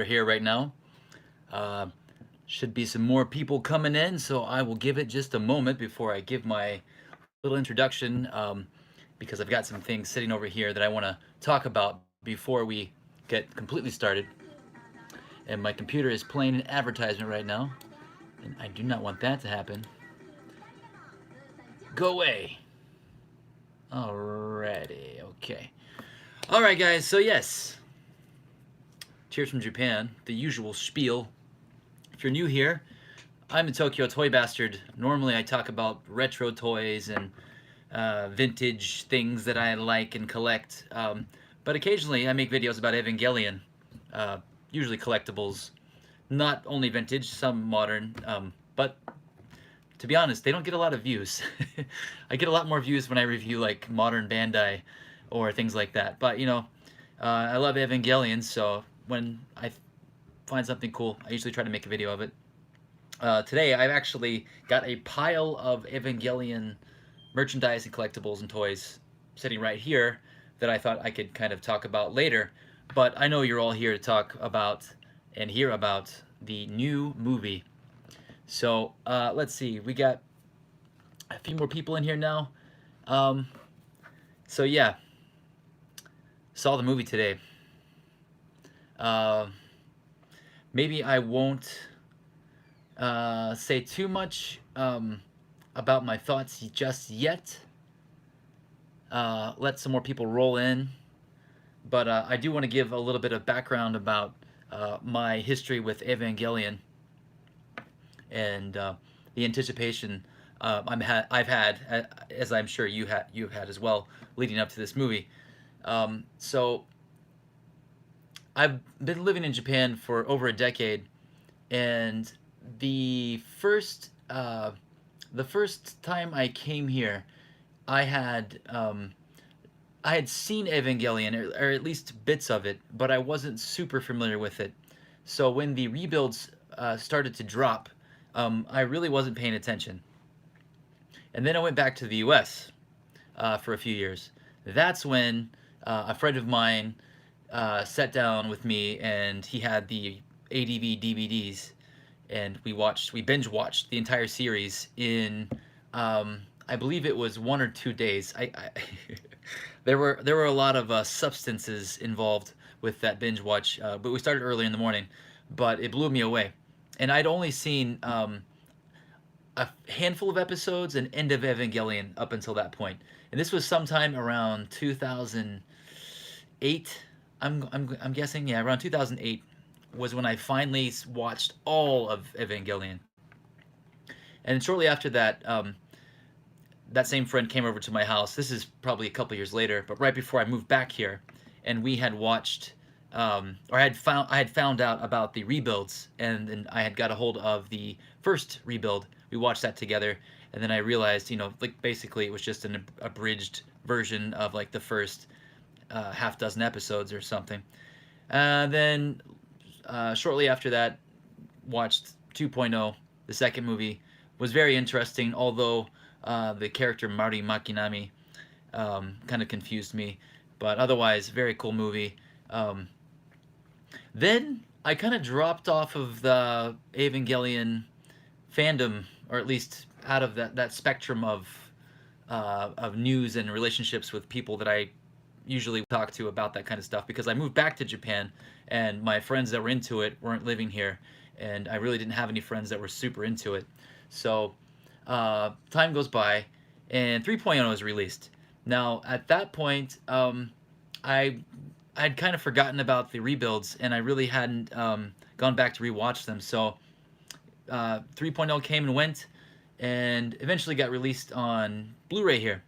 here right now. Uh, should be some more people coming in, so I will give it just a moment before I give my little introduction because I've got some things sitting over here that I want to talk about before we get completely started. And my computer is playing an advertisement right now, and I do not want that to happen. Go away. Alrighty, okay. Alright, guys, so yes, Cheers from Japan, the usual spiel. If you're new here, I'm a Tokyo Toy Bastard. Normally I talk about retro toys and vintage things that I like and collect. But occasionally I make videos about Evangelion, uh, usually collectibles. Not only vintage, some modern, but to be honest, they don't get a lot of views. I get a lot more views when I review like modern Bandai or things like that. But I love Evangelion, so when I find something cool, I usually try to make a video of it. Today, I've actually got a pile of Evangelion merchandise and collectibles and toys sitting right here that I thought I could kind of talk about later. But I know you're all here to talk about and hear about the new movie. So let's see, we got a few more people in here now. Um, so yeah, saw the movie today. Uh, Maybe I won't say too much about my thoughts just yet. Let some more people roll in. But I do want to give a little bit of background about my history with Evangelion and the anticipation I've had, as I'm sure you've had as well, leading up to this movie. So I've been living in Japan for over a decade, and the first uh, the first time I came here, I had um, I had seen Evangelion, or at least bits of it, but I wasn't super familiar with it. So when the rebuilds started to drop, I really wasn't paying attention. And then I went back to the U.S. For a few years. That's when a friend of mine sat down with me, and he had the ADV DVDs, and we binge watched the entire series in I believe it was 1 or 2 days. There were a lot of substances involved with that binge watch, but we started early in the morning, but it blew me away, and I'd only seen a handful of episodes and End of Evangelion up until that point, and this was sometime around 2008. I'm guessing, yeah, around 2008 was when I finally watched all of Evangelion. And shortly after that, that same friend came over to my house. This is probably a couple years later, but right before I moved back here, and we had watched, or I had found out about the rebuilds, and then I had got a hold of the first rebuild. We watched that together, and then I realized, like basically it was just an abridged version of like the first half dozen episodes or something. Then shortly after that, watched 2.0, the second movie. Was very interesting, although the character Mari Makinami kind of confused me. But otherwise, very cool movie. Then I kind of dropped off of the Evangelion fandom, or at least out of that spectrum of news and relationships with people that I usually talk to about that kind of stuff, because I moved back to Japan and my friends that were into it weren't living here, and I really didn't have any friends that were super into it. So time goes by, and 3.0 is released. Now at that point, I I'd kind of forgotten about the rebuilds, and I really hadn't gone back to rewatch them. So 3.0 came and went, and eventually got released on Blu-ray here.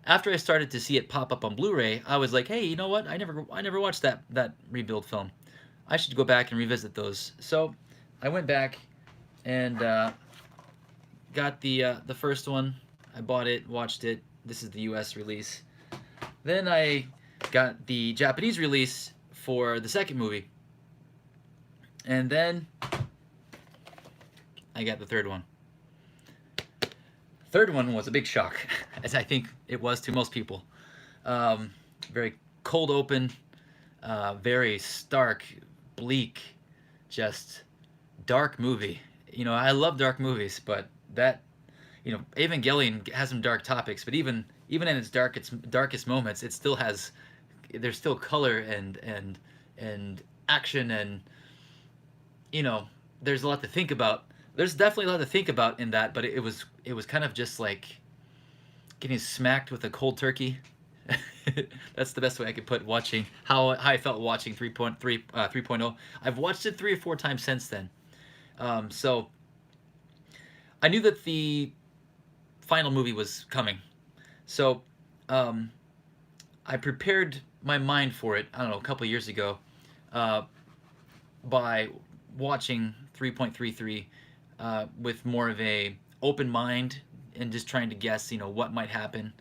After I started to see it pop up on Blu-ray, I was like, hey, you know what? I never watched that rebuild film. I should go back and revisit those. So I went back and got the first one. I bought it, watched it. This is the U.S. release. Then I got the Japanese release for the second movie, and then I got the third one. Third one was a big shock, as I think it was to most people. Very cold open, very stark, bleak, just dark movie. You know, I love dark movies, but that, you know, Evangelion has some dark topics, but even in its darkest moments, it still has, there's still color and action, and you know, there's a lot to think about. There's definitely a lot to think about in that, but it was kind of just like getting smacked with a cold turkey. That's the best way I could put watching how I felt watching 3.0. I've watched it 3 or 4 times since then. So I knew that the final movie was coming. So I prepared my mind for it, I don't know, a couple of years ago, by watching 3.33 with more of a open mind and just trying to guess, you know, what might happen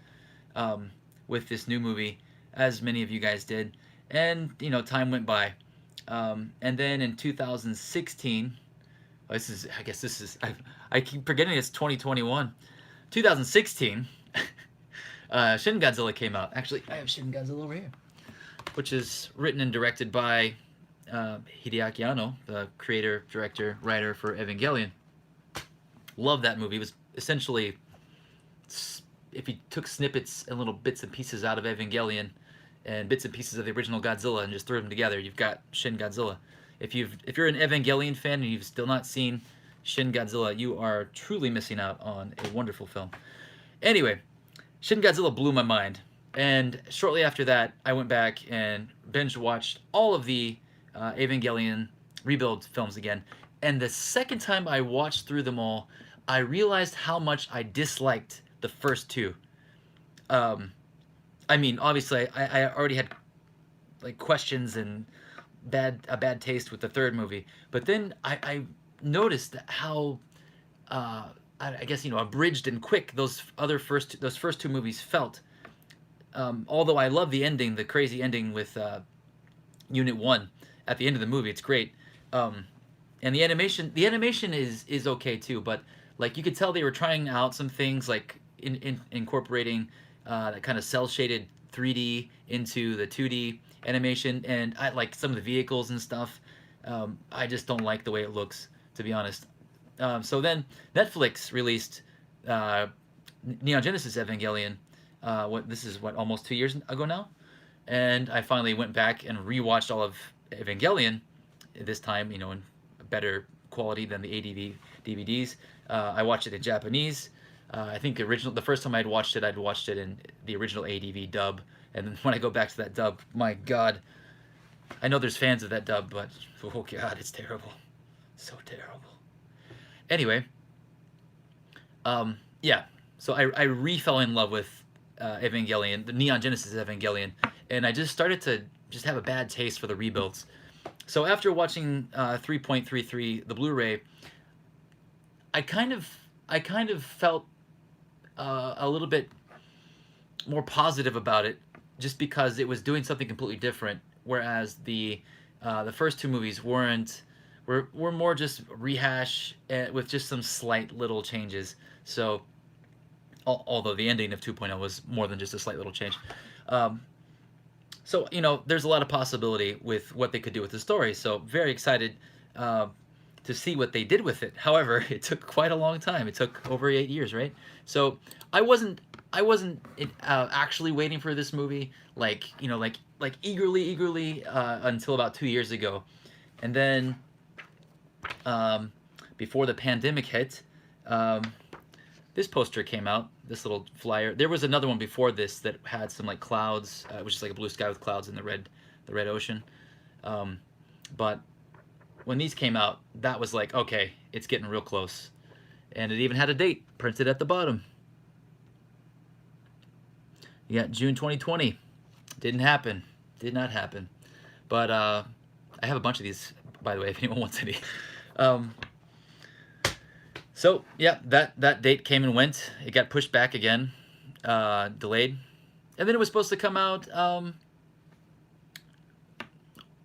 with this new movie, as many of you guys did. And, you know, time went by. And then in 2016, I guess this is, I keep forgetting it's 2021. 2016, Shin Godzilla came out. Actually, I have Shin Godzilla over here, which is written and directed by Hideaki Anno, the creator, director, writer for Evangelion. Love that movie. It was essentially, if you took snippets and little bits and pieces out of Evangelion and bits and pieces of the original Godzilla and just threw them together, you've got Shin Godzilla. If you're an Evangelion fan and you've still not seen Shin Godzilla, you are truly missing out on a wonderful film. Anyway, Shin Godzilla blew my mind, and shortly after that, I went back and binge watched all of the Evangelion rebuild films again. And the second time I watched through them all, I realized how much I disliked the first two. I mean, obviously, I already had like questions and a bad taste with the third movie, but then I noticed how I guess, you know, abridged and quick those first two movies felt. Although I love the ending, the crazy ending with Unit 1 at the end of the movie, it's great. And the animation is okay too, but like you could tell they were trying out some things, like incorporating that kind of cell shaded 3D into the 2D animation, and I like some of the vehicles and stuff. I just don't like the way it looks, to be honest. So then Netflix released Neon Genesis Evangelion. This is almost 2 years ago now, and I finally went back and rewatched all of Evangelion. This time, you know, in better quality than the ADV DVDs. I watched it in Japanese. I think the first time I'd watched it in the original ADV dub, and then when I go back to that dub, my God, I know there's fans of that dub, but oh God, it's terrible, so terrible. Anyway, yeah, so I re-fell in love with Evangelion, the Neon Genesis Evangelion, and I just started to just have a bad taste for the rebuilds. So after watching 3.33, the Blu-ray, I kind of felt a little bit more positive about it, just because it was doing something completely different, whereas the first two movies were more just rehash with just some slight little changes. So although the ending of 2.0 was more than just a slight little change. So, you know, there's a lot of possibility with what they could do with the story. So very excited to see what they did with it. However, it took quite a long time. It took over 8 years, right? So I wasn't actually waiting for this movie, like, you know, like eagerly until about 2 years ago. And then before the pandemic hit, this poster came out, this little flyer. There was another one before this that had some like clouds, which is like a blue sky with clouds in the red ocean. But when these came out, that was like, okay, it's getting real close. And it even had a date printed at the bottom. You got June 2020. Didn't happen. Did not happen. But I have a bunch of these, by the way, if anyone wants any. So yeah, that date came and went. It got pushed back again, delayed, and then it was supposed to come out.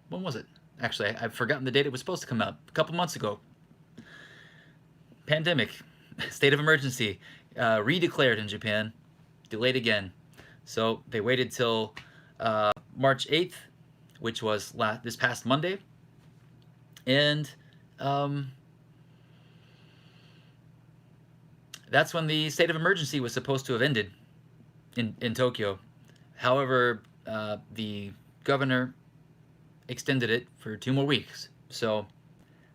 When was it? Actually, I've forgotten the date it was supposed to come out. A couple months ago. Pandemic, state of emergency, redeclared in Japan, delayed again. So they waited till March 8th, which was this past Monday, And that's when the state of emergency was supposed to have ended in Tokyo. However, the governor extended it for 2 more weeks. So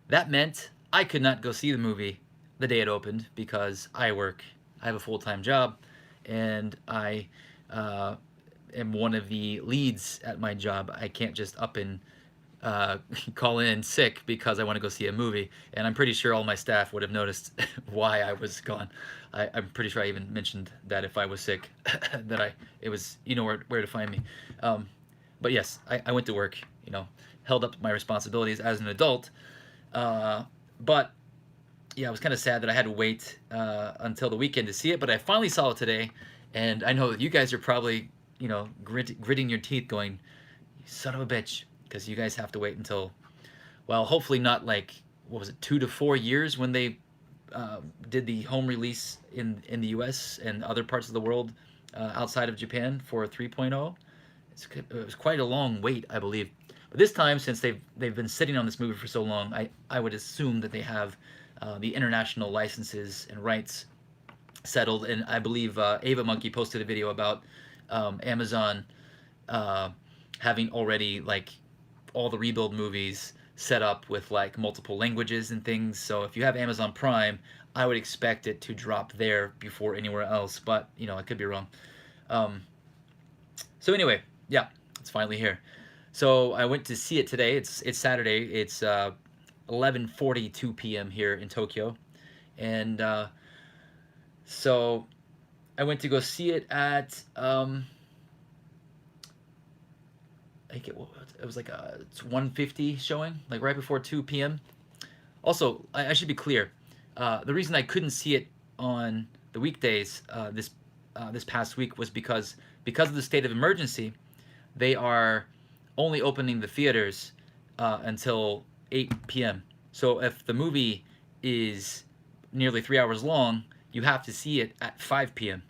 that meant I could not go see the movie the day it opened because I work. I have a full-time job, and I am one of the leads at my job. I can't just up and call in sick because I want to go see a movie. And I'm pretty sure all my staff would have noticed why I was gone. I'm pretty sure I even mentioned that if I was sick, that it was, you know, where to find me. But yes, I went to work, you know, held up my responsibilities as an adult. But yeah, I was kind of sad that I had to wait until the weekend to see it. But I finally saw it today, and I know you guys are probably, you know, gritting your teeth, going, "You son of a bitch," because you guys have to wait until, well, hopefully not like, what was it, 2 to 4 years when they did the home release in the U.S. and other parts of the world outside of Japan for 3.0. It was quite a long wait, I believe. But this time, since they've been sitting on this movie for so long, I would assume that they have the international licenses and rights settled. And I believe Ava Monkey posted a video about Amazon having already like all the rebuild movies set up with like multiple languages and things. So if you have Amazon Prime, I would expect it to drop there before anywhere else. But you know, I could be wrong. So anyway, yeah, it's finally here. So I went to see it today. It's Saturday. It's 11:42 p.m. here in Tokyo, and so I went to go see it at I think it was like a 1:50 showing, like right before 2 p.m. Also, I should be clear. The reason I couldn't see it on the weekdays this past week was because of the state of emergency. They are only opening the theaters until 8 p.m. So if the movie is nearly 3 hours long, you have to see it at 5 p.m.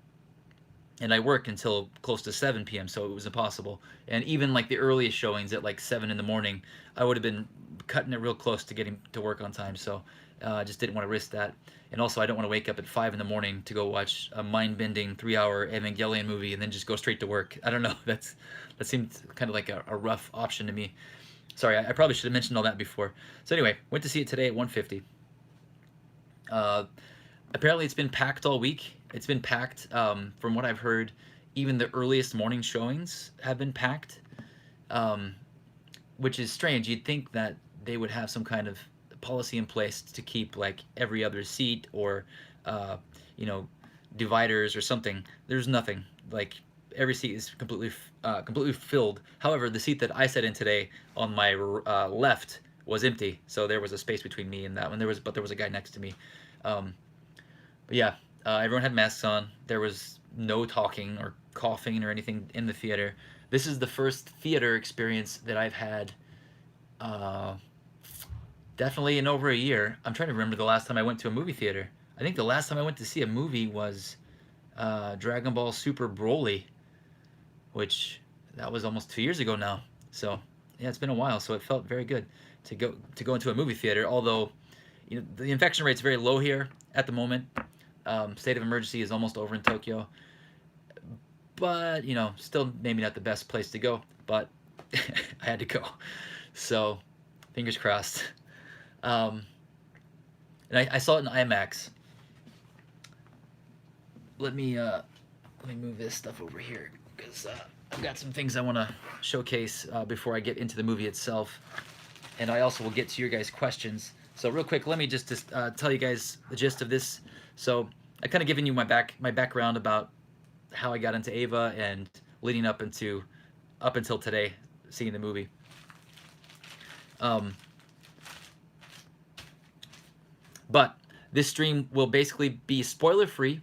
And I work until close to 7 p.m., so it was impossible. And even like the earliest showings at like 7 in the morning, I would have been cutting it real close to getting to work on time. So I just didn't want to risk that. And also, I don't want to wake up at 5 in the morning to go watch a mind-bending 3-hour Evangelion movie and then just go straight to work. I don't know. That seemed kind of like a rough option to me. Sorry, I probably should have mentioned all that before. So anyway, went to see it today at 1:50. Apparently, it's been packed all week. It's been packed. From what I've heard, even the earliest morning showings have been packed, which is strange. You'd think that they would have some kind of policy in place to keep like every other seat or, you know, dividers or something. There's nothing. Like every seat is completely filled. However, the seat that I sat in today on my left was empty, so there was a space between me and that one. There was a guy next to me. But yeah, everyone had masks on. There was no talking or coughing or anything in the theater. This is the first theater experience that I've had definitely in over a year. I'm trying to remember the last time I went to a movie theater. I think the last time I went to see a movie was Dragon Ball Super Broly, which that was almost 2 years ago now. So yeah, it's been a while. So it felt very good to go into a movie theater. Although, you know, the infection rate's very low here at the moment. State of emergency is almost over in Tokyo, but you know, still maybe not the best place to go. But I had to go, so fingers crossed. And I saw it in IMAX. Let me move this stuff over here because I've got some things I want to showcase before I get into the movie itself, and I also will get to your guys' questions. So real quick, let me just tell you guys the gist of this. So I kind of given you my background about how I got into Ava and leading up until today, seeing the movie. But this stream will basically be spoiler free.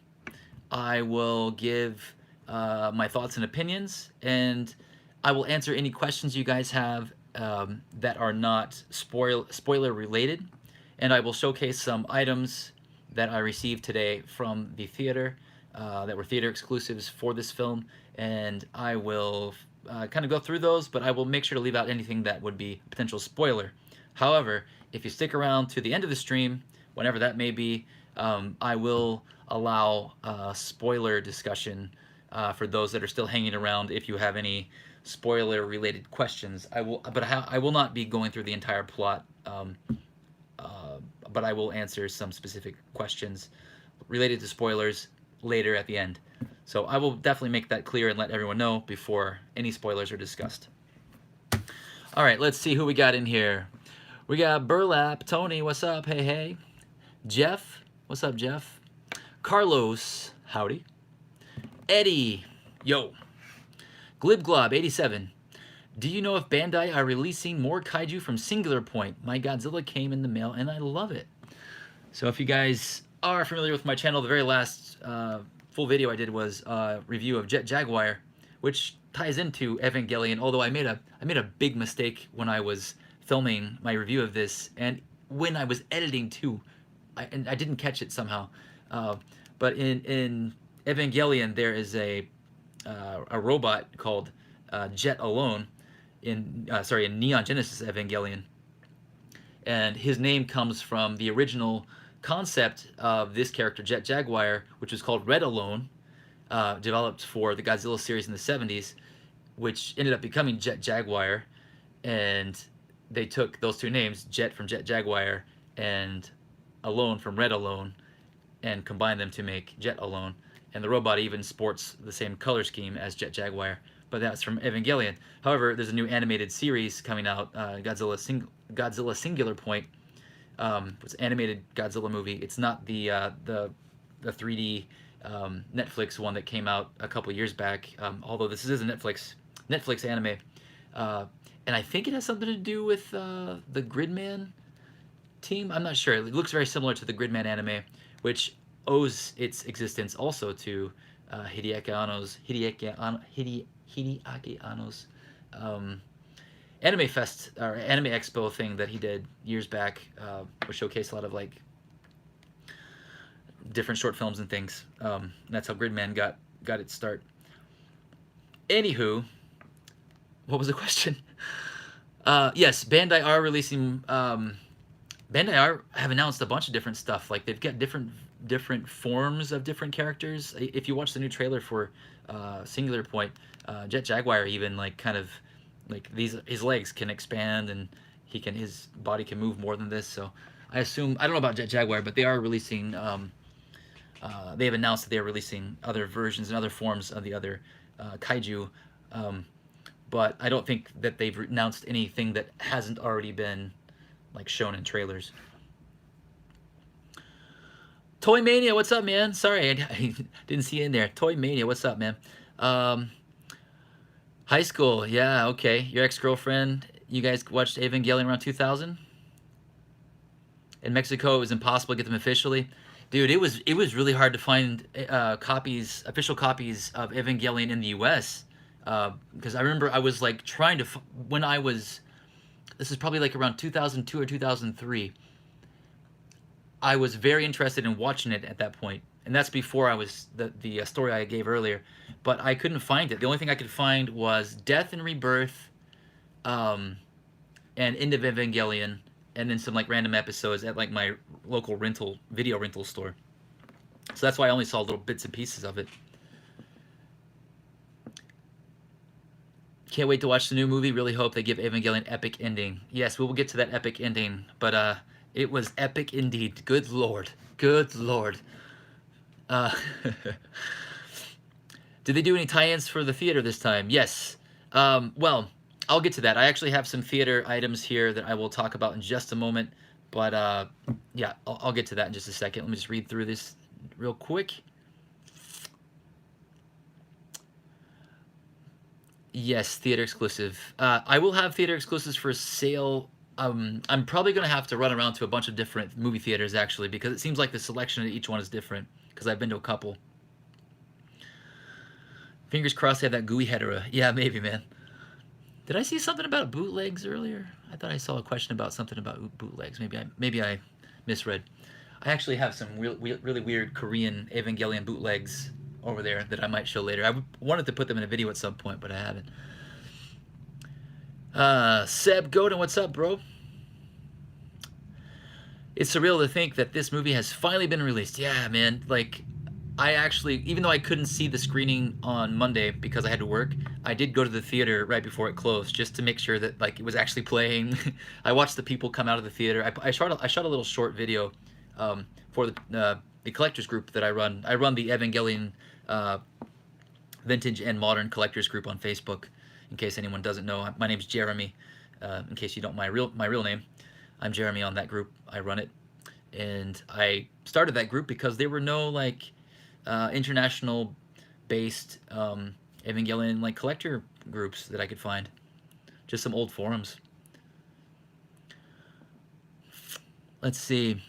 I will give my thoughts and opinions, and I will answer any questions you guys have that are not spoiler related. And I will showcase some items that I received today from the theater that were theater exclusives for this film, and I will kind of go through those, but I will make sure to leave out anything that would be a potential spoiler. However, if you stick around to the end of the stream, whenever that may be, I will allow spoiler discussion for those that are still hanging around. If you have any spoiler-related questions, I will not be going through the entire plot, but I will answer some specific questions related to spoilers later at the end. So I will definitely make that clear and let everyone know before any spoilers are discussed. All right, let's see who we got in here. We got Burlap, Tony, what's up? Hey, hey. Jeff, what's up, Jeff? Carlos, howdy. Eddie, yo. Glibglob, 87. Do you know if Bandai are releasing more kaiju from Singular Point? My Godzilla came in the mail and I love it. So if you guys are familiar with my channel, the very last full video I did was a review of Jet Jaguar, which ties into Evangelion, although I made a big mistake when I was filming my review of this, and when I was editing too, I didn't catch it somehow. But in Evangelion, there is a robot called Jet Alone in Neon Genesis Evangelion, and his name comes from the original concept of this character, Jet Jaguar, which was called Red Alone, developed for the Godzilla series in the 70s, which ended up becoming Jet Jaguar, and they took those two names, Jet from Jet Jaguar and Alone from Red Alone, and combined them to make Jet Alone. And the robot even sports the same color scheme as Jet Jaguar, but that's from Evangelion. However, there's a new animated series coming out, Godzilla Singular Point. It's an animated Godzilla movie. It's not the 3D Netflix one that came out a couple years back, although this is a Netflix anime. And I think it has something to do with the Gridman team. I'm not sure. It looks very similar to the Gridman anime, which owes its existence also to Hideaki Anno's Anime Fest or Anime Expo thing that he did years back, which showcased a lot of like different short films and things. That's how Gridman got its start. Anywho, what was the question? Yes, Bandai are releasing. Bandai have announced a bunch of different stuff. Like they've got different forms of different characters. If you watch the new trailer for Singular Point, Jet Jaguar even like kind of like his legs can expand and his body can move more than this. So I assume, I don't know about Jet Jaguar, but they are releasing. They have announced that they are releasing other versions and other forms of the other kaiju. But I don't think that they've announced anything that hasn't already been like shown in trailers. Toy Mania, what's up, man? Sorry, I didn't see you in there. Toy Mania, what's up, man? High school, yeah, okay. Your ex-girlfriend, you guys watched Evangelion around 2000? In Mexico, it was impossible to get them officially. Dude, it was really hard to find official copies of Evangelion in the U.S. Because I remember I was like trying to, this is probably like around 2002 or 2003. I was very interested in watching it at that point, and that's before I was the story I gave earlier, but I couldn't find it. The only thing I could find was Death and Rebirth, and End of Evangelion, and then some like random episodes at like my local video rental store. So that's why I only saw little bits and pieces of it. Can't wait to watch the new movie. Really hope they give Evangelion an epic ending. Yes, we will get to that epic ending, but it was epic indeed. Good lord. Good lord. Did they do any tie-ins for the theater this time? Yes. Well, I'll get to that. I actually have some theater items here that I will talk about in just a moment. But yeah, I'll get to that in just a second. Let me just read through this real quick. Yes, theater exclusive. I will have theater exclusives for sale. I'm probably going to have to run around to a bunch of different movie theaters, actually, because it seems like the selection of each one is different, because I've been to a couple. Fingers crossed they have that gooey hetera. Yeah, maybe, man. Did I see something about bootlegs earlier? I thought I saw a question about something about bootlegs. Maybe I misread. I actually have some really weird Korean Evangelion bootlegs over there that I might show later. I wanted to put them in a video at some point, but I haven't. Seb Godin, what's up, bro? It's surreal to think that this movie has finally been released. Yeah, man. Like, I actually, even though I couldn't see the screening on Monday because I had to work, I did go to the theater right before it closed just to make sure that like it was actually playing. I watched the people come out of the theater. I shot a little short video for the collectors group that I run. I run the Evangelion uh, vintage and modern collectors group on Facebook. In case anyone doesn't know, my name's Jeremy. In case you don't my real name, I'm Jeremy on that group. I run it, and I started that group because there were no like international based Evangelion like collector groups that I could find. Just some old forums. Let's see.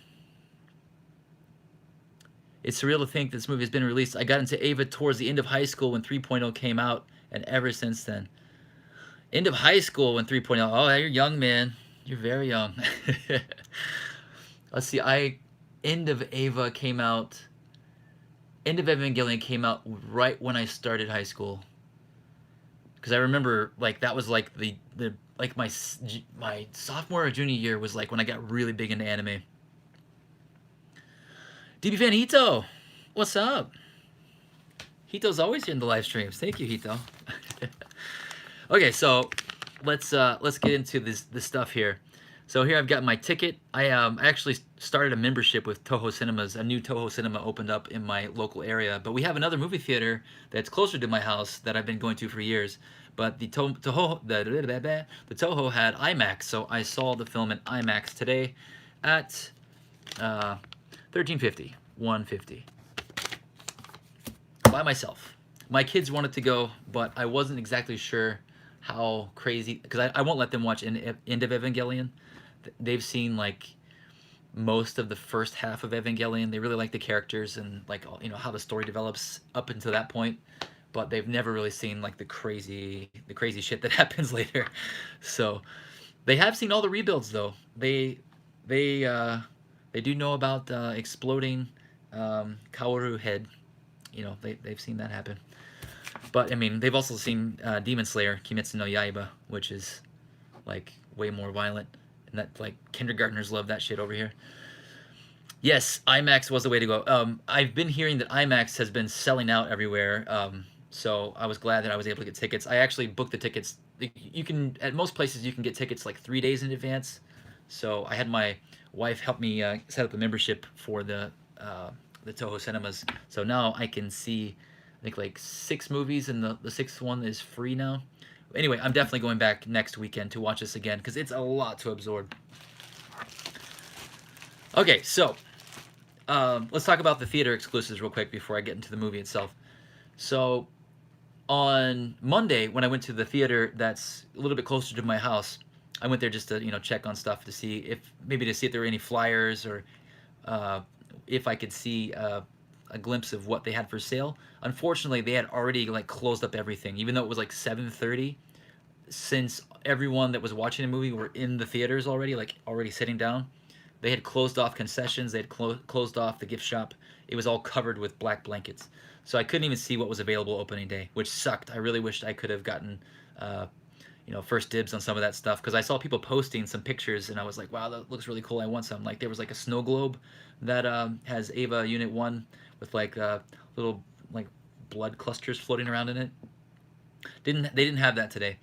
It's surreal to think this movie has been released. I got into Ava towards the end of high school when 3.0 came out, and ever since then. End of high school when 3.0. Oh, you're young, man. You're very young. Let's see. End of Ava came out. End of Evangelion came out right when I started high school. Because I remember, like, that was like the like my sophomore or junior year was like when I got really big into anime. DB fan Hito, what's up? Hito's always in the live streams. Thank you, Hito. Okay, so let's get into this stuff here. So here I've got my ticket. I actually started a membership with Toho Cinemas. A new Toho Cinema opened up in my local area, but we have another movie theater that's closer to my house that I've been going to for years. But the Toho had IMAX, so I saw the film in IMAX today at 1350, 150 by myself. My kids wanted to go, but I wasn't exactly sure how crazy, because I won't let them watch End of Evangelion. They've seen like most of the first half of Evangelion. They really like the characters and like how the story develops up until that point, but they've never really seen like the crazy shit that happens later. So they have seen all the rebuilds though. They do know about exploding Kaoru head. They've seen that happen. But I mean, they've also seen Demon Slayer, Kimetsu no Yaiba, which is like way more violent, and that like kindergartners love that shit over here. Yes, IMAX was the way to go. I've been hearing that IMAX has been selling out everywhere, so I was glad that I was able to get tickets. I actually booked the tickets. You can at most places you can get tickets like 3 days in advance. So I had my wife help me set up a membership for the Toho Cinemas. So now I can see, I think like 6 movies, and the 6th one is free now. Anyway, I'm definitely going back next weekend to watch this again because it's a lot to absorb. Okay, so let's talk about the theater exclusives real quick before I get into the movie itself. So on Monday, when I went to the theater that's a little bit closer to my house, I went there just to check on stuff to see if there were any flyers or if I could see a glimpse of what they had for sale. Unfortunately, they had already like closed up everything, even though it was like 7:30. Since everyone that was watching the movie were in the theaters already, like already sitting down, they had closed off concessions. They had closed off the gift shop. It was all covered with black blankets, so I couldn't even see what was available opening day, which sucked. I really wished I could have gotten first dibs on some of that stuff, because I saw people posting some pictures and I was like, wow, that looks really cool. I want some. Like there was like a snow globe that has Ava Unit 1 with like little like blood clusters floating around in it. They didn't have that today.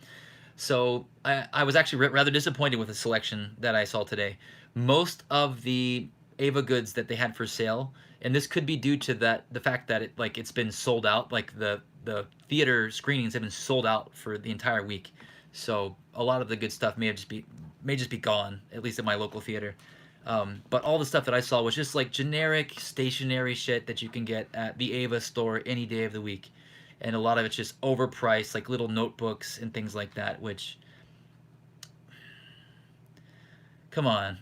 So I was actually rather disappointed with the selection that I saw today. Most of the Ava goods that they had for sale, and this could be due to the fact that it's been sold out, like the theater screenings have been sold out for the entire week. So a lot of the good stuff may just be gone, at least at my local theater. But all the stuff that I saw was just like generic stationery shit that you can get at the Ava store any day of the week. And a lot of it's just overpriced, like little notebooks and things like that, which, come on,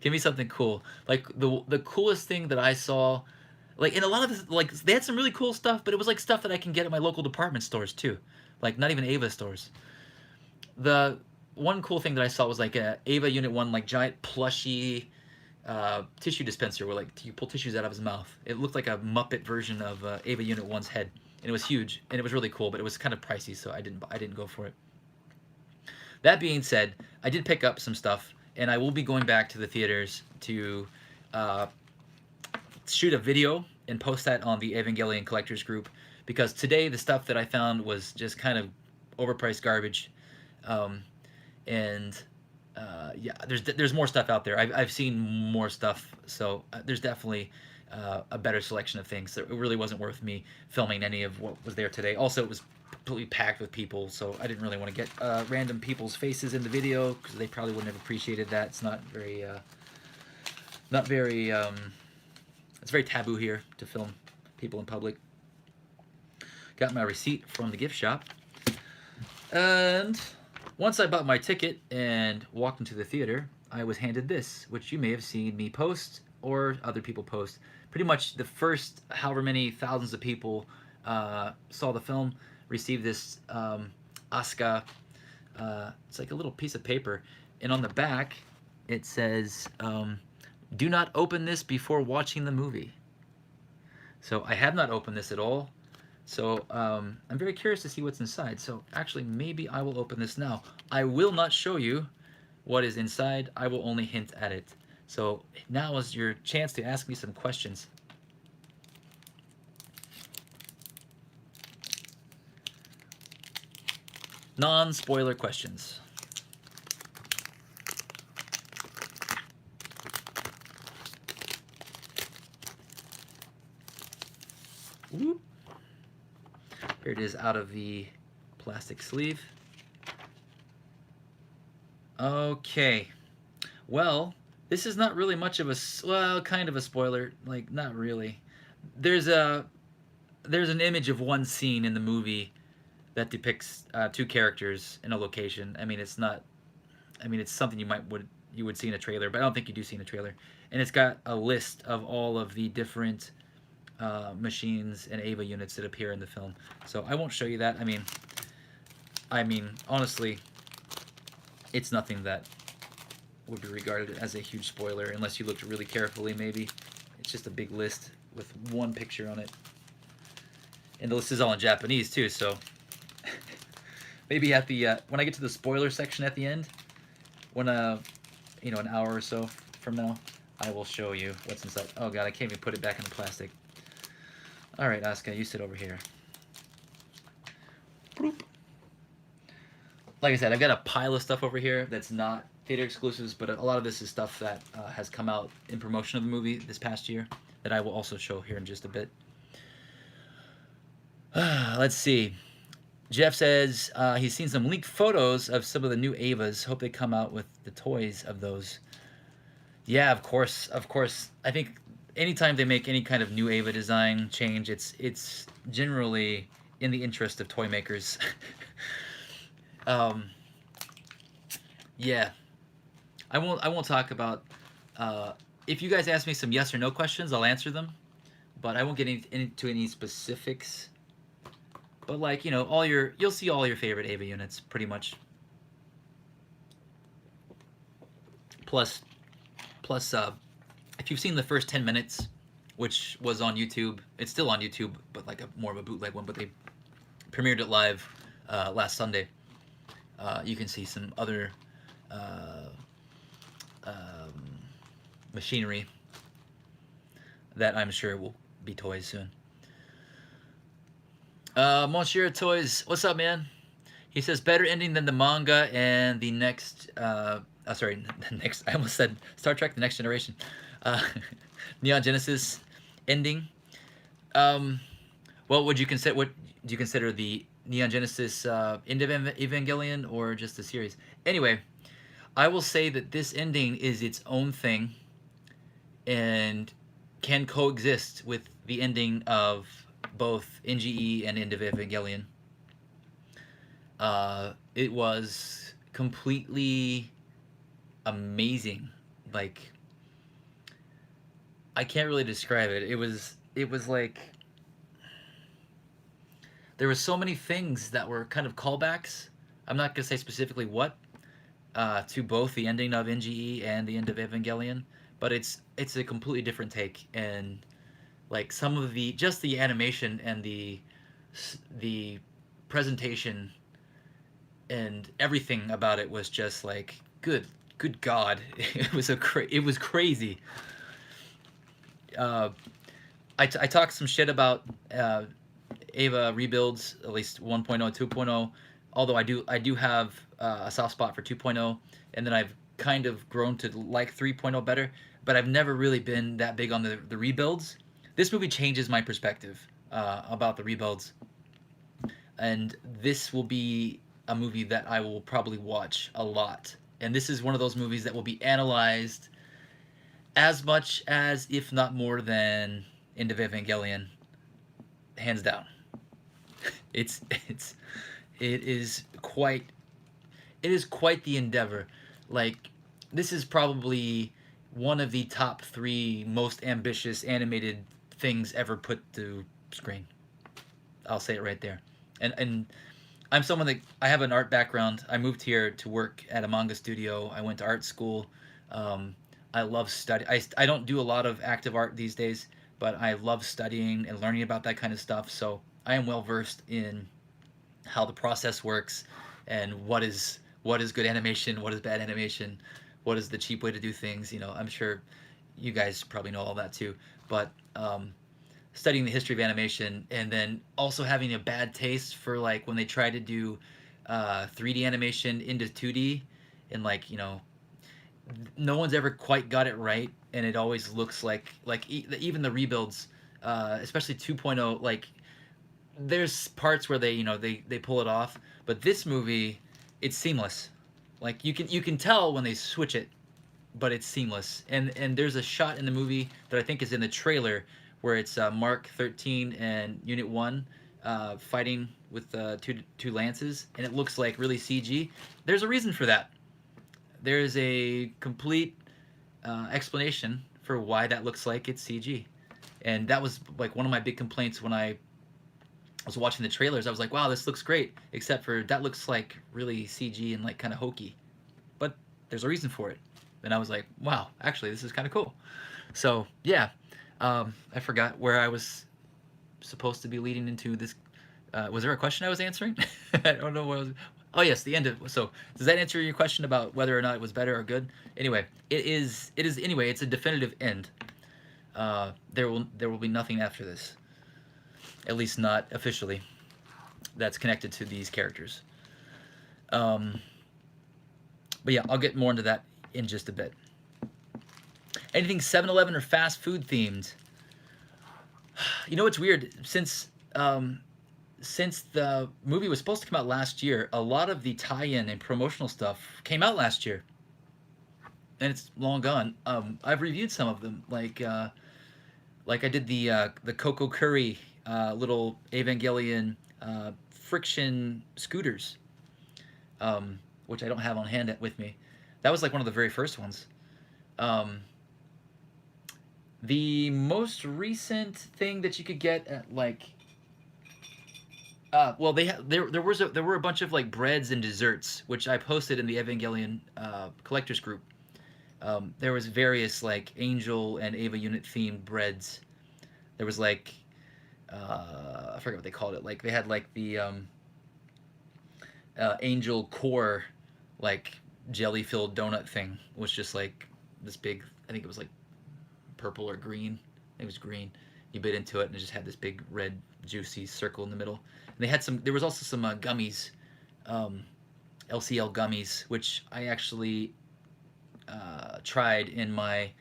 give me something cool. Like the coolest thing that I saw, like, and a lot of this, like, they had some really cool stuff, but it was like stuff that I can get at my local department stores too, like not even Ava stores. The one cool thing that I saw was like a Ava Unit 1, like giant plushy tissue dispenser where like you pull tissues out of his mouth. It looked like a Muppet version of Ava Unit 1's head, and it was huge and it was really cool, but it was kind of pricey, so I didn't go for it. That being said, I did pick up some stuff, and I will be going back to the theaters to shoot a video and post that on the Evangelion collectors group, because today the stuff that I found was just kind of overpriced garbage, and yeah, there's more stuff out there. I've seen more stuff, so there's definitely a better selection of things. So it really wasn't worth me filming any of what was there today. Also, it was completely packed with people, so I didn't really want to get random people's faces in the video because they probably wouldn't have appreciated that. It's not very, it's very taboo here to film people in public. Got my receipt from the gift shop, and once I bought my ticket and walked into the theater, I was handed this, which you may have seen me post or other people post. Pretty much the first however many thousands of people saw the film received this Asuka. It's like a little piece of paper, and on the back it says, "Do not open this before watching the movie." So I have not opened this at all. So I'm very curious to see what's inside. So actually, maybe I will open this now. I will not show you what is inside. I will only hint at it. So now is your chance to ask me some questions. Non-spoiler questions. Whoop. Here it is out of the plastic sleeve. Okay. Well, this is not really much of a, well, kind of a spoiler, like not really. There's an image of one scene in the movie that depicts two characters in a location. I mean, it's not, I mean, it's something you would see in a trailer, but I don't think you do see in a trailer. And it's got a list of all of the different machines and Ava units that appear in the film. So I won't show you that. I mean, honestly, it's nothing that would be regarded as a huge spoiler unless you looked really carefully, maybe. It's just a big list with one picture on it. And the list is all in Japanese, too, so maybe at the, when I get to the spoiler section at the end, when, you know, an hour or so from now, I will show you what's inside. Oh god, I can't even put it back in the plastic. Alright, Asuka, you sit over here. Bloop. Like I said, I've got a pile of stuff over here that's not theater exclusives, but a lot of this is stuff that has come out in promotion of the movie this past year that I will also show here in just a bit. Let's see. Jeff says he's seen some leaked photos of some of the new Avas. Hope they come out with the toys of those. Yeah, of course. I think anytime they make any kind of new Ava design change, it's generally in the interest of toy makers. Yeah, I won't talk about. If you guys ask me some yes or no questions, I'll answer them, but I won't get into any specifics. But like, you know, you'll see all your favorite Ava units pretty much. Plus, if you've seen the first 10 minutes, which was on YouTube, it's still on YouTube, but like more of a bootleg one, but they premiered it live last Sunday. You can see some other machinery that I'm sure will be toys soon. Monsieur Toys, what's up, man? He says better ending than the manga and the next. Sorry, the next. I almost said Star Trek: The Next Generation. Neon Genesis ending. Well, would you consider? What do you consider the Neon Genesis end of Evangelion or just the series? Anyway, I will say that this ending is its own thing and can coexist with the ending of both NGE and End of Evangelion. It was completely amazing. Like, I can't really describe it. It was like there were so many things that were kind of callbacks. I'm not gonna say specifically what to both the ending of NGE and the end of Evangelion, but it's a completely different take. And like some of the animation and the presentation and everything about it was just like good good God, it was crazy. I talked some shit about Ava rebuilds, at least 1.0, 2.0. Although I do have a soft spot for 2.0, and then I've kind of grown to like 3.0 better. But I've never really been that big on the rebuilds. This movie changes my perspective about the rebuilds, and this will be a movie that I will probably watch a lot. And this is one of those movies that will be analyzed as much as, if not more than, End of Evangelion, hands down. It's it is quite the endeavor. Like, this is probably one of the top 3 most ambitious animated things ever put to screen. I'll say it right there. And I'm someone that, I have an art background. I moved here to work at a manga studio. I went to art school. I love study. I don't do a lot of active art these days, but I love studying and learning about that kind of stuff. So I am well versed in how the process works and what is good animation, what is bad animation, what is the cheap way to do things. You know, I'm sure you guys probably know all that too. But studying the history of animation, and then also having a bad taste for, like, when they try to do 3D animation into 2D, and, like, you know, no one's ever quite got it right, and it always looks like even the rebuilds, especially 2.0, like, there's parts where they, you know, they pull it off, but this movie, it's seamless. Like, you can tell when they switch it, but it's seamless. And there's a shot in the movie that I think is in the trailer where it's Mark 13 and Unit 1 fighting with two lances, and it looks like really CG. There's a reason for that. There's a complete explanation for why that looks like it's CG. And that was, like, one of my big complaints when I was watching the trailers. I was like, wow, this looks great, except for that looks like really CG and, like, kind of hokey. But there's a reason for it. And I was like, wow, actually, this is kind of cool. So, yeah. I forgot where I was supposed to be leading into this. Was there a question I was answering? I don't know what I was... Oh, yes, the end of... So, does that answer your question about whether or not it was better or good? Anyway, it is anyway, it's a definitive end. There will be nothing after this. At least not officially. That's connected to these characters. But yeah, I'll get more into that in just a bit. Anything 7-Eleven or fast food themed? You know what's weird? Since the movie was supposed to come out last year, a lot of the tie-in and promotional stuff came out last year, and it's long gone. I've reviewed some of them, like I did the Coco Curry little Evangelion friction scooters, which I don't have on hand with me. That was like one of the very first ones. The most recent thing that you could get at, like, well, there were a bunch of, like, breads and desserts, which I posted in the Evangelion collectors group. There was various, like, Angel and Ava unit themed breads. There was, like, I forget what they called it. Like, they had, like, the Angel core, like, jelly filled donut thing. It was just like this big, I think it was like purple or green. I think it was green. You bit into it and it just had this big red juicy circle in the middle. And they had there was also some gummies, LCL gummies, which I actually tried in my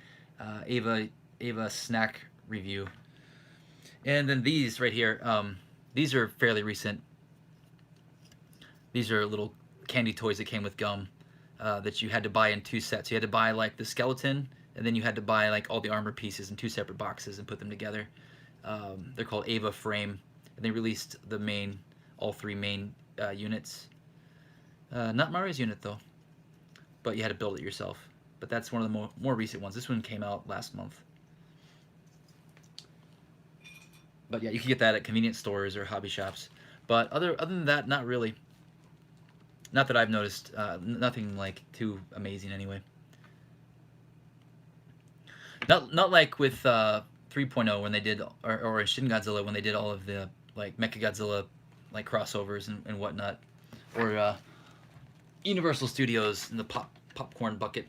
Ava snack review. And then these right here, these are fairly recent. These are little candy toys that came with gum that you had to buy in 2 sets. You had to buy, like, the skeleton, and then you had to buy, like, all the armor pieces in 2 separate boxes and put them together. They're called Ava Frame, and they released all 3 main units. Not Mario's unit, though, but you had to build it yourself. But that's one of the more recent ones. This one came out last month. But yeah, you can get that at convenience stores or hobby shops. But other than that, not really. Not that I've noticed. Nothing, like, too amazing anyway. Not like with 3.0 when they did, or Shin Godzilla when they did all of the, like, Mechagodzilla, like, crossovers and whatnot, or Universal Studios and the popcorn bucket.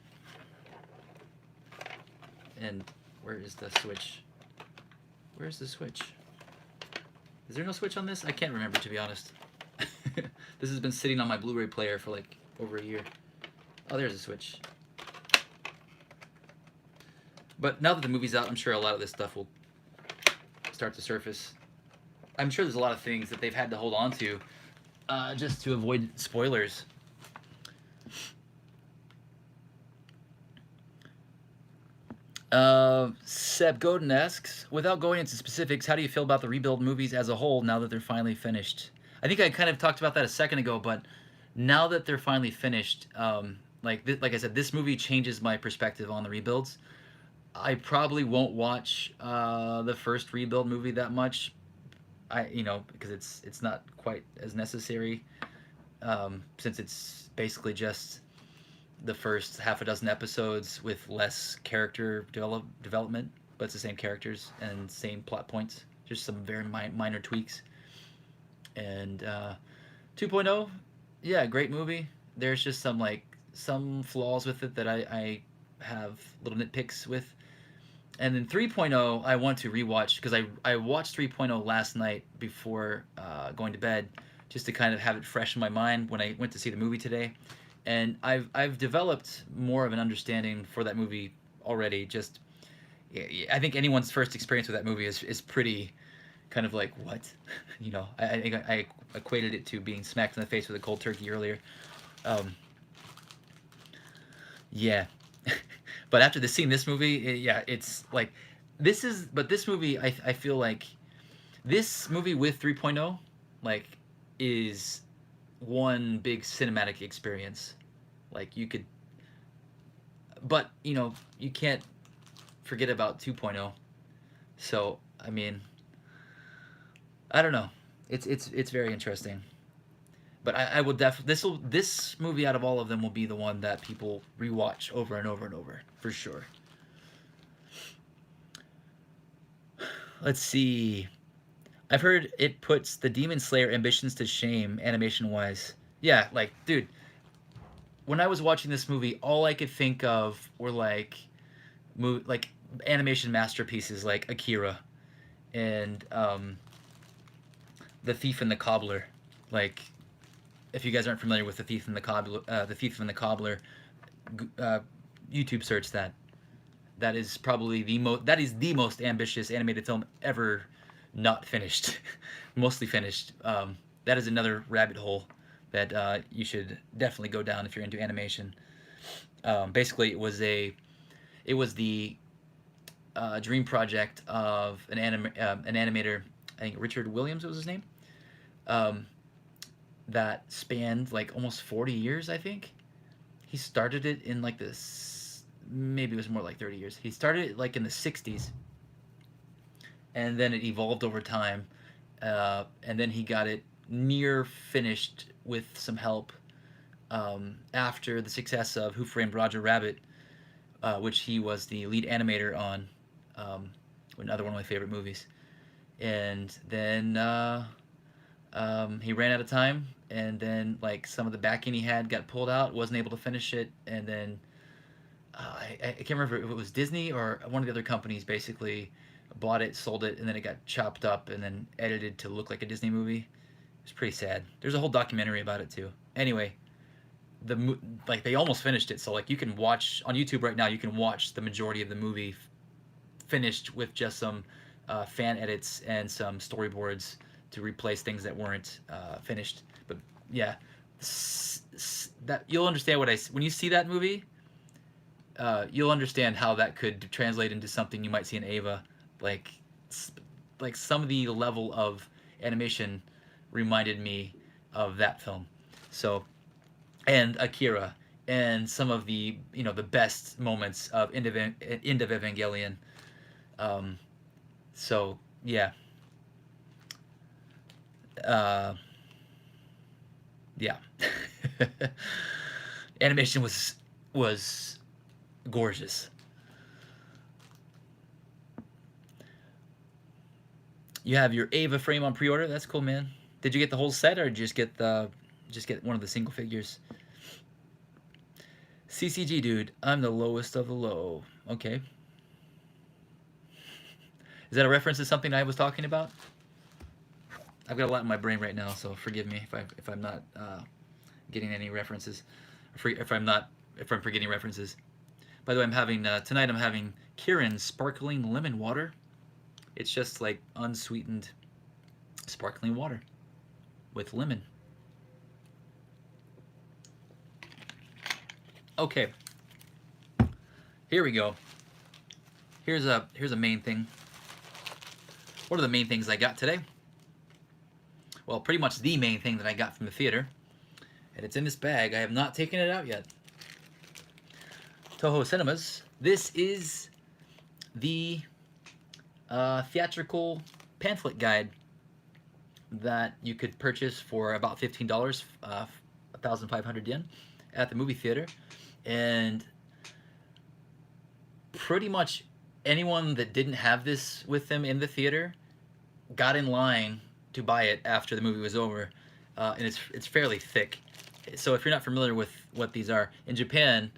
And where is the switch? Where's the switch? Is there no switch on this? I can't remember, to be honest. This has been sitting on my Blu-ray player for like over a year. Oh, there's a switch. But now that the movie's out, I'm sure a lot of this stuff will start to surface. I'm sure there's a lot of things that they've had to hold on to just to avoid spoilers. Seb Godin asks, without going into specifics, how do you feel about the rebuild movies as a whole now that they're finally finished? I think I kind of talked about that a second ago, but now that they're finally finished, like I said, this movie changes my perspective on the rebuilds. I probably won't watch the first rebuild movie that much, because it's not quite as necessary, since it's basically just the first half a dozen episodes with less character development, but it's the same characters and same plot points, just some very minor tweaks. And 2.0, yeah, great movie. There's just some flaws with it that I have little nitpicks with. And then 3.0, I want to rewatch because I watched 3.0 last night before going to bed, just to kind of have it fresh in my mind when I went to see the movie today. And I've developed more of an understanding for that movie already. Just, I think anyone's first experience with that movie is pretty kind of like, what? I think I equated it to being smacked in the face with a cold turkey earlier. Yeah. But after seeing this movie, it's like, this movie, I feel like this movie with 3.0, like, is one big cinematic experience. Like, you could, but, you can't forget about 2.0. So, I mean, I don't know. It's very interesting. But I will definitely, this movie out of all of them will be the one that people rewatch over and over and over, for sure. Let's see. I've heard it puts the Demon Slayer ambitions to shame, animation-wise. Yeah, like, dude, when I was watching this movie, all I could think of were, like animation masterpieces like Akira and The Thief and the Cobbler. Like, if you guys aren't familiar with The Thief and the Cobbler, YouTube search that. That is probably the most ambitious animated film ever not finished, mostly finished. That is another rabbit hole that you should definitely go down if you're into animation. Basically, it was the dream project of an animator. I think Richard Williams was his name. That spanned like almost 40 years, I think. He started it in like maybe it was more like 30 years. He started it like in the 60s, and then it evolved over time, and then he got it near finished with some help after the success of Who Framed Roger Rabbit, which he was the lead animator on, another one of my favorite movies. And then he ran out of time, and then like some of the backing he had got pulled out, wasn't able to finish it, and then I can't remember if it was Disney or one of the other companies basically bought it, sold it, and then it got chopped up and then edited to look like a Disney movie. It was pretty sad. There's a whole documentary about it too. Anyway, they almost finished it, so like you can watch on YouTube right now. You can watch the majority of the movie finished with just some fan edits and some storyboards to replace things that weren't finished. But yeah, that you'll understand when you see that movie. You'll understand how that could translate into something you might see in Ava, like some of the level of animation reminded me of that film. So, and Akira, and some of the the best moments of end of Evangelion. So yeah. Yeah. Animation was gorgeous. You have your Ava Frame on pre-order. That's cool, man. Did you get the whole set, or just get one of the single figures? CCG dude, I'm the lowest of the low. Okay. Is that a reference to something I was talking about? I've got a lot in my brain right now, so forgive me if I'm not getting any references, if I'm forgetting references. By the way, I'm having tonight. I'm having Kieran's sparkling lemon water. It's just like unsweetened sparkling water with lemon. Okay, here we go. Here's a main thing. What are the main things I got today? Well, pretty much the main thing that I got from the theater, and it's in this bag. I have not taken it out yet. Toho Cinemas. This is the theatrical pamphlet guide that you could purchase for about $15, 1,500 yen, at the movie theater, and pretty much anyone that didn't have this with them in the theater got in line to buy it after the movie was over, and it's fairly thick. So if you're not familiar with what these are, in Japan,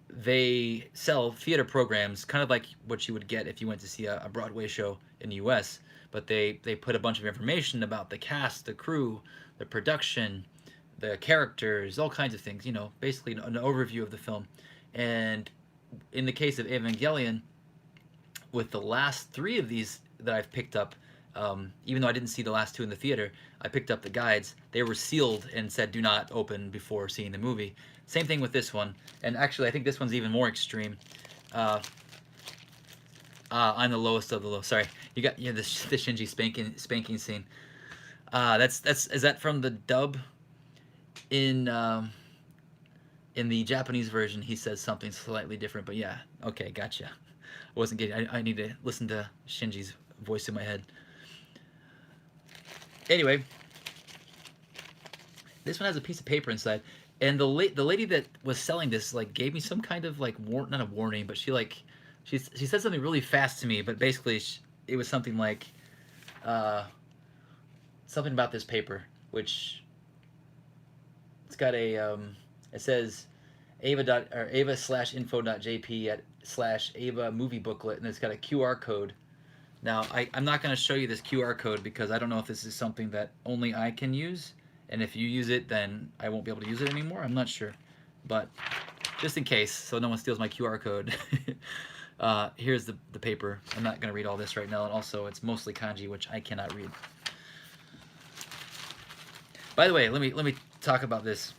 they sell theater programs, kind of like what you would get if you went to see a Broadway show in the U.S., but they put a bunch of information about the cast, the crew, the production, the characters, all kinds of things, you know, basically an overview of the film. And in the case of Evangelion, with the last three of these that I've picked up, even though I didn't see the last two in the theater, I picked up the guides. They were sealed and said do not open before seeing the movie. Same thing with this one, and actually I think this one's even more extreme. I'm the lowest of the low. Sorry, you got the Shinji spanking scene. Is that from the dub? In the Japanese version, he says something slightly different, but yeah, okay, gotcha. I wasn't getting. I need to listen to Shinji's voice in my head. Anyway, this one has a piece of paper inside, and the lady that was selling this like gave me some kind of like not a warning, but she said something really fast to me, but basically it was something like something about this paper, which it's got a it says ava/info.jp /ava movie booklet, and it's got a QR code. Now, I'm not going to show you this QR code because I don't know if this is something that only I can use, and if you use it, then I won't be able to use it anymore. I'm not sure, but just in case, so no one steals my QR code, here's the paper. I'm not going to read all this right now, and also it's mostly kanji, which I cannot read. By the way, let me talk about this.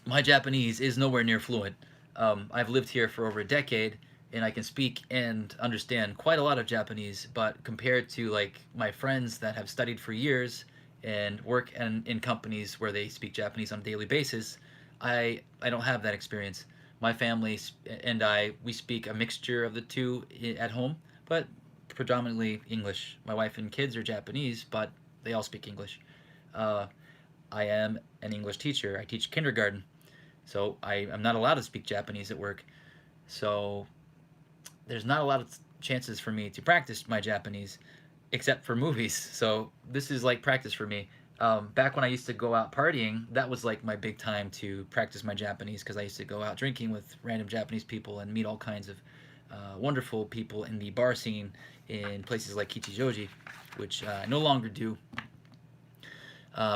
My Japanese is nowhere near fluent. I've lived here for over a decade, and I can speak and understand quite a lot of Japanese, but compared to like my friends that have studied for years and work in companies where they speak Japanese on a daily basis, I don't have that experience. My family and we speak a mixture of the two at home, but predominantly English. My wife and kids are Japanese, but they all speak English. I am an English teacher. I teach kindergarten, so I'm not allowed to speak Japanese at work. So there's not a lot of chances for me to practice my Japanese, except for movies. So this is like practice for me. Back when I used to go out partying, that was like my big time to practice my Japanese, because I used to go out drinking with random Japanese people and meet all kinds of wonderful people in the bar scene in places like Kichijoji, which I no longer do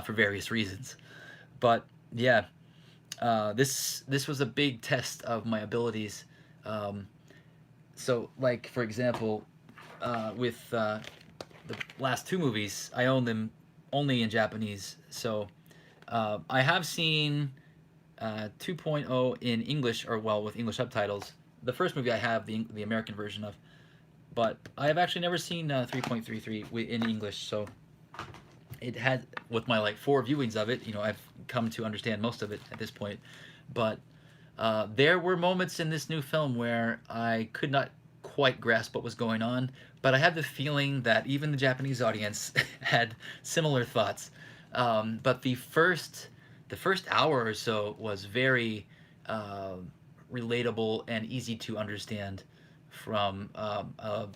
for various reasons. But yeah, this was a big test of my abilities. So, like, for example, with the last two movies, I own them only in Japanese. So, I have seen 2.0 in English, or well, with English subtitles. The first movie I have the American version of, but I have actually never seen 3.33 in English. So, it had, with my like 4 viewings of it, you know, I've come to understand most of it at this point. But there were moments in this new film where I could not quite grasp what was going on, but I have the feeling that even the Japanese audience had similar thoughts. But the first hour or so was very relatable and easy to understand from a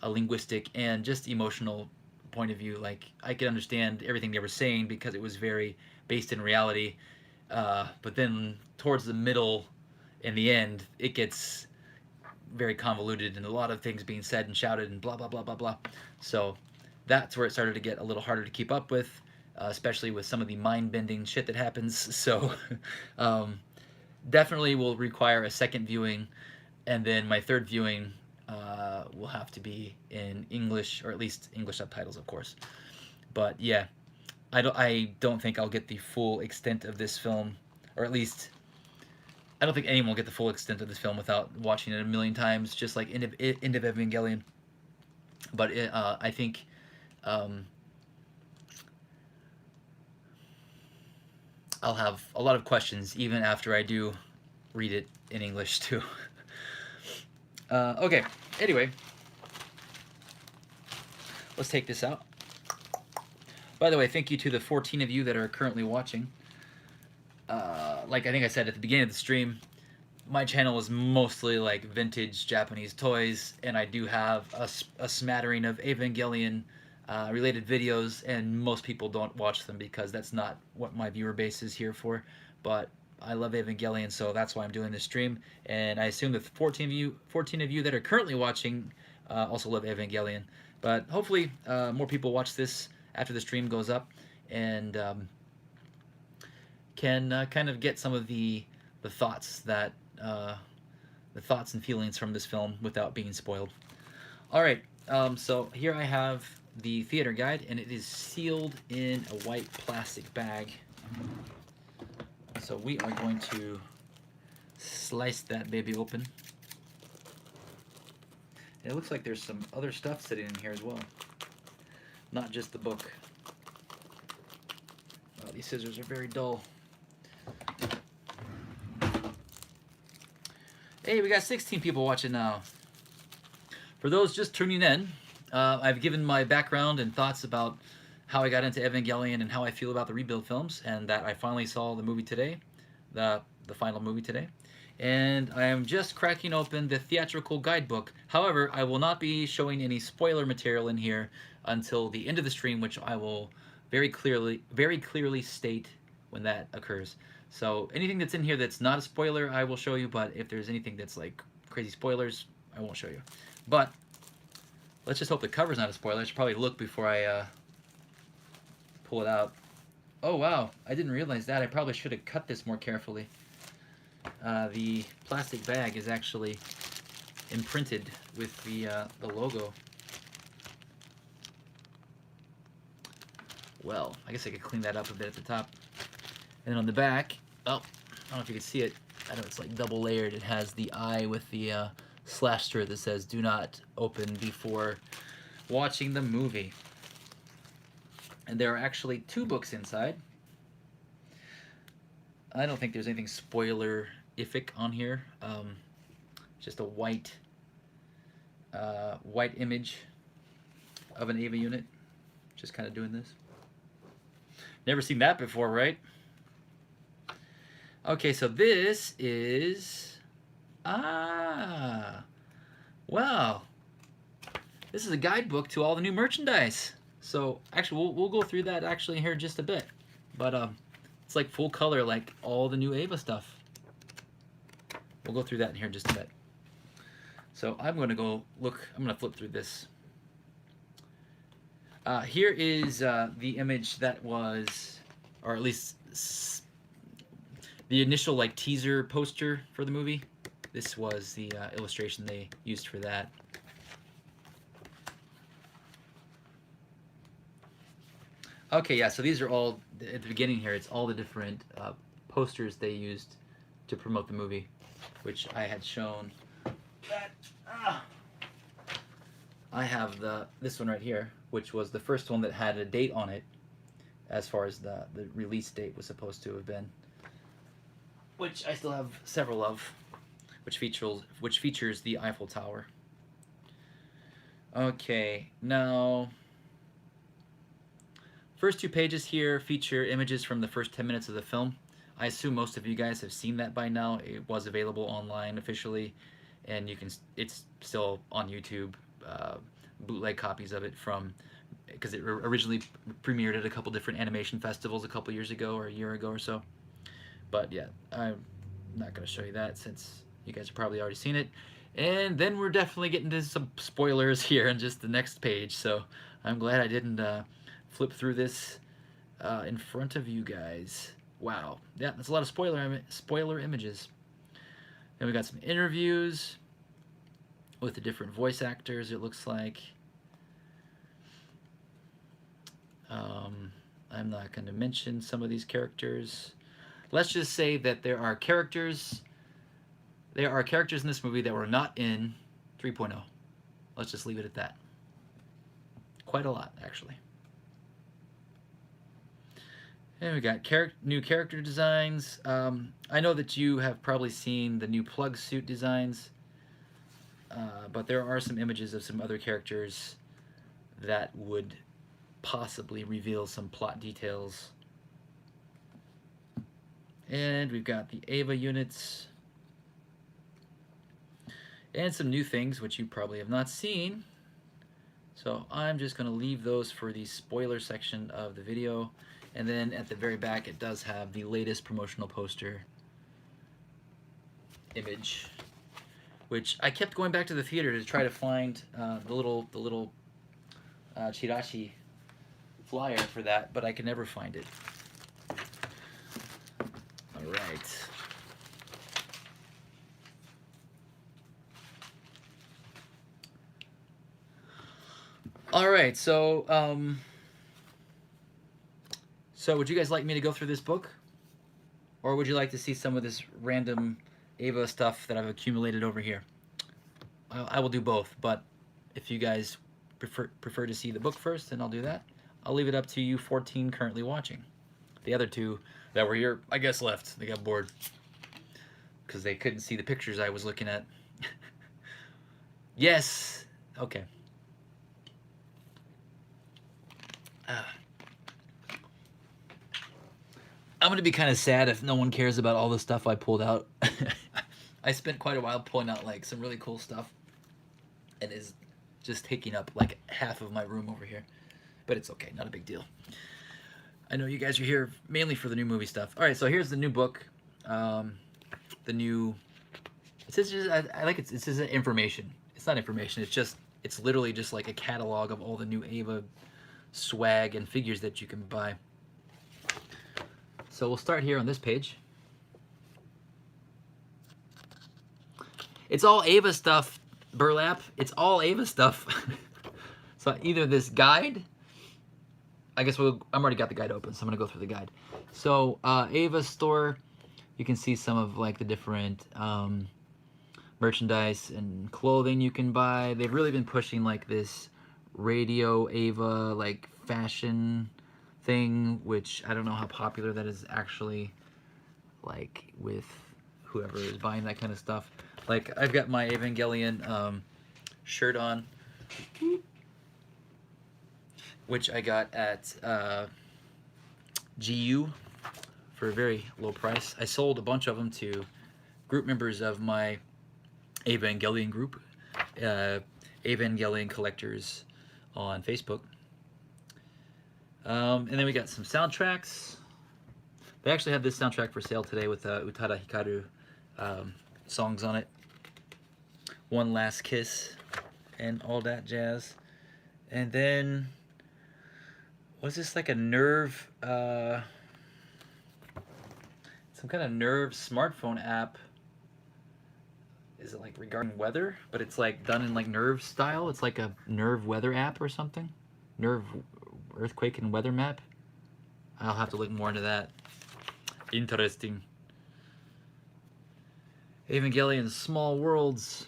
linguistic and just emotional point of view. Like, I could understand everything they were saying because it was very based in reality. But then towards the middle, in the end, it gets very convoluted and a lot of things being said and shouted and blah blah blah blah blah. So that's where it started to get a little harder to keep up with, especially with some of the mind-bending shit that happens. So definitely will require a second viewing, and then my third viewing will have to be in English, or at least English subtitles, of course. But yeah, I don't think I'll get the full extent of this film, or at least I don't think anyone will get the full extent of this film without watching it a million times, just like End of Evangelion. But I think I'll have a lot of questions even after I do read it in English too. Okay, anyway, let's take this out. By the way, thank you to the 14 of you that are currently watching. Like I think I said at the beginning of the stream, my channel is mostly like vintage Japanese toys, and I do have a smattering of Evangelion related videos, and most people don't watch them because that's not what my viewer base is here for. But I love Evangelion, so that's why I'm doing this stream, and I assume that the 14 of you that are currently watching also love Evangelion. But hopefully more people watch this after the stream goes up, and can kind of get some of the thoughts that the thoughts and feelings from this film without being spoiled. All right, so here I have the theater guide, and it is sealed in a white plastic bag. So we are going to slice that baby open. It looks like there's some other stuff sitting in here as well, not just the book. Oh, these scissors are very dull. Hey, we got 16 people watching now. For those just tuning in, I've given my background and thoughts about how I got into Evangelion and how I feel about the rebuild films, and that I finally saw the movie today, the final movie today. And I am just cracking open the theatrical guidebook. However, I will not be showing any spoiler material in here until the end of the stream, which I will very clearly state when that occurs. So anything that's in here that's not a spoiler, I will show you, but if there's anything that's like crazy spoilers, I won't show you. But let's just hope the cover's not a spoiler. I should probably look before I pull it out. Oh wow, I didn't realize that. I probably should have cut this more carefully. The plastic bag is actually imprinted with the logo. Well, I guess I could clean that up a bit at the top. And then on the back, oh, I don't know if you can see it. I know it's like double layered. It has the eye with the slash through it that says "Do not open before watching the movie." And there are actually 2 books inside. I don't think there's anything spoiler-ific on here. Just a white image of an Ava unit. Just kind of doing this. Never seen that before, right? Okay, so this is... Wow. This is a guidebook to all the new merchandise. So, actually, we'll go through that actually here in just a bit. But, it's like full color, like all the new Ava stuff. We'll go through that in here in just a bit. So, I'm going to go look. I'm going to flip through this. Here is the image that was, or at least the initial like teaser poster for the movie. This was the illustration they used for that. Okay, yeah, so these are all, at the beginning here, it's all the different posters they used to promote the movie, which I had shown. I have this one right here, which was the first one that had a date on it, as far as the release date was supposed to have been, which I still have several of, which features the Eiffel Tower. Okay, now first 2 pages here feature images from the first 10 minutes of the film. I assume most of you guys have seen that by now. It was available online officially, and it's still on YouTube. Bootleg copies of it from, because it originally premiered at a couple different animation festivals a couple years ago or a year ago or so. But yeah, I'm not going to show you that since you guys have probably already seen it. And then we're definitely getting to some spoilers here in just the next page. So I'm glad I didn't flip through this in front of you guys. Wow. Yeah, that's a lot of spoiler images. Then we got some interviews with the different voice actors, it looks like. I'm not going to mention some of these characters. Let's just say that there are characters in this movie that were not in 3.0. Let's just leave it at that. Quite a lot, actually. And we got new character designs. I know that you have probably seen the new plug suit designs, but there are some images of some other characters that would possibly reveal some plot details. And we've got the Ava units and some new things which you probably have not seen. So I'm just going to leave those for the spoiler section of the video. And then at the very back it does have the latest promotional poster image, which I kept going back to the theater to try to find the little chirashi flyer for that, but I could never find it. All right. All right, so would you guys like me to go through this book? Or would you like to see some of this random Ava stuff that I've accumulated over here? I will do both, but if you guys prefer to see the book first, then I'll do that. I'll leave it up to you 14 currently watching. The other 2 that were here, I guess, left. They got bored because they couldn't see the pictures I was looking at. Yes. Okay. I'm going to be kind of sad if no one cares about all the stuff I pulled out. I spent quite a while pulling out like some really cool stuff, and is just taking up like half of my room over here. But it's okay, not a big deal. I know you guys are here mainly for the new movie stuff. All right, so here's the new book. The new. It says just, I like it. It says information. It's not information. It's literally just like a catalog of all the new Ava swag and figures that you can buy. So we'll start here on this page. It's all Ava stuff, Burlap. It's all Ava stuff. So either this guide, I guess I'm already got the guide open, so I'm gonna go through the guide. So Ava store, you can see some of like the different merchandise and clothing you can buy. They've really been pushing like this Radio Ava like fashion thing, which I don't know how popular that is actually, like with whoever is buying that kind of stuff. Like I've got my Evangelion shirt on, which I got at GU for a very low price. I sold a bunch of them to group members of my Evangelion group, Evangelion collectors on Facebook. And then we got some soundtracks. They actually have this soundtrack for sale today with Utada Hikaru songs on it. One Last Kiss and all that jazz. And then, was this like a Nerve, some kind of Nerve smartphone app? Is it like regarding weather? But it's like done in like Nerve style. It's like a Nerve weather app or something. Nerve earthquake and weather map. I'll have to look more into that. Interesting. Evangelion Small Worlds.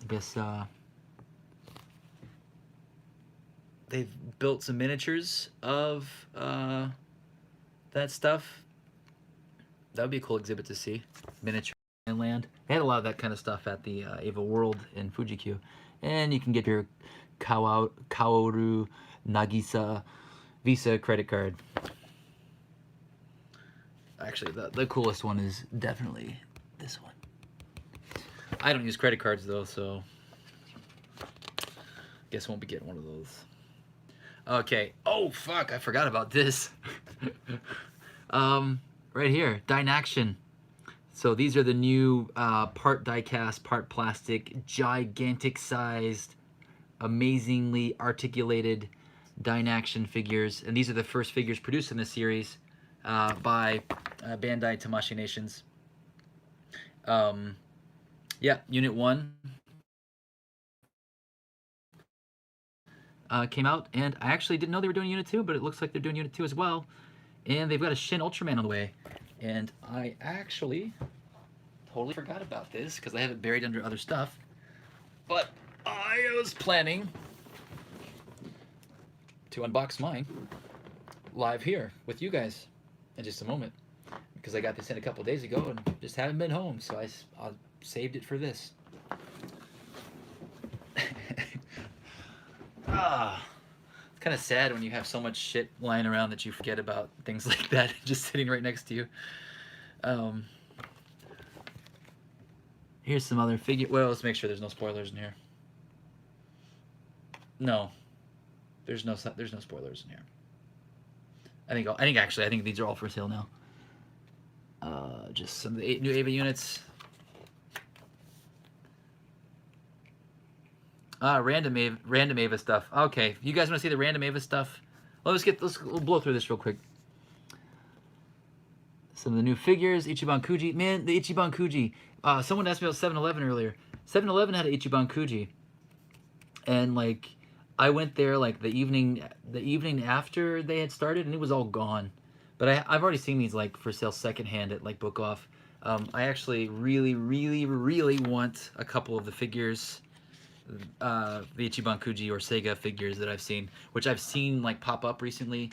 I guess they've built some miniatures of that stuff. That would be a cool exhibit to see. Miniature land. They had a lot of that kind of stuff at the Ava World in Fuji-Q. And you can get your Kaoru Nagisa Visa credit card. Actually, the coolest one is definitely this one. I don't use credit cards though, so guess I won't be getting one of those. Okay. Oh fuck! I forgot about this. Right here, Dynaction. So these are the new part diecast, part plastic, gigantic sized, amazingly articulated Dynaction figures. And these are the first figures produced in the series by Bandai Tamashii Nations. Yeah, Unit 1 came out, and I actually didn't know they were doing Unit 2, but it looks like they're doing Unit 2 as well. And they've got a Shin Ultraman on the way. And I actually totally forgot about this because I have it buried under other stuff. But I was planning to unbox mine live here with you guys in just a moment, because I got this in a couple days ago and just haven't been home, so I saved it for this. It's kind of sad when you have so much shit lying around that you forget about things like that just sitting right next to you. Here's some other figure. Well, let's make sure there's no spoilers in here. No, there's no spoilers in here. I think these are all for sale now. Just some of the 8 new Ava units. Random Ava stuff. Okay, you guys want to see the random Ava stuff? We'll blow through this real quick. Some of the new figures, Ichiban Kuji. Man, the Ichiban Kuji. Someone asked me about 7-Eleven earlier. 7-Eleven had an Ichiban Kuji, and like, I went there like the evening after they had started, and it was all gone. But I've already seen these like for sale secondhand at like Book Off. I actually really want a couple of the figures, the Ichiban Kuji or Sega figures that I've seen, which I've seen like pop up recently,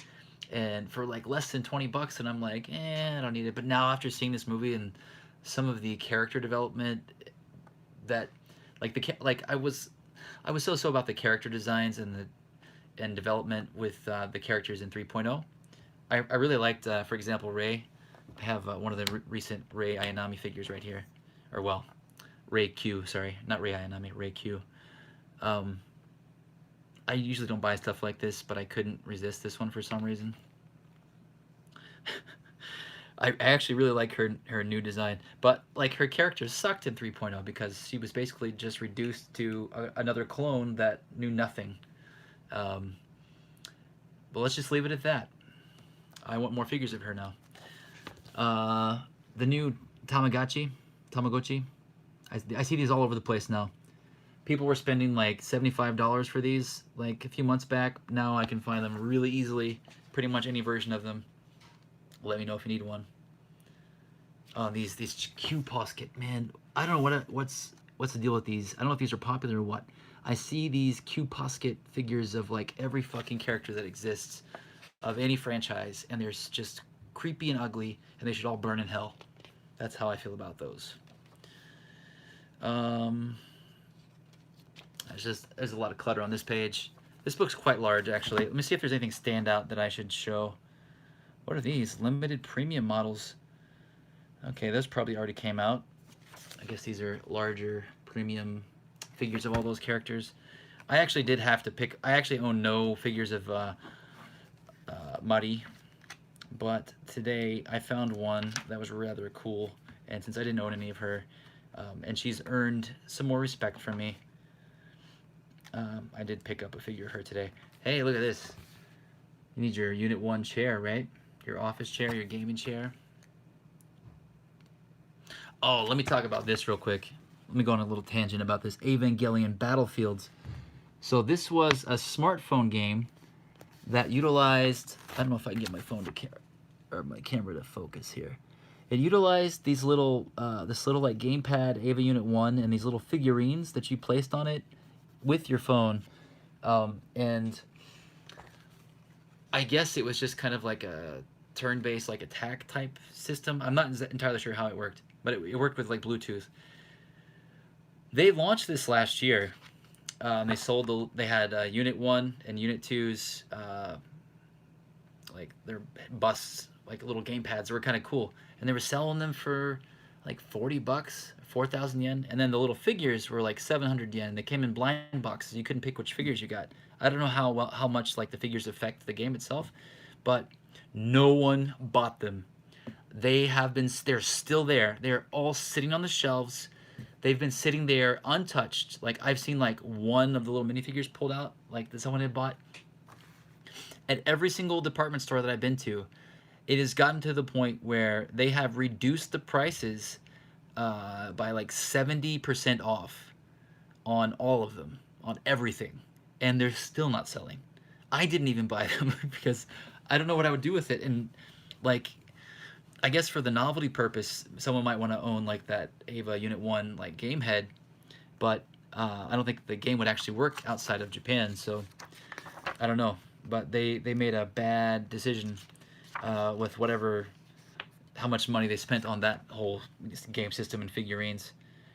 and for like less than $20, and I'm like, I don't need it. But now after seeing this movie and some of the character development, that like I was so about the character designs and development with the characters in 3.0. I really liked, for example, Rei. I have one of the recent Rei Ayanami figures right here, or well, Rei Q. Sorry, not Rei Ayanami, Rei Q. I usually don't buy stuff like this, but I couldn't resist this one for some reason. I actually really like her new design, but like her character sucked in 3.0 because she was basically just reduced to another clone that knew nothing. But let's just leave it at that. I want more figures of her now. The new Tamagotchi. I see these all over the place now. People were spending like $75 for these like a few months back. Now I can find them really easily. Pretty much any version of them. Let me know if you need one. These Q Posket, man. I don't know what's the deal with these. I don't know if these are popular or what. I see these Q Posket figures of like every fucking character that exists of any franchise, and they're just creepy and ugly, and they should all burn in hell. That's how I feel about those. There's a lot of clutter on this page. This book's quite large, actually. Let me see if there's anything stand out that I should show. What are these? Limited premium models. Okay, those probably already came out. I guess these are larger premium figures of all those characters. I actually did have to pick. I actually own no figures of Mari, but today I found one that was rather cool, and since I didn't own any of her, and she's earned some more respect from me, I did pick up a figure of her today. Hey, look at this. You need your Unit 1 chair, right? Your office chair, your gaming chair. Oh, let me talk about this real quick. Let me go on a little tangent about this Evangelion Battlefields. So this was a smartphone game that utilized, I don't know if I can get my phone to my camera to focus here. It utilized these little, this little like gamepad Ava Unit 1 and these little figurines that you placed on it with your phone, and I guess it was just kind of like a turn-based like attack type system. I'm not entirely sure how it worked, but it worked with like Bluetooth. They launched this last year. They had Unit 1 and Unit 2's like their busts, like little gamepads. They were kind of cool, and they were selling them for like $40, 4,000 yen, and then the little figures were like 700 yen. They came in blind boxes. You couldn't pick which figures you got. I don't know how much like the figures affect the game itself, but No one bought them. They're still there. They're all sitting on the shelves. They've been sitting there untouched. Like, I've seen like one of the little minifigures pulled out, like that someone had bought. At every single department store that I've been to, it has gotten to the point where they have reduced the prices by like 70% off on all of them, on everything, and they're still not selling. I didn't even buy them because I don't know what I would do with it. And like, I guess for the novelty purpose, someone might want to own like that Ava Unit 1 like game head, but I don't think the game would actually work outside of Japan, so I don't know. But they made a bad decision with how much money they spent on that whole game system and figurines.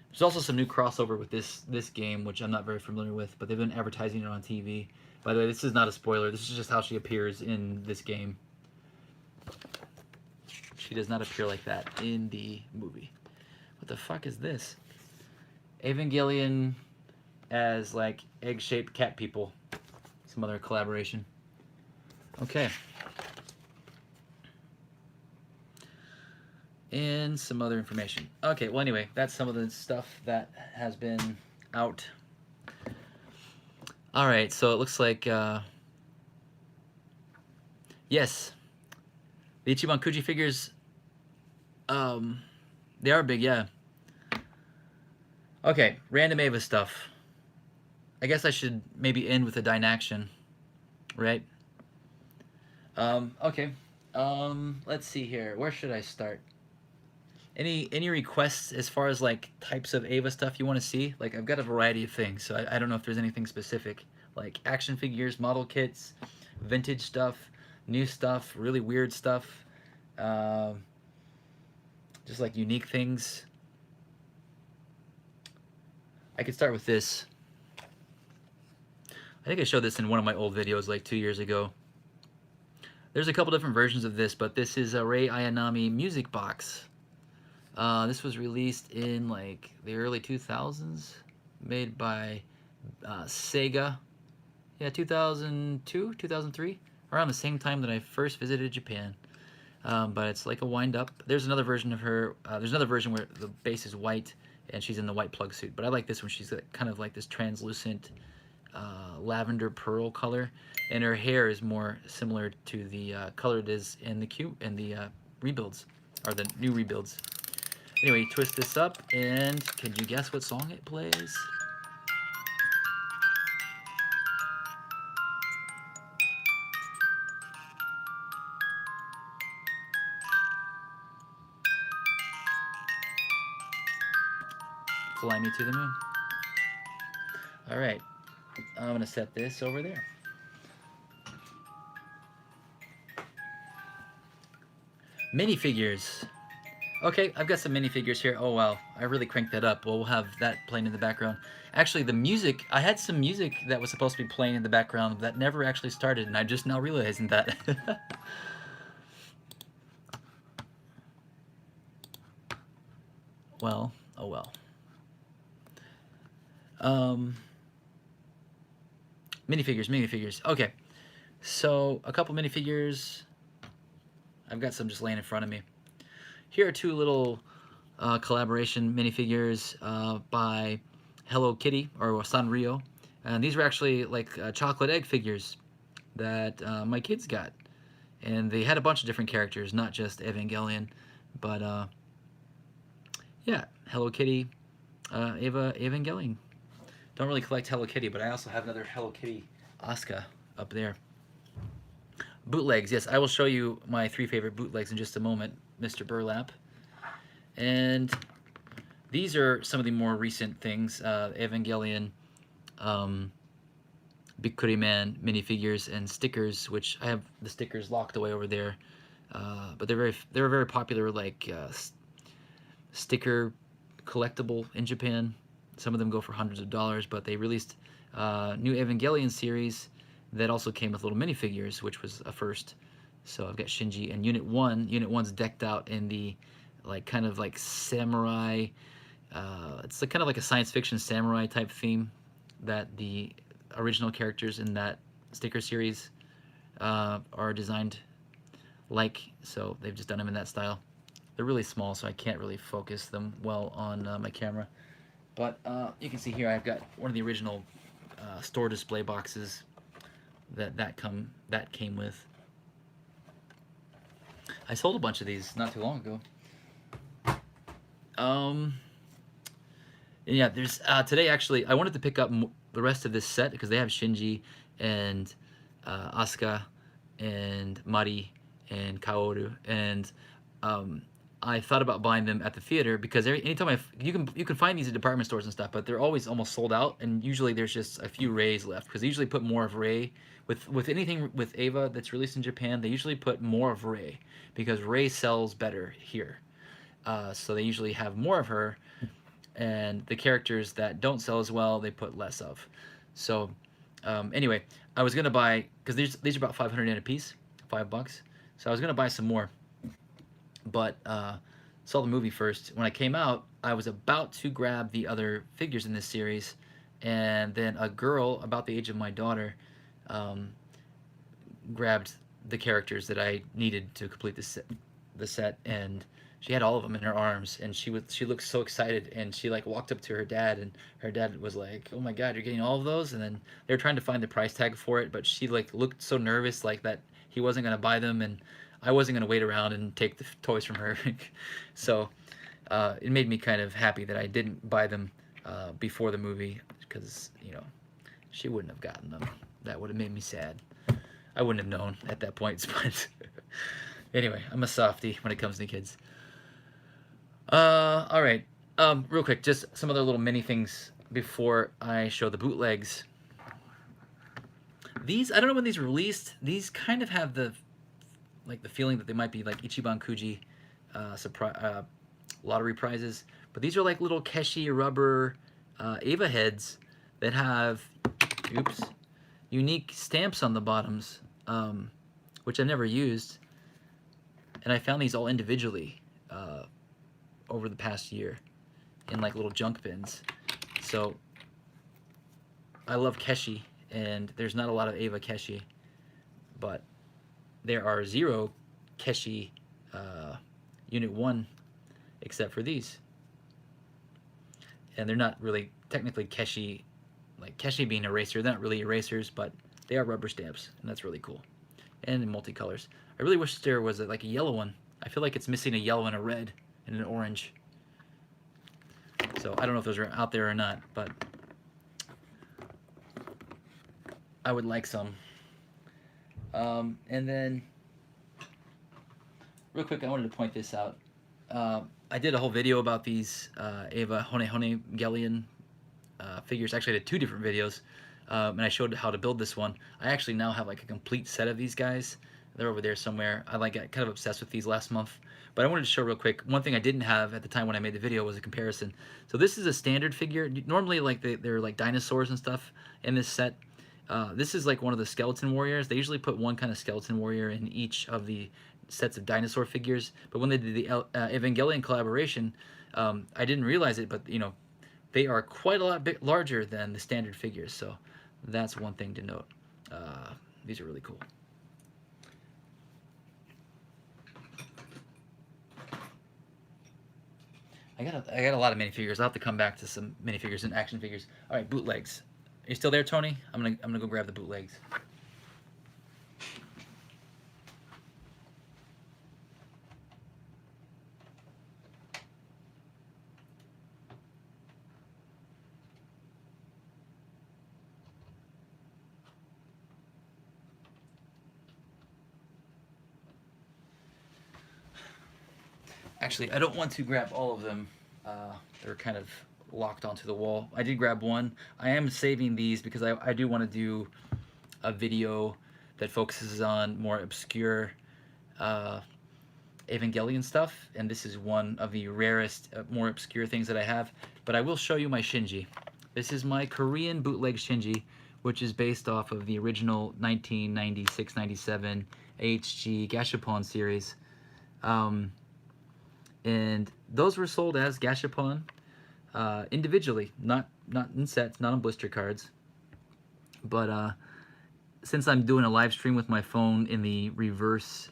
There's also some new crossover with this game, which I'm not very familiar with, but they've been advertising it on TV. By the way, this is not a spoiler. This is just how she appears in this game. She does not appear like that in the movie. What the fuck is this? Evangelion as like egg-shaped cat people. Some other collaboration. Okay. And some other information. Okay, well anyway, that's some of the stuff that has been out. Alright, so it looks like, yes, the Ichiban Kuji figures, they are big, yeah. Okay, random Ava stuff. I guess I should maybe end with a Dynaction, right? Okay, let's see here. Where should I start? Any requests as far as like types of Ava stuff you want to see? Like, I've got a variety of things, so I don't know if there's anything specific. Like action figures, model kits, vintage stuff, new stuff, really weird stuff, just like unique things. I could start with this. I think I showed this in one of my old videos like 2 years ago. There's a couple different versions of this, but this is a Rei Ayanami music box. This was released in like the early 2000s, made by Sega. Yeah, 2002, 2003, around the same time that I first visited Japan. But it's like a wind-up. There's another version of her. There's another version where the base is white and she's in the white plug suit. But I like this one. She's kind of like this translucent lavender pearl color, and her hair is more similar to the color it is in the rebuilds, or the new rebuilds. Anyway, you twist this up, and can you guess what song it plays? Fly Me to the Moon. All right, I'm gonna set this over there. Minifigures. Okay, I've got some minifigures here. Oh wow, I really cranked that up. Well, we'll have that playing in the background. Actually, the music, I had some music that was supposed to be playing in the background that never actually started, and I'm just now realizing that. Well, oh well. Minifigures. Okay, so a couple minifigures. I've got some just laying in front of me. Here are two little collaboration minifigures by Hello Kitty, or Sanrio. And these were actually like chocolate egg figures that my kids got. And they had a bunch of different characters, not just Evangelion. But yeah, Hello Kitty, Evangelion. Don't really collect Hello Kitty, but I also have another Hello Kitty Asuka up there. Bootlegs, yes, I will show you my 3 favorite bootlegs in just a moment, Mr. Burlap. And these are some of the more recent things, Evangelion, Bikuri Man minifigures and stickers, which I have the stickers locked away over there. But they're very popular, like sticker collectible in Japan. Some of them go for hundreds of dollars, but they released new Evangelion series that also came with little minifigures, which was a first. So I've got Shinji and Unit 1. Unit 1's decked out in the kind of like samurai, it's kind of like a science fiction samurai type theme that the original characters in that sticker series are designed like, so they've just done them in that style. They're really small, so I can't really focus them well on my camera. But you can see here I've got one of the original store display boxes that came with. I sold a bunch of these not too long ago. Yeah, there's today actually I wanted to pick up the rest of this set because they have Shinji and Asuka and Mari and Kaoru, and I thought about buying them at the theater because anytime you can find these at department stores and stuff, but they're always almost sold out, and usually there's just a few Reis left because they usually put more of Rei with anything with Ava that's released in Japan. They usually put more of Rei because Rei sells better here, so they usually have more of her, and the characters that don't sell as well they put less of. So anyway, I was gonna buy because these are about 500 yen a piece, $5. So I was gonna buy some more, but saw the movie first. When I came out, I was about to grab the other figures in this series, and then a girl about the age of my daughter grabbed the characters that I needed to complete the set, and she had all of them in her arms, and she looked so excited, and she like walked up to her dad, and her dad was like, "Oh my God, you're getting all of those?" And then they were trying to find the price tag for it, but she like looked so nervous, like that he wasn't gonna buy them, and I wasn't gonna wait around and take the toys from her. So it made me kind of happy that I didn't buy them before the movie, because you know she wouldn't have gotten them. That would have made me sad. I wouldn't have known at that point, but anyway, I'm a softie when it comes to kids. All right. Real quick, just some other little mini things before I show the bootlegs. These, I don't know when these were released. These kind of have the feeling that they might be like Ichiban Kuji lottery prizes, but these are like little Keshi rubber Ava heads that have, oops, unique stamps on the bottoms, which I've never used, and I found these all individually over the past year in like little junk bins. So I love Keshi, and there's not a lot of Ava Keshi, but there are 0 Keshi Unit 1 except for these, and they're not really technically Keshi, like Keshi being eraser. They're not really erasers, but they are rubber stamps, and that's really cool, and in multicolors. I really wish there was like a yellow one. I feel like it's missing a yellow and a red and an orange. So I don't know if those are out there or not, but I would like some. And then, real quick, I wanted to point this out. I did a whole video about these Ava Evangelion figures. Actually, I did 2 different videos, and I showed how to build this one. I actually now have like a complete set of these guys. They're over there somewhere. I got kind of obsessed with these last month. But I wanted to show real quick, one thing I didn't have at the time when I made the video was a comparison. So this is a standard figure. Normally, like they're like dinosaurs and stuff in this set. This is like one of the skeleton warriors. They usually put one kind of skeleton warrior in each of the sets of dinosaur figures. But when they did the Evangelion collaboration, I didn't realize it, but you know, they are quite a lot bit larger than the standard figures. So that's one thing to note. These are really cool. I got a lot of minifigures. I'll have to come back to some minifigures and action figures. All right, bootlegs. Are you still there, Tony? I'm gonna go grab the bootlegs. Actually, I don't want to grab all of them. They're kind of locked onto the wall. I did grab one. I am saving these because I do want to do a video that focuses on more obscure Evangelion stuff, and this is one of the rarest, more obscure things that I have. But I will show you my Shinji. This is my Korean bootleg Shinji, which is based off of the original 1996-97 HG Gashapon series. And those were sold as Gashapon individually, not in sets, not on blister cards. But since I'm doing a live stream with my phone in the reverse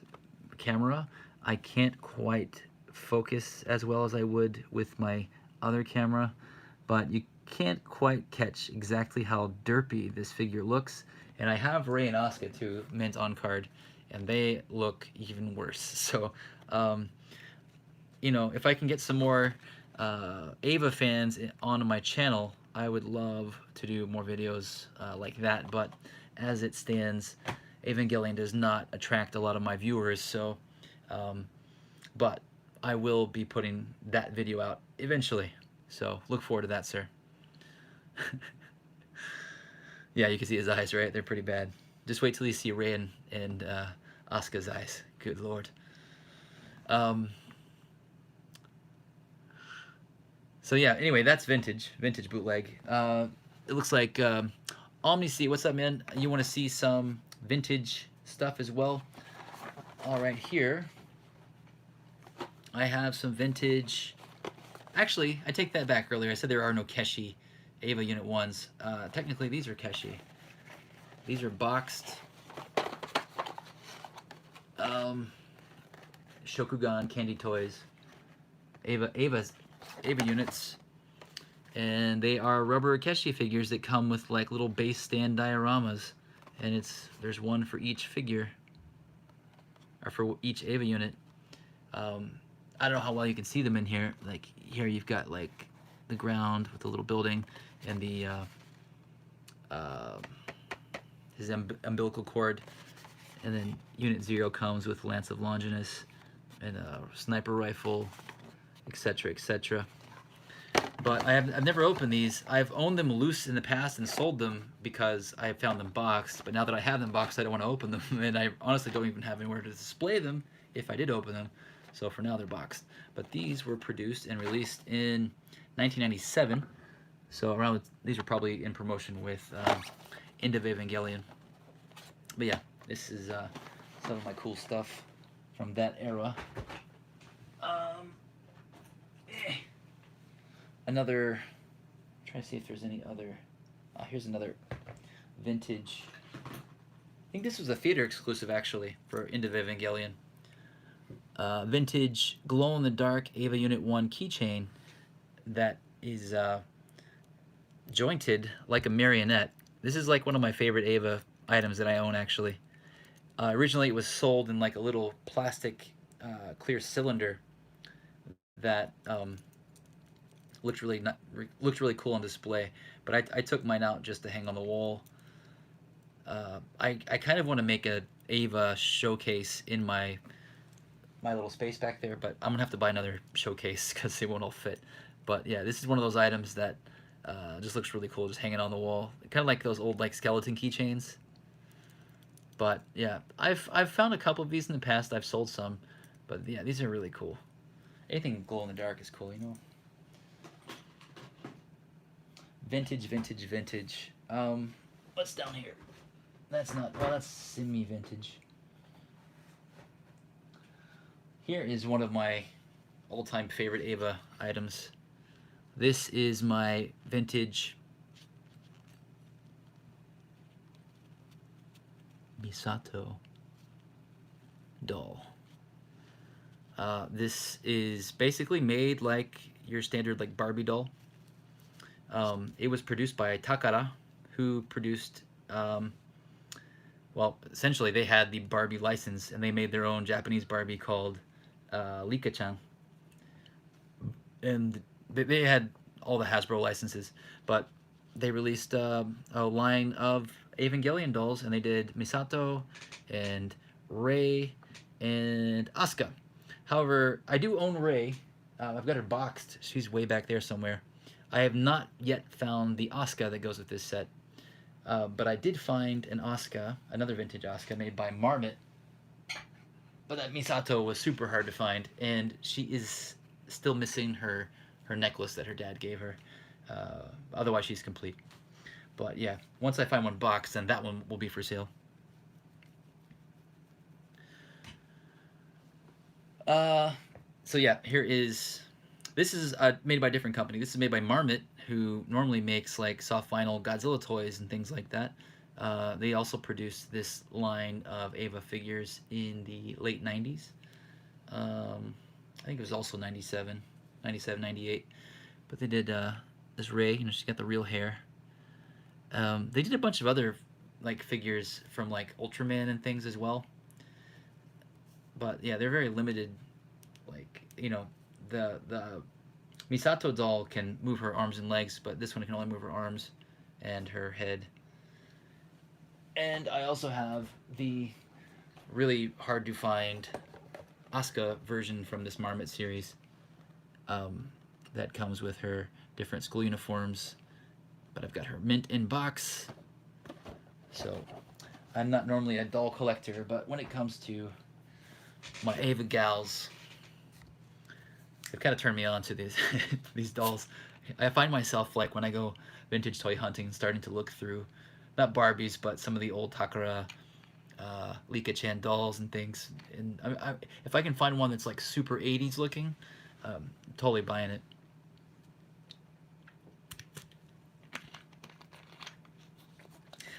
camera, I can't quite focus as well as I would with my other camera, but you can't quite catch exactly how derpy this figure looks. And I have Ray and Asuka too, mint on card, and they look even worse. So, you know, if I can get some more Ava fans on my channel, I would love to do more videos like that. But as it stands, Evangelion does not attract a lot of my viewers. So, but I will be putting that video out eventually. So look forward to that, sir. Yeah, you can see his eyes, right? They're pretty bad. Just wait till you see Ray and Asuka's eyes. Good lord. So yeah, anyway, that's vintage bootleg. It looks like Omni-C, what's up, man? You want to see some vintage stuff as well? All right, here I have some vintage. Actually, I take that back earlier. I said there are no Keshi Ava Unit 1s. Technically, these are Keshi. These are boxed Shokugan candy toys. Ava units. And they are rubber Keshi figures that come with like little base stand dioramas. And there's one for each figure. Or for each Ava unit. I don't know how well you can see them in here. Like here you've got like the ground with the little building and the his umbilical cord, and then Unit 0 comes with Lance of Longinus and a sniper rifle, etc., etc. But I've never opened these. I've owned them loose in the past and sold them because I found them boxed. But now that I have them boxed, I don't want to open them, and I honestly don't even have anywhere to display them if I did open them. So for now, they're boxed. But these were produced and released in 1997. So around these were probably in promotion with End of Evangelion. But yeah, this is some of my cool stuff from that era. Another, try to see if there's any other. Here's another vintage. I think this was a theater exclusive actually for End of Evangelion. Vintage glow-in-the-dark Ava Unit 1 keychain that is jointed like a marionette. This is like one of my favorite Ava items that I own actually. Originally it was sold in like a little plastic clear cylinder that looked really cool on display, but I took mine out just to hang on the wall. I kind of want to make a Ava showcase in my little space back there, but I'm gonna have to buy another showcase because they won't all fit. But yeah, this is one of those items that just looks really cool, just hanging on the wall, kind of like those old like skeleton keychains. But yeah, I've found a couple of these in the past. I've sold some, but yeah, these are really cool. Anything glow in the dark is cool, you know. Vintage. What's down here? That's not, well, that's semi-vintage. Here is one of my all-time favorite Ava items. This is my vintage Misato doll. This is basically made like your standard like Barbie doll. It was produced by Takara, who produced, well, essentially they had the Barbie license and they made their own Japanese Barbie called Lika-chan. And they had all the Hasbro licenses, but they released a line of Evangelion dolls, and they did Misato and Rei and Asuka. However, I do own Rei. I've got her boxed. She's way back there somewhere. I have not yet found the Asuka that goes with this set, but I did find an Asuka, another vintage Asuka made by Marmot. But that Misato was super hard to find, and she is still missing her necklace that her dad gave her. Otherwise, she's complete. But yeah, once I find one boxed, then that one will be for sale. So yeah, here is. This is made by a different company. This is made by Marmot, who normally makes like soft vinyl Godzilla toys and things like that. They also produced this line of Ava figures in the late 90s. I think it was also 97, 97, 98. But they did this Rey, you know, she's got the real hair. They did a bunch of other like figures from like Ultraman and things as well. But yeah, they're very limited. Like, you know, the Misato doll can move her arms and legs, but this one can only move her arms and her head. And I also have the really hard to find Asuka version from this Marmot series that comes with her different school uniforms. But I've got her mint in box. So I'm not normally a doll collector, but when it comes to my Ava gals, they've kind of turned me on to these these dolls. I find myself, like, when I go vintage toy hunting, starting to look through not Barbies, but some of the old Takara, Lika-chan dolls and things. And if I can find one that's like super 80s looking, totally buying it.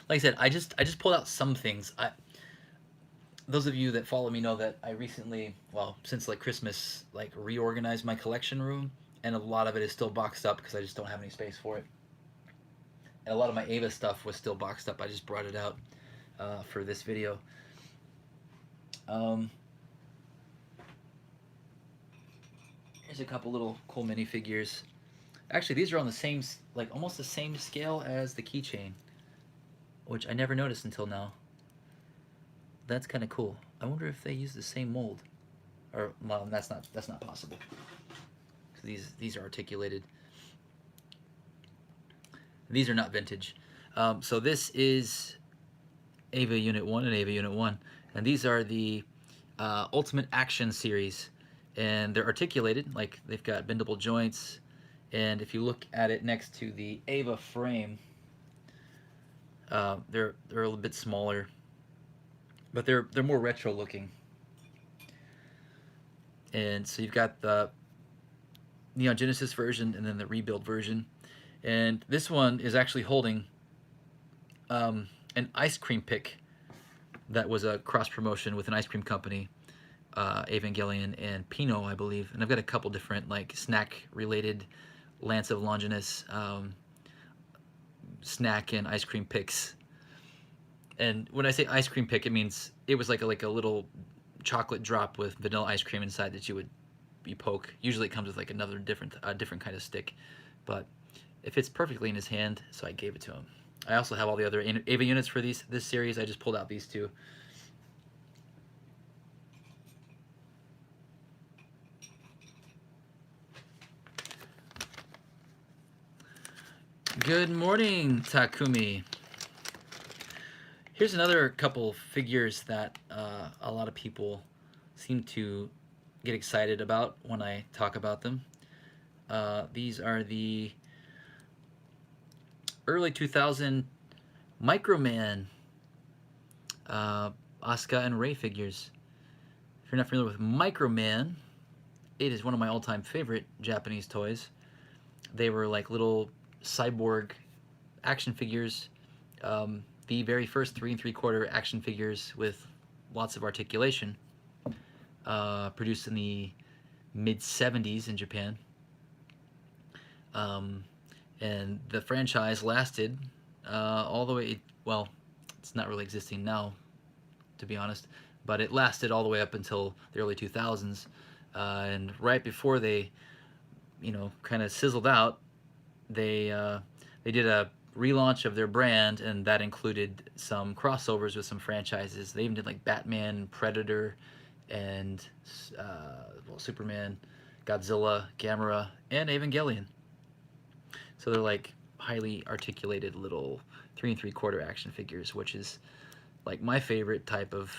Like I said, I just pulled out some things. Those of you that follow me know that I recently, well, since like Christmas, like reorganized my collection room, and a lot of it is still boxed up because I just don't have any space for it. And a lot of my Ava stuff was still boxed up. I just brought it out for this video. Here's a couple little cool minifigures. Actually, these are on the same, like almost the same scale as the Keychain, which I never noticed until now. That's kind of cool. I wonder if they use the same mold, or well, that's not possible. These are articulated. These are not vintage. So this is Ava Unit 1 and Ava Unit 1, and these are the Ultimate Action series, and they're articulated, like they've got bendable joints. And if you look at it next to the Ava Frame, they're a little bit smaller, but they're more retro looking. And so you've got the Neon Genesis version and then the rebuild version. And this one is actually holding an ice cream pick that was a cross promotion with an ice cream company, Evangelion and Pinot, I believe. And I've got a couple different like snack related Lance of Longinus snack and ice cream picks. And when I say ice cream pick, it means it was like a little chocolate drop with vanilla ice cream inside that you poke. Usually it comes with like another different kind of stick, but it fits perfectly in his hand, so I gave it to him. I also have all the other Ava units for this series. I just pulled out these two. Good morning, Takumi. Here's another couple figures that a lot of people seem to get excited about when I talk about them. These are the early 2000 Microman Asuka and Rey figures. If you're not familiar with Microman, it is one of my all-time favorite Japanese toys. They were like little cyborg action figures. The very first 3 3/4 action figures with lots of articulation, produced in the mid-70s in Japan. And the franchise lasted all the way, well, it's not really existing now, to be honest, but it lasted all the way up until the early 2000s. And right before they, you know, kind of sizzled out, they did a relaunch of their brand, and that included some crossovers with some franchises. They even did like Batman, Predator, and well, Superman, Godzilla, Gamera, and Evangelion. So they're like highly articulated little 3 3/4 action figures, which is like my favorite type of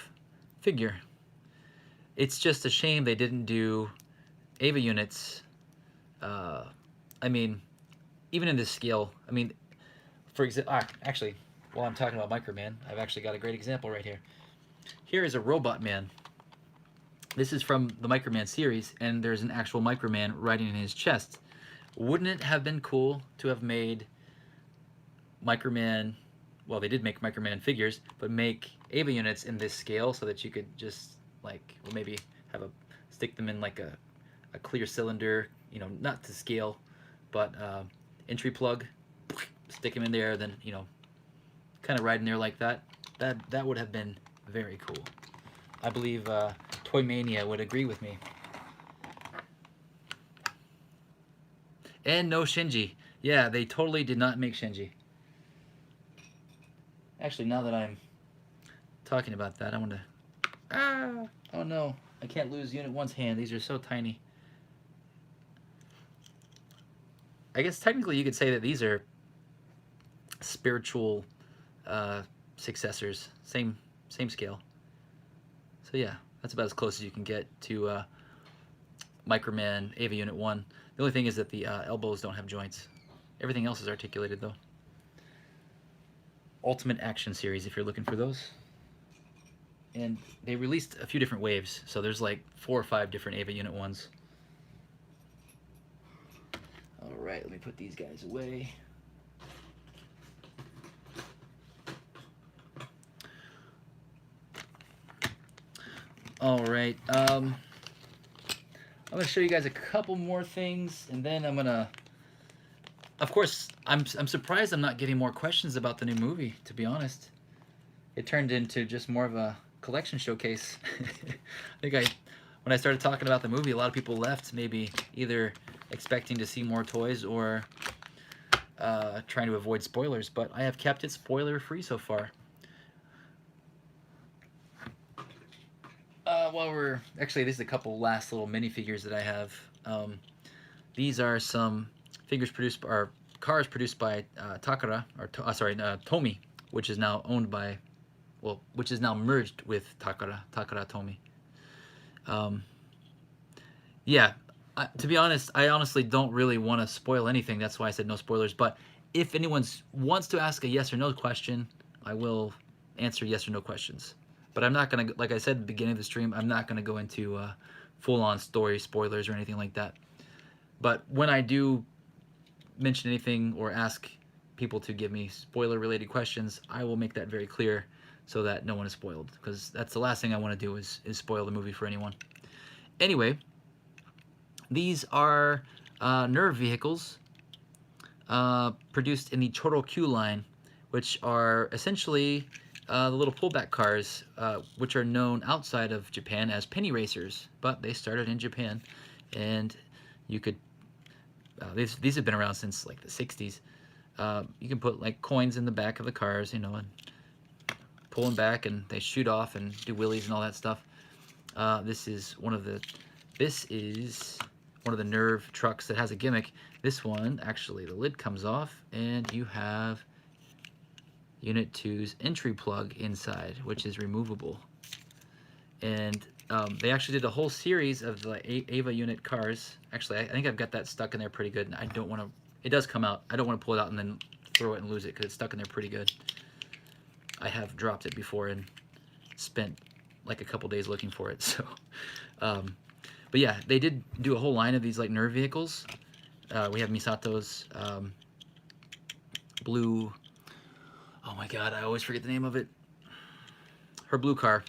figure. It's just a shame they didn't do Ava units. I mean, even in this scale, I mean, for example, actually, while I'm talking about Microman, I've actually got a great example right here. Here is a Robot Man. This is from the Microman series, and there's an actual Microman riding in his chest. Wouldn't it have been cool to have made Microman well, they did make Microman figures, but make Ava units in this scale so that you could just like, well, maybe have a stick them in like a clear cylinder, you know, not to scale, but entry plug, stick them in there, then, you know, kind of ride in there like that. That would have been very cool. I believe Toy Mania would agree with me. And no Shinji. Yeah, they totally did not make Shinji. Actually, now that I'm talking about that, I want to... Ah! Oh no, I can't lose Unit 1's hand. These are so tiny. I guess technically you could say that these are spiritual successors. Same scale. So yeah, that's about as close as you can get to Microman Ava Unit 1. The only thing is that the elbows don't have joints. Everything else is articulated though. Ultimate Action Series if you're looking for those. And they released a few different waves, so there's like 4 or 5 different Ava Unit 1s. Alright, let me put these guys away. Alright, I'm going to show you guys a couple more things, and then I'm going to... Of course, I'm surprised I'm not getting more questions about the new movie, to be honest. It turned into just more of a collection showcase. I think when I started talking about the movie, a lot of people left, maybe either expecting to see more toys or trying to avoid spoilers, but I have kept it spoiler-free so far. Actually, this is a couple last little minifigures that I have. These are some figures produced, or cars produced by Takara, or Tomy, which is now owned by, well, which is now merged with Takara Tomy. Yeah, to be honest, I honestly don't really want to spoil anything. That's why I said no spoilers. But if anyone wants to ask a yes or no question, I will answer yes or no questions. But I'm not going to, like I said at the beginning of the stream, I'm not going to go into full-on story spoilers or anything like that. But when I do mention anything or ask people to give me spoiler-related questions, I will make that very clear so that no one is spoiled. Because that's the last thing I want to do is spoil the movie for anyone. Anyway, these are nerve vehicles produced in the Chorokyu line, which are essentially the little pullback cars, which are known outside of Japan as penny racers, but they started in Japan, and you could these have been around since like the 60s. You can put like coins in the back of the cars, you know, and pull them back, and they shoot off and do wheelies and all that stuff. This is one of the nerve trucks that has a gimmick. This one, actually, the lid comes off, and you have Unit 2's entry plug inside, which is removable. And they actually did a whole series of the Ava unit cars. Actually, I think I've got that stuck in there pretty good, and I don't want to... It does come out. I don't want to pull it out and then throw it and lose it, because it's stuck in there pretty good. I have dropped it before and spent like a couple days looking for it, so... but yeah, they did do a whole line of these like nerve vehicles. We have Misato's blue... Oh my god, I always forget the name of it. Her blue car.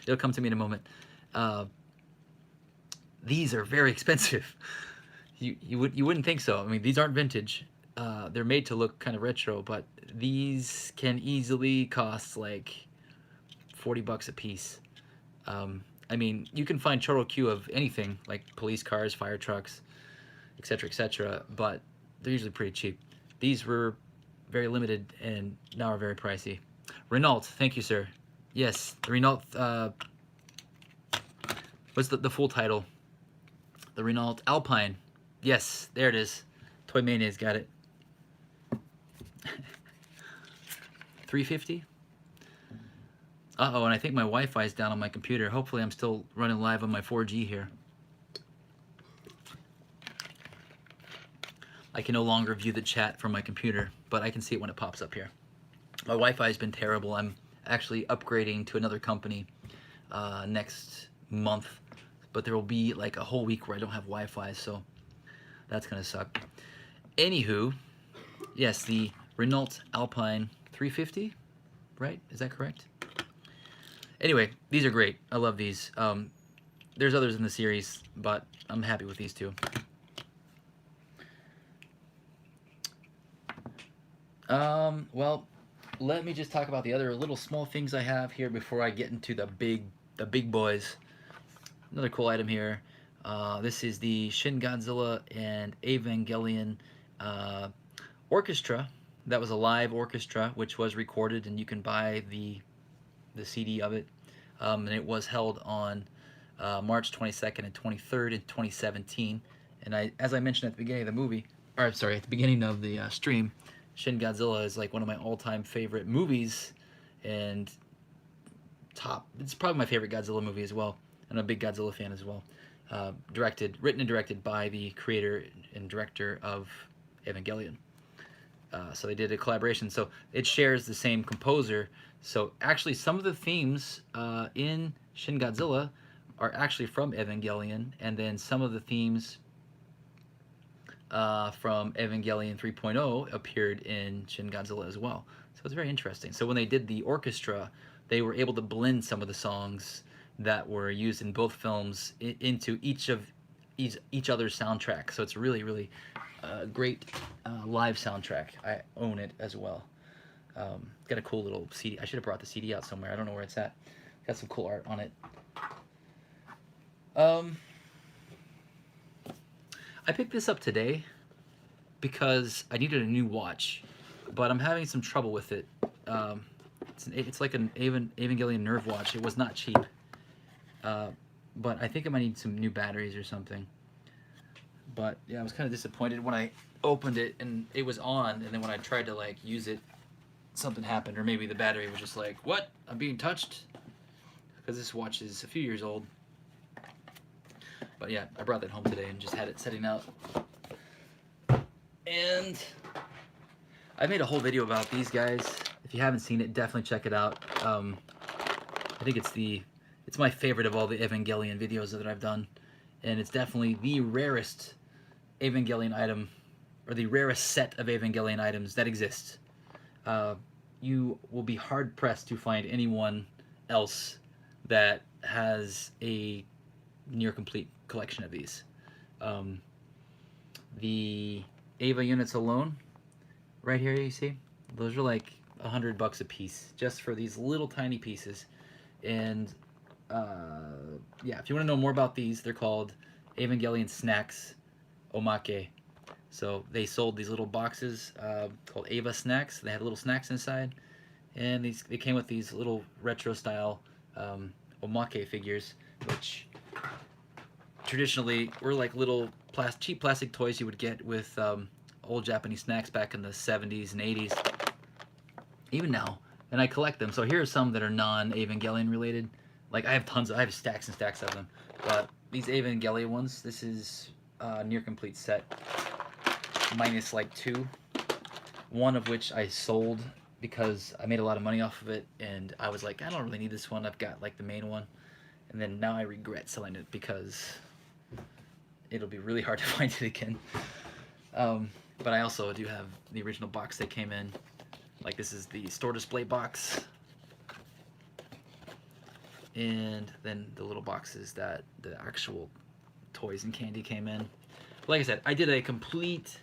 It'll come to me in a moment. These are very expensive. You wouldn't think so. I mean, these aren't vintage. They're made to look kind of retro, but these can easily cost like 40 bucks a piece. I mean, you can find Chorokyu of anything, like police cars, fire trucks, etc., but they're usually pretty cheap. These were very limited and now are very pricey. Renault, thank you, sir. Yes, the Renault, what's the full title? The Renault Alpine. Yes, there it is. Toy Mania's got it. 350. Uh-oh, and I think my Wi-Fi is down on my computer. Hopefully I'm still running live on my 4G here. I can no longer view the chat from my computer, but I can see it when it pops up here. My Wi-Fi has been terrible. I'm actually upgrading to another company next month, but there will be like a whole week where I don't have Wi-Fi, so that's gonna suck. Anywho, yes, the Renault Alpine $350, right? Is that correct? Anyway, these are great. I love these. There's others in the series, but I'm happy with these two. Well, let me just talk about the other little small things I have here before I get into the big boys. Another cool item here. This is the Shin Godzilla and Evangelion Orchestra. That was a live orchestra, which was recorded, and you can buy the CD of it. And it was held on March 22nd and 23rd in 2017. And as I mentioned at the beginning of the movie, or sorry, at the beginning of the stream, Shin Godzilla is like one of my all-time favorite movies, and it's probably my favorite Godzilla movie as well. I'm a big Godzilla fan as well. Written and directed by the creator and director of Evangelion. So they did a collaboration. So it shares the same composer. So actually, some of the themes in Shin Godzilla are actually from Evangelion, and then some of the themes from Evangelion 3.0 appeared in Shin Godzilla as well. So it's very interesting. So when they did the orchestra, they were able to blend some of the songs that were used in both films into each other's soundtrack. So it's really, really great live soundtrack. I own it as well. Got a cool little CD. I should have brought the CD out somewhere. I don't know where it's at. Got some cool art on it. I picked this up today because I needed a new watch, but I'm having some trouble with it. It's like an Evangelion Nerve watch. It was not cheap, but I think I might need some new batteries or something. But yeah, I was kind of disappointed when I opened it and it was on, and then when I tried to like use it, something happened, or maybe the battery was just like, what? I'm being touched? Because this watch is a few years old. But yeah, I brought that home today and just had it setting out. And I made a whole video about these guys. If you haven't seen it, definitely check it out. I think it's my favorite of all the Evangelion videos that I've done. And it's definitely the rarest Evangelion item, or the rarest set of Evangelion items that exists. You will be hard-pressed to find anyone else that has a near-complete collection of these. The Ava units alone, right here, you see? Those are like $100 a piece, just for these little tiny pieces. And yeah, if you want to know more about these, they're called Evangelion Snacks Omake. So they sold these little boxes called Ava Snacks. They had little snacks inside, and they came with these little retro style Omake figures, which traditionally were like little cheap plastic toys you would get with old Japanese snacks back in the 70s and 80s. Even now, and I collect them. So here are some that are non-Evangelion related. Like I have stacks and stacks of them. But these Evangelion ones, this is a near complete set, minus like 2. One of which I sold because I made a lot of money off of it, and I was like, I don't really need this one. I've got like the main one, and then now I regret selling it because it'll be really hard to find it again. But I also do have the original box they came in. Like this is the store display box, and then the little boxes that the actual toys and candy came in. Like I said, I did a complete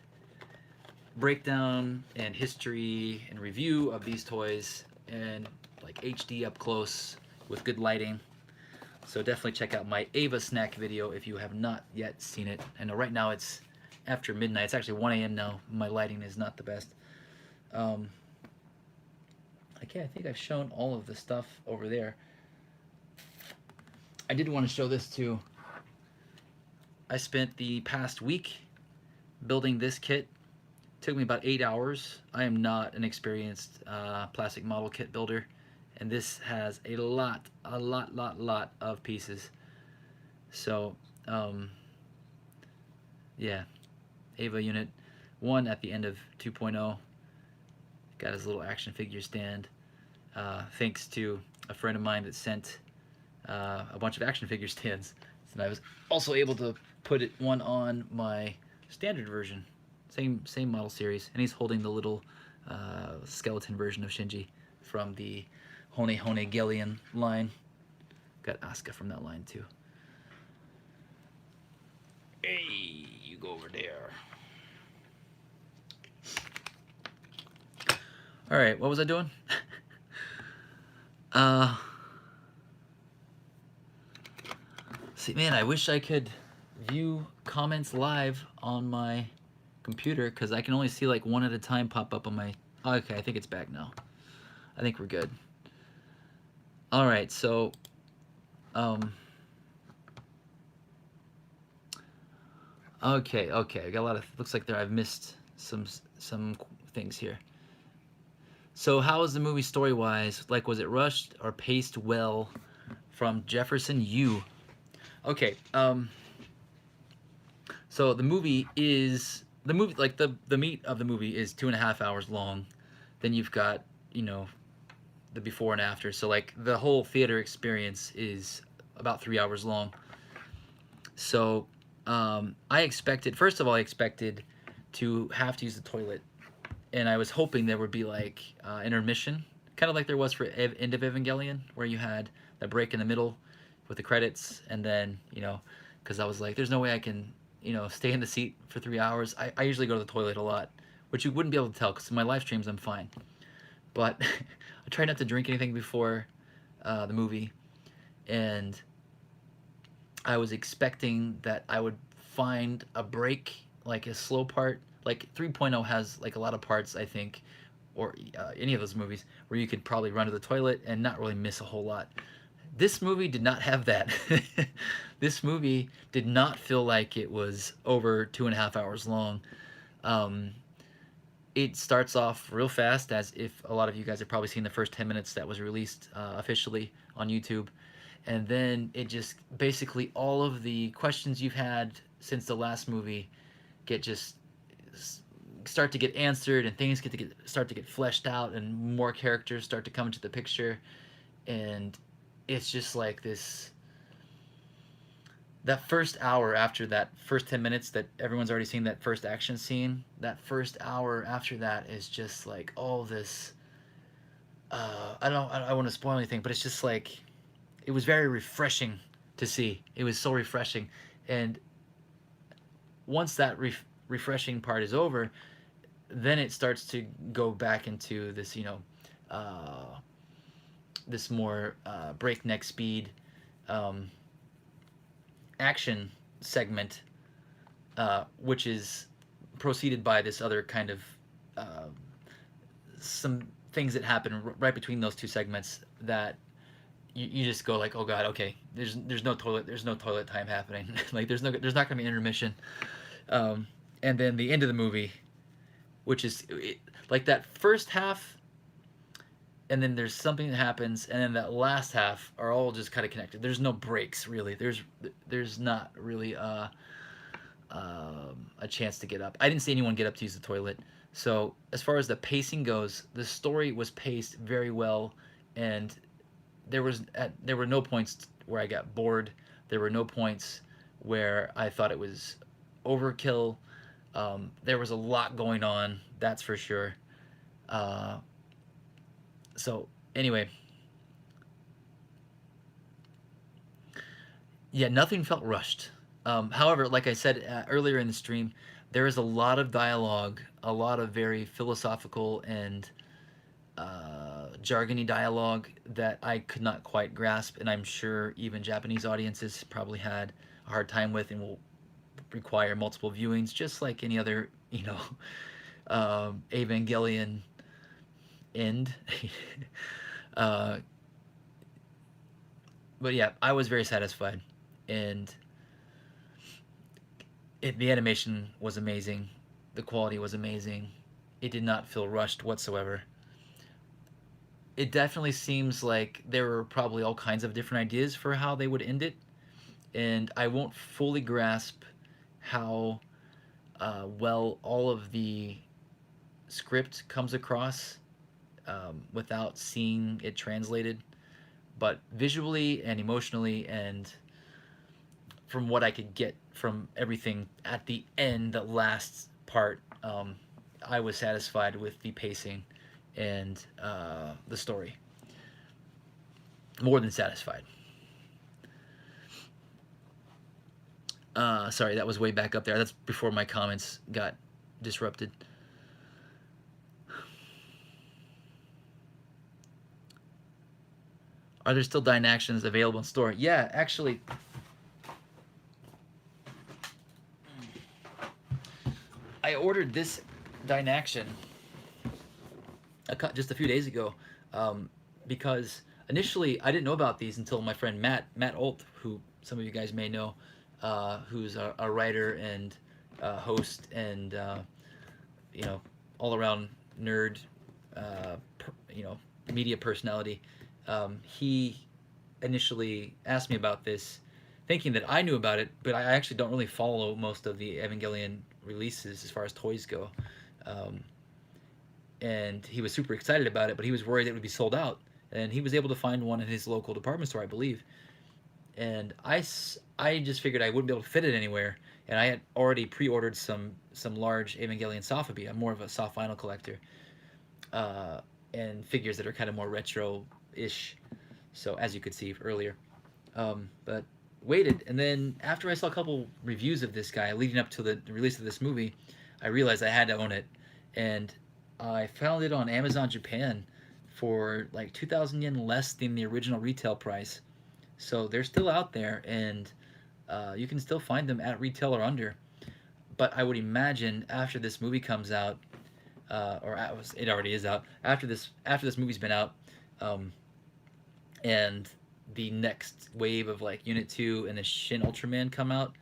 breakdown and history and review of these toys, and like HD up close with good lighting. So definitely check out my Ava snack video if you have not yet seen it. I know right now it's after midnight. It's actually 1 a.m. now. My lighting is not the best. Okay, I think I've shown all of the stuff over there. I did want to show this too. I spent the past week building this kit. It took me about 8 hours. I am not an experienced plastic model kit builder, and this has a lot of pieces. So, yeah, Ava Unit 1 at the end of 2.0. Got his little action figure stand. Thanks to a friend of mine that sent a bunch of action figure stands. And I was also able to put one on my standard version. Same model series. And he's holding the little skeleton version of Shinji from the Hone Gelion line. Got Asuka from that line too. Hey, you go over there. All right, what was I doing? See, man, I wish I could view comments live on my computer, because I can only see like one at a time pop up on my... Okay, I think it's back now. I think we're good. All right, so okay, I got a lot of... Looks like I've missed some things here. So how was the movie story-wise? Like, was it rushed or paced well? From Jefferson Yu. Okay, so the movie like the meat of the movie is 2.5 hours long. Then you've got, you know, the before and after. So like the whole theater experience is about 3 hours long. So I expected, first of all, I expected to have to use the toilet, and I was hoping there would be like intermission, kind of like there was for End of Evangelion, where you had that break in the middle with the credits, and then, you know, because I was like, there's no way I can, you know, stay in the seat for 3 hours. I usually go to the toilet a lot, which you wouldn't be able to tell because in my live streams I'm fine. But I try not to drink anything before the movie, and I was expecting that I would find a break, like a slow part. Like 3.0 has like a lot of parts, I think, or any of those movies, where you could probably run to the toilet and not really miss a whole lot. This movie did not have that. This movie did not feel like it was over 2.5 hours long. It starts off real fast, as if a lot of you guys have probably seen the first 10 minutes that was released officially on YouTube. And then it just, basically all of the questions you've had since the last movie start to get answered, and things start to get fleshed out, and more characters start to come into the picture. And it's just like this, that first hour after that first 10 minutes that everyone's already seen that first action scene, that first hour after that is just like all this, I don't want to spoil anything, but it's just like, it was very refreshing to see. It was so refreshing. And once that refreshing part is over, then it starts to go back into this, you know, this more breakneck speed action segment, which is preceded by this other kind of some things that happen right between those two segments that you just go like, oh god, okay, there's no toilet time happening. Like there's not gonna be intermission. And then the end of the movie, which is like that first half, and then there's something that happens, and then that last half are all just kind of connected. There's no breaks really. There's not really a chance to get up. I didn't see anyone get up to use the toilet. So as far as the pacing goes, the story was paced very well, and there were no points where I got bored. There were no points where I thought it was overkill. There was a lot going on, that's for sure. So anyway, yeah, nothing felt rushed. However, like I said earlier in the stream, there is a lot of dialogue, a lot of very philosophical and jargony dialogue that I could not quite grasp, and I'm sure even Japanese audiences probably had a hard time with, and will require multiple viewings, just like any other, you know, Evangelion end. But yeah, I was very satisfied, and the animation was amazing, the quality was amazing, it did not feel rushed whatsoever. It definitely seems like there were probably all kinds of different ideas for how they would end it, and I won't fully grasp how well all of the script comes across without seeing it translated. But visually and emotionally, and from what I could get from everything at the end, the last part, I was satisfied with the pacing and the story. More than satisfied. Sorry, that was way back up there. That's before my comments got disrupted. Are there still Dynactions available in store? Yeah, actually. I ordered this Dynaction just a few days ago because initially I didn't know about these until my friend Matt Olt, who some of you guys may know, who's a writer and host and you know, all around nerd, you know, media personality. He initially asked me about this, thinking that I knew about it, but I actually don't really follow most of the Evangelion releases as far as toys go. And he was super excited about it, but he was worried it would be sold out. And he was able to find one in his local department store, I believe. And I just figured I wouldn't be able to fit it anywhere. And I had already pre-ordered some large Evangelion Softhobi. I'm more of a soft vinyl collector. And figures that are kind of more retro-ish. So, as you could see earlier. But waited, and then after I saw a couple reviews of this guy leading up to the release of this movie, I realized I had to own it. And I found it on Amazon Japan for like 2,000 yen less than the original retail price. So they're still out there, and you can still find them at retail or under. But I would imagine after this movie comes out, it already is out, after this movie's been out, and the next wave of like Unit 2 and the Shin Ultraman come out,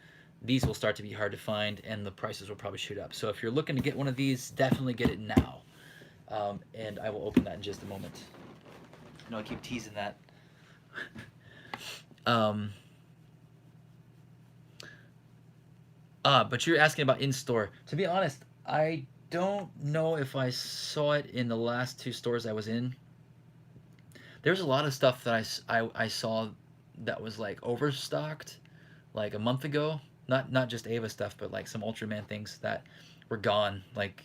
these will start to be hard to find, and the prices will probably shoot up. So if you're looking to get one of these, definitely get it now. And I will open that in just a moment. I know I keep teasing that. But you're asking about in-store. To be honest, I don't know if I saw it in the last 2 stores I was in. There's a lot of stuff that I saw that was like overstocked like a month ago. Not just Ava stuff, but like some Ultraman things that were gone. Like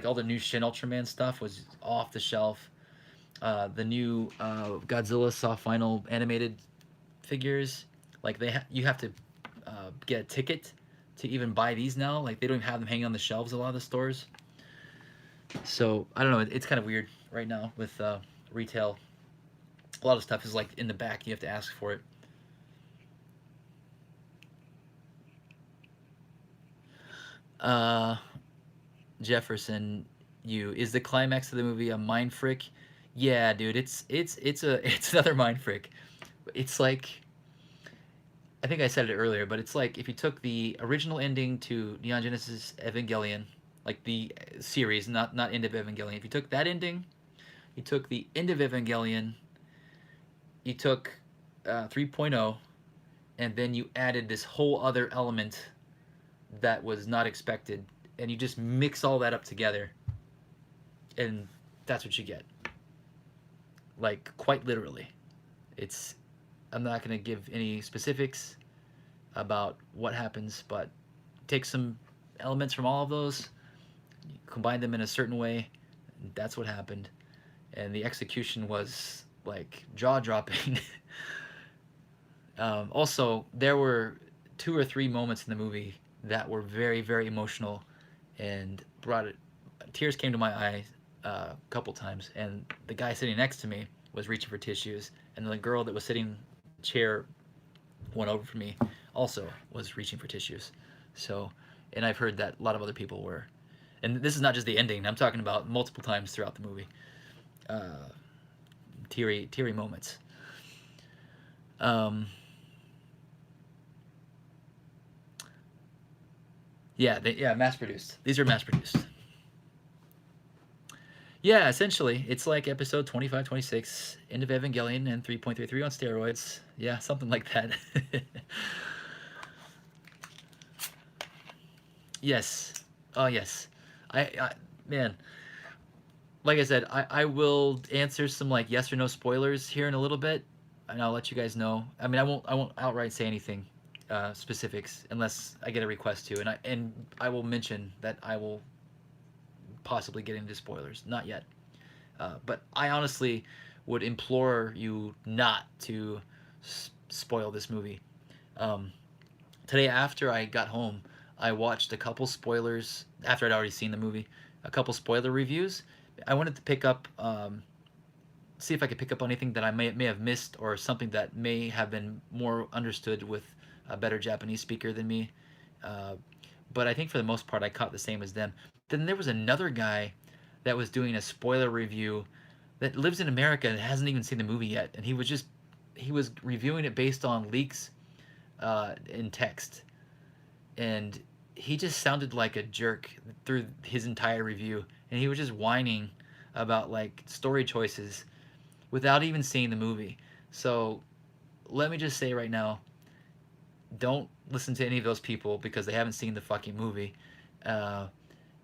all the new Shin Ultraman stuff was off the shelf. The new Godzilla soft vinyl animated figures, like you have to get a ticket to even buy these now. Like they don't even have them hanging on the shelves a lot of the stores. So I don't know. It's kind of weird right now with retail. A lot of stuff is like in the back. You have to ask for it. Jefferson, is the climax of the movie a mind frick? Yeah, dude, it's another mind frick. It's like, I think I said it earlier, but it's like if you took the original ending to Neon Genesis Evangelion, like the series, not End of Evangelion. If you took that ending, you took the End of Evangelion, you took 3.0, and then you added this whole other element that was not expected, and you just mix all that up together, and that's what you get. Like, quite literally. I'm not going to give any specifics about what happens, but take some elements from all of those, combine them in a certain way, and that's what happened. And the execution was like jaw-dropping. Also, there were 2 or 3 moments in the movie that were very, very emotional and tears came to my eyes a couple times. And the guy sitting next to me was reaching for tissues, and the girl that was sitting in the chair one over from me also was reaching for tissues. So, and I've heard that a lot of other people were. And this is not just the ending. I'm talking about multiple times throughout the movie. Teary moments. Yeah, mass-produced. These are mass-produced. Yeah, essentially, it's like episode 25, 26, End of Evangelion, and 3.33 on steroids. Yeah, something like that. Yes. Oh, yes. Man, like I said, I will answer some like yes or no spoilers here in a little bit, and I'll let you guys know. I mean, I won't outright say anything specifics unless I get a request to, and I will mention that I will possibly getting into spoilers. Not yet. But I honestly would implore you not to spoil this movie. Today, after I got home, I watched a couple spoilers after I'd already seen the movie, a couple spoiler reviews. I wanted to pick up, see if I could pick up on anything that I may have missed, or something that may have been more understood with a better Japanese speaker than me. But I think for the most part, I caught the same as them. Then there was another guy that was doing a spoiler review that lives in America and hasn't even seen the movie yet, and he was reviewing it based on leaks in text, and he just sounded like a jerk through his entire review, and he was just whining about like story choices without even seeing the movie. So let me just say right now, don't listen to any of those people because they haven't seen the fucking movie,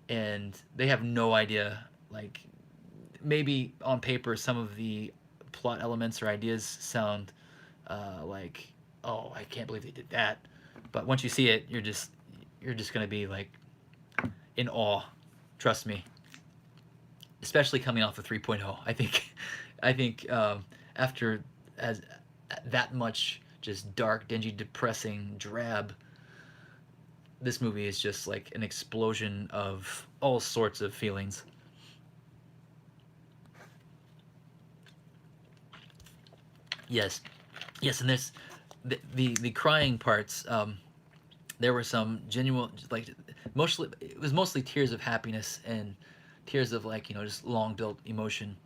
and they have no idea. Like, maybe on paper some of the plot elements or ideas sound like, oh, I can't believe they did that, but once you see it, you're just gonna be like in awe. Trust me. Especially coming off of 3.0, I think after as that much just dark, dingy, depressing, drab, this movie is just like an explosion of all sorts of feelings. Yes, yes, and there's the crying parts. There were some genuine, like, mostly it was mostly tears of happiness and tears of, like, just long built emotion.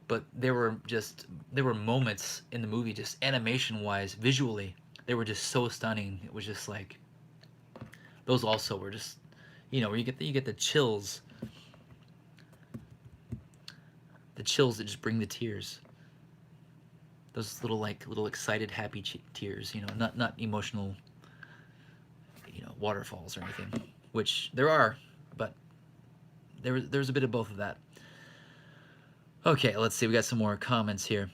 But there were moments in the movie, just animation wise, visually, they were just so stunning. It was just like, those also were just, where you get the chills that just bring the tears. Those little excited happy tears, not emotional, waterfalls or anything, which there are, but there's a bit of both of that. Okay, let's see, we got some more comments here.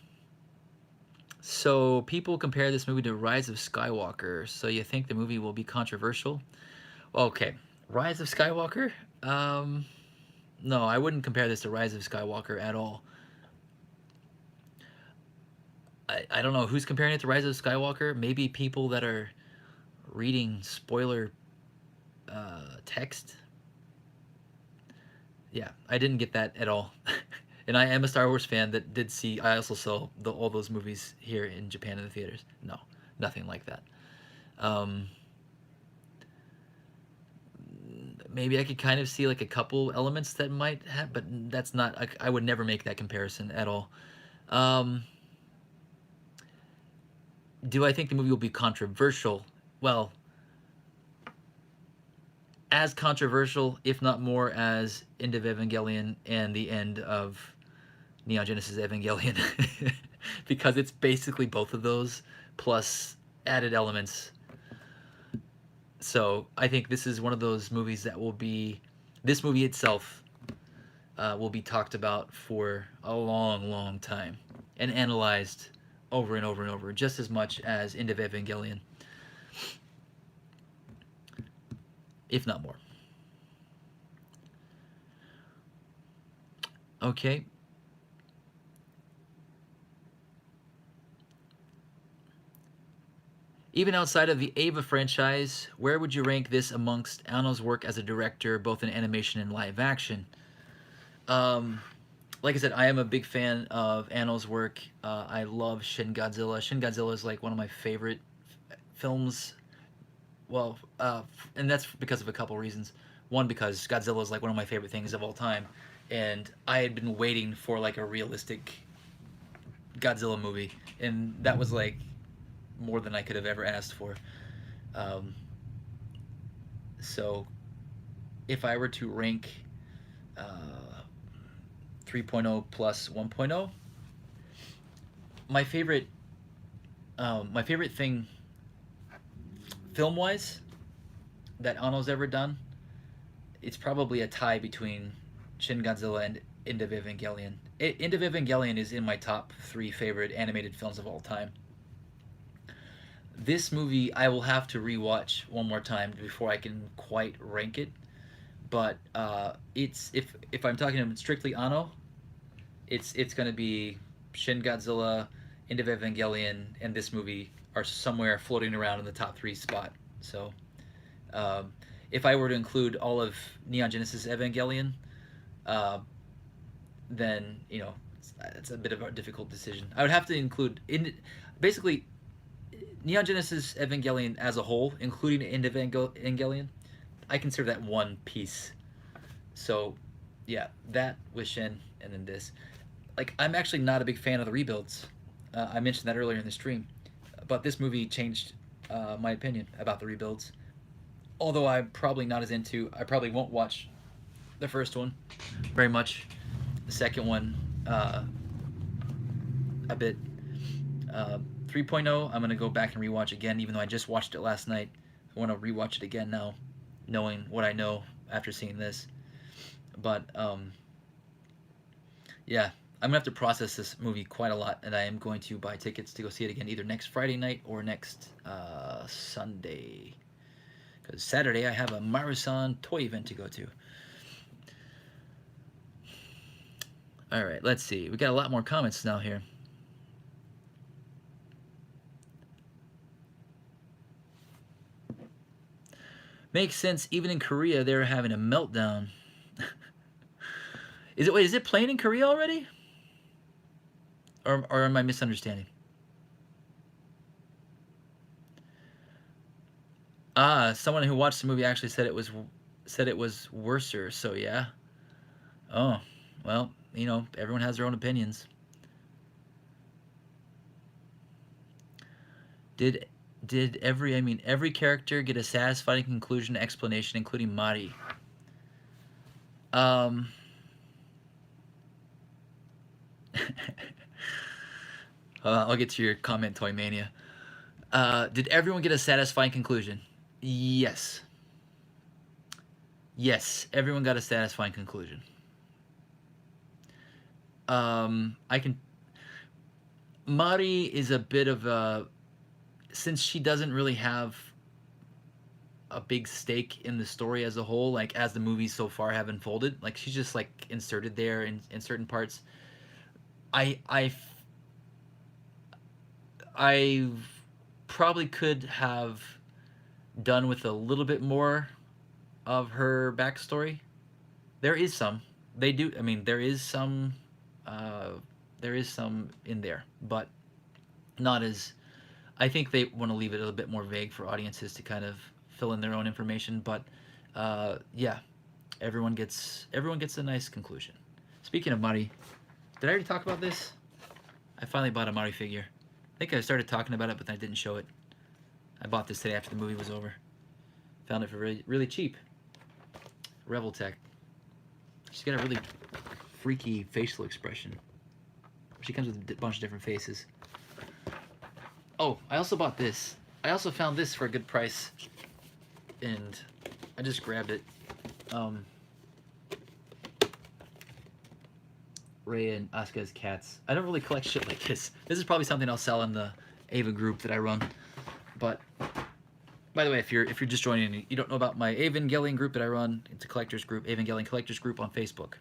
So people compare this movie to Rise of Skywalker. So you think the movie will be controversial? Okay, Rise of Skywalker? No, I wouldn't compare this to Rise of Skywalker at all. I don't know who's comparing it to Rise of Skywalker. Maybe people that are reading spoiler text. Yeah, I didn't get that at all. And I am a Star Wars fan that did see. I also saw all those movies here in Japan in the theaters. No, nothing like that. Maybe I could kind of see like a couple elements that might have, but that's not. I would never make that comparison at all. Do I think the movie will be controversial? Well, as controversial, if not more, as End of Evangelion and the end of Neon Genesis Evangelion, because it's basically both of those plus added elements. So I think this is one of those movies that will be, this movie itself will be talked about for a long, long time and analyzed over and over and over, just as much as End of Evangelion, if not more. Okay. Even outside of the Ava franchise, where would you rank this amongst Anno's work as a director, both in animation and live action? Like I said, I am a big fan of Anno's work. I love Shin Godzilla. Shin Godzilla is like one of my favorite films. Well, and that's because of a couple reasons. One, because Godzilla is like one of my favorite things of all time, and I had been waiting for like a realistic Godzilla movie, and that was like more than I could have ever asked for. So if I were to rank 3.0 plus 1.0, my favorite thing film-wise that Anno's ever done, it's probably a tie between Shin Godzilla and End of Evangelion. End of Evangelion is in my top 3 favorite animated films of all time. This movie I will have to rewatch one more time before I can quite rank it, but it's if I'm talking strictly Anno, it's gonna be Shin Godzilla, End of Evangelion, and this movie are somewhere floating around in the top 3 spot. So um, if I were to include all of Neon Genesis Evangelion, uh, then it's a bit of a difficult decision. I would have to include basically Neon Genesis Evangelion as a whole, including End of Evangelion. I consider that one piece. So yeah, that with Shin, and then this. Like, I'm actually not a big fan of the rebuilds. I mentioned that earlier in the stream, but this movie changed my opinion about the rebuilds. Although I'm probably not as into, I probably won't watch the first one very much. The second one, a bit. 3.0, I'm gonna go back and rewatch again, even though I just watched it last night. I want to rewatch it again now, knowing what I know after seeing this. But yeah, I'm gonna have to process this movie quite a lot, and I am going to buy tickets to go see it again either next Friday night or next Sunday. Because Saturday I have a Marusan toy event to go to. All right, let's see. We got a lot more comments now here. Makes sense. Even in Korea, they're having a meltdown. Is it playing in Korea already? Or am I misunderstanding? Someone who watched the movie actually said it was worser. So yeah. Oh, well, everyone has their own opinions. Did every character get a satisfying conclusion explanation, including Mari? I'll get to your comment, Toy Mania. Did everyone get a satisfying conclusion? Yes. Yes, everyone got a satisfying conclusion. Mari is a bit of a, since she doesn't really have a big stake in the story as a whole, like as the movies so far have unfolded, like she's just like inserted there in certain parts. I probably could have done with a little bit more of her backstory. There is some. They do. I mean, there is some. There is some in there, but not as. I think they want to leave it a little bit more vague for audiences to kind of fill in their own information. But yeah, everyone gets a nice conclusion. Speaking of Mari, did I already talk about this? I finally bought a Mari figure. I think I started talking about it, but then I didn't show it. I bought this today after the movie was over. Found it for really, really cheap. Reveltech. She's got a really freaky facial expression. She comes with a bunch of different faces. Oh, I also bought this. I also found this for a good price, and I just grabbed it. Ray and Asuka's cats. I don't really collect shit like this. This is probably something I'll sell in the Ava group that I run. But by the way, if you're just joining and you don't know about my Evangelion group that I run, it's a collectors group, Evangelion Collectors Group on Facebook.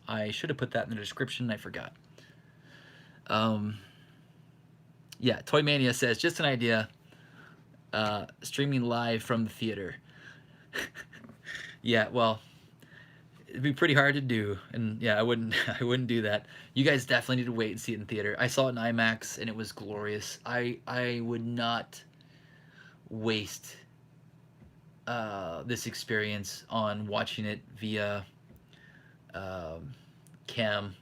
I should have put that in the description. I forgot. Yeah, Toy Mania says, just an idea. Streaming live from the theater. Yeah, well, it'd be pretty hard to do, and yeah, I wouldn't do that. You guys definitely need to wait and see it in theater. I saw it in IMAX, and it was glorious. I would not waste this experience on watching it via cam,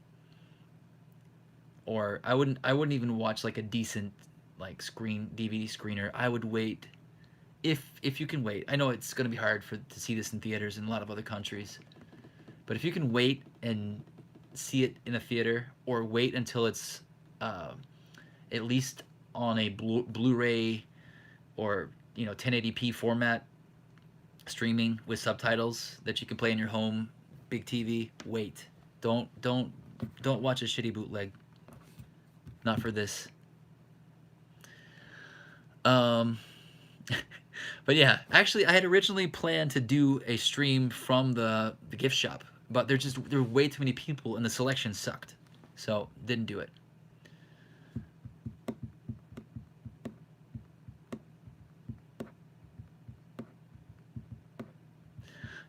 or I wouldn't even watch like a decent like DVD screener. I would wait if you can wait. I know it's going to be hard to see this in theaters in a lot of other countries, but if you can wait and see it in a theater, or wait until it's at least on a Blu-ray or 1080p format streaming with subtitles that you can play in your home big TV, wait. Don't watch a shitty bootleg. Not for this. But yeah, actually, I had originally planned to do a stream from the gift shop, but there were way too many people and the selection sucked, so didn't do it.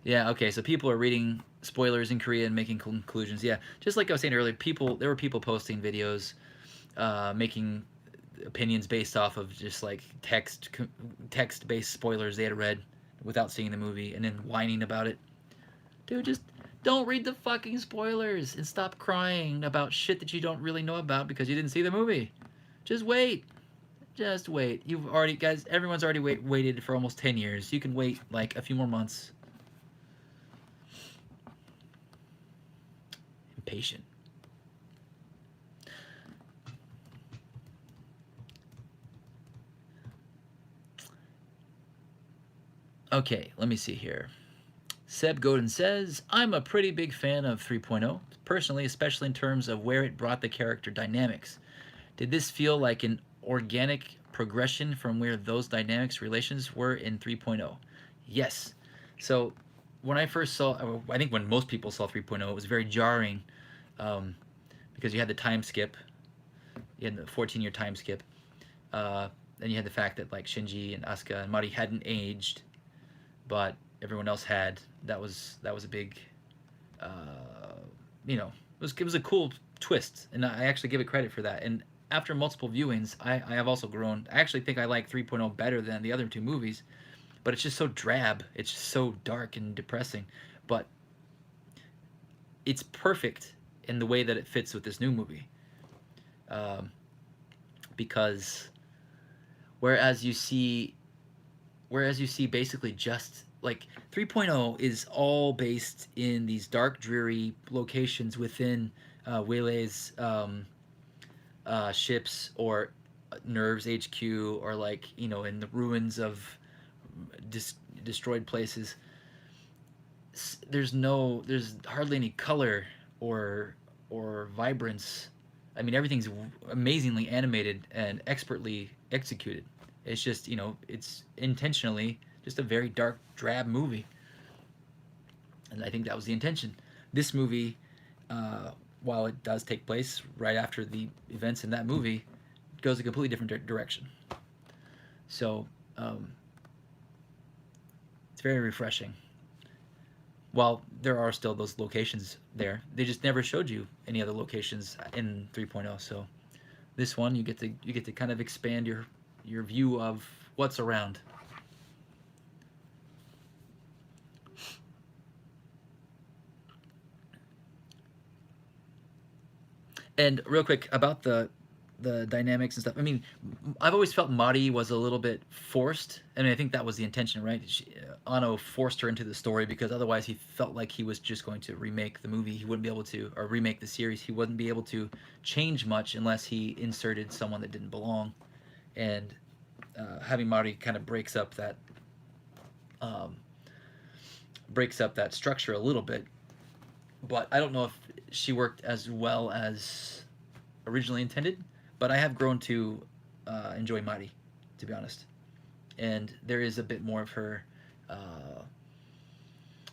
Yeah, okay, so people are reading spoilers in Korea and making conclusions. Yeah, just like I was saying earlier, there were people posting videos, making opinions based off of just like text-based spoilers they had read without seeing the movie, and then whining about it. Dude, just don't read the fucking spoilers and stop crying about shit that you don't really know about because you didn't see the movie. Just wait. Just wait. You've already, guys, everyone's already waited for almost 10 years. You can wait like a few more months. Impatient. Okay, let me see here. Seb Godin says, I'm a pretty big fan of 3.0, personally, especially in terms of where it brought the character dynamics. Did this feel like an organic progression from where those dynamics relations were in 3.0? Yes. So when I first saw, I think when most people saw 3.0, it was very jarring because you had the time skip, you had the 14-year time skip, then you had the fact that like Shinji and Asuka and Mari hadn't aged, but everyone else had. That was a big, you know, it was a cool twist, and I actually give it credit for that. And after multiple viewings, I have also grown. I actually think I like 3.0 better than the other two movies, but it's just so drab. It's just so dark and depressing. But it's perfect in the way that it fits with this new movie. Because whereas you see basically just like 3.0 is all based in these dark, dreary locations within Weilei's ships or Nerve's HQ, or like, you know, in the ruins of destroyed places. There's hardly any color or vibrance. I mean, everything's amazingly animated and expertly executed. It's just, you know, it's intentionally just a very dark, drab movie. And I think that was the intention. This movie, while it does take place right after the events in that movie, goes a completely different direction. So, it's very refreshing. While there are still those locations there, they just never showed you any other locations in 3.0. So, this one you get to kind of expand your view of what's around. And real quick about the dynamics and stuff. I mean, I've always felt Mari was a little bit forced, and I think that was the intention, right? Anno forced her into the story because otherwise he felt like he was just going to remake the movie. He wouldn't be able to, or remake the series. He wouldn't be able to change much unless he inserted someone that didn't belong. And having Mari kind of breaks up that structure a little bit. But I don't know if she worked as well as originally intended. But I have grown to enjoy Mari, to be honest. And there is a bit more of her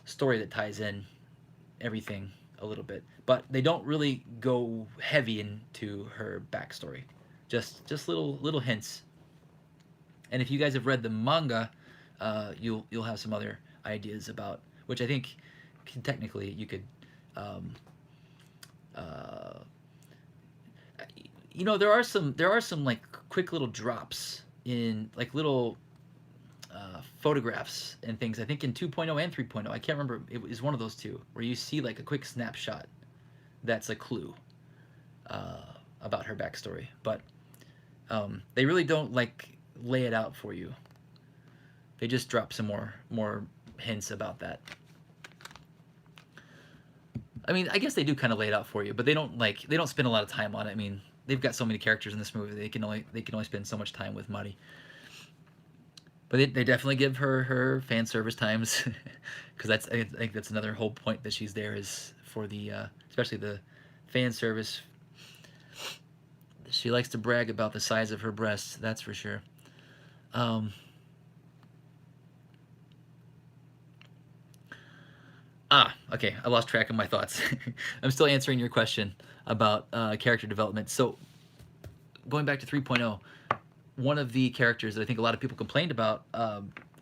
story that ties in everything a little bit. But they don't really go heavy into her backstory. Just little hints. And if you guys have read the manga, you'll have some other ideas about, which I think technically you could. You know, there are some like quick little drops in like little photographs and things. I think in 2.0 and 3.0, I can't remember. It was one of those two where you see like a quick snapshot. That's a clue about her backstory, but they really don't like lay it out for you. They just drop some more hints about that. I mean, I guess they do kind of lay it out for you, but they don't spend a lot of time on it. I mean, they've got so many characters in this movie; they can only spend so much time with Mari. But they definitely give her fan service times, because I think that's another whole point that she's there, is for the especially the fan service. She likes to brag about the size of her breasts, that's for sure. Okay, I lost track of my thoughts. I'm still answering your question about character development. So, going back to 3.0, one of the characters that I think a lot of people complained about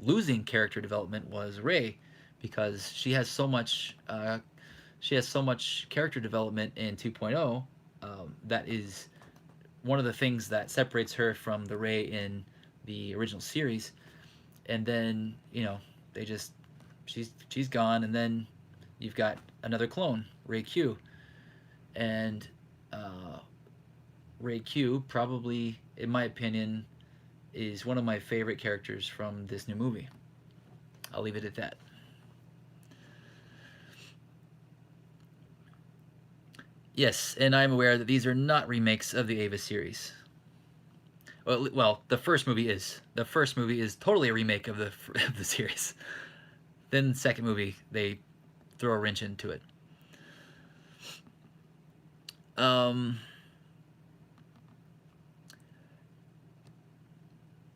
losing character development was Rey, because she has so much character development in 2.0. That is one of the things that separates her from the Rey in the original series. And then they just she's gone, and then you've got another clone, Rey Q, and Rey Q probably, in my opinion, is one of my favorite characters from this new movie. I'll leave it at that. Yes, and I'm aware that these are not remakes of the Ava series. Well, the first movie is. The first movie is totally a remake of the series. Then the second movie, they throw a wrench into it.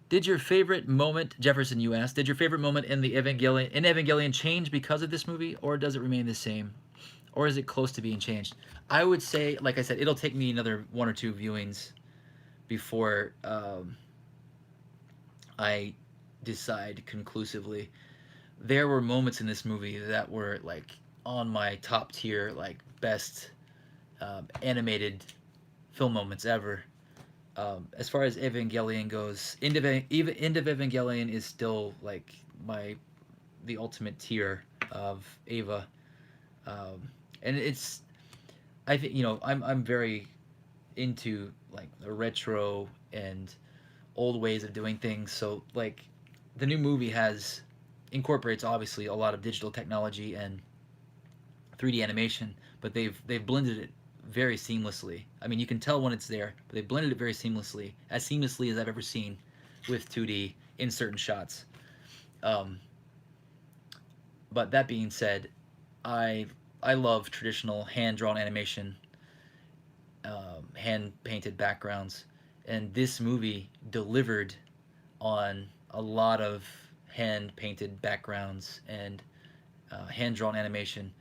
Did your favorite moment, Jefferson, you asked, did your favorite moment in the Evangelion change because of this movie, or does it remain the same? Or is it close to being changed? I would say, like I said, it'll take me another 1 or 2 viewings before I decide conclusively. There were moments in this movie that were like on my top tier, like best animated film moments ever. As far as Evangelion goes, End of Evangelion is still like the ultimate tier of Ava, and it's, I think, I'm very into like the retro and old ways of doing things. So like the new movie incorporates obviously a lot of digital technology and 3D animation, but they've blended it very seamlessly. I mean, you can tell when it's there, but they blended it very seamlessly as I've ever seen with 2D in certain shots. But that being said, I love traditional hand-drawn animation, hand-painted backgrounds, and this movie delivered on a lot of hand-painted backgrounds and hand-drawn animation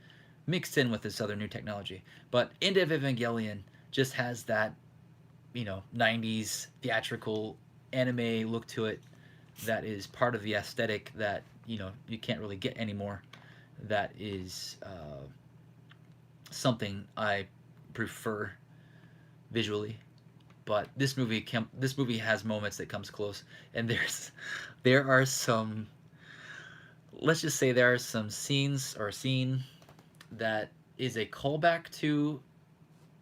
mixed in with this other new technology. But End of Evangelion just has that, 90s theatrical anime look to it that is part of the aesthetic that, you can't really get anymore. That is something I prefer visually. But this movie has moments that comes close, and there are some, let's just say there are some scenes or a scene that is a callback to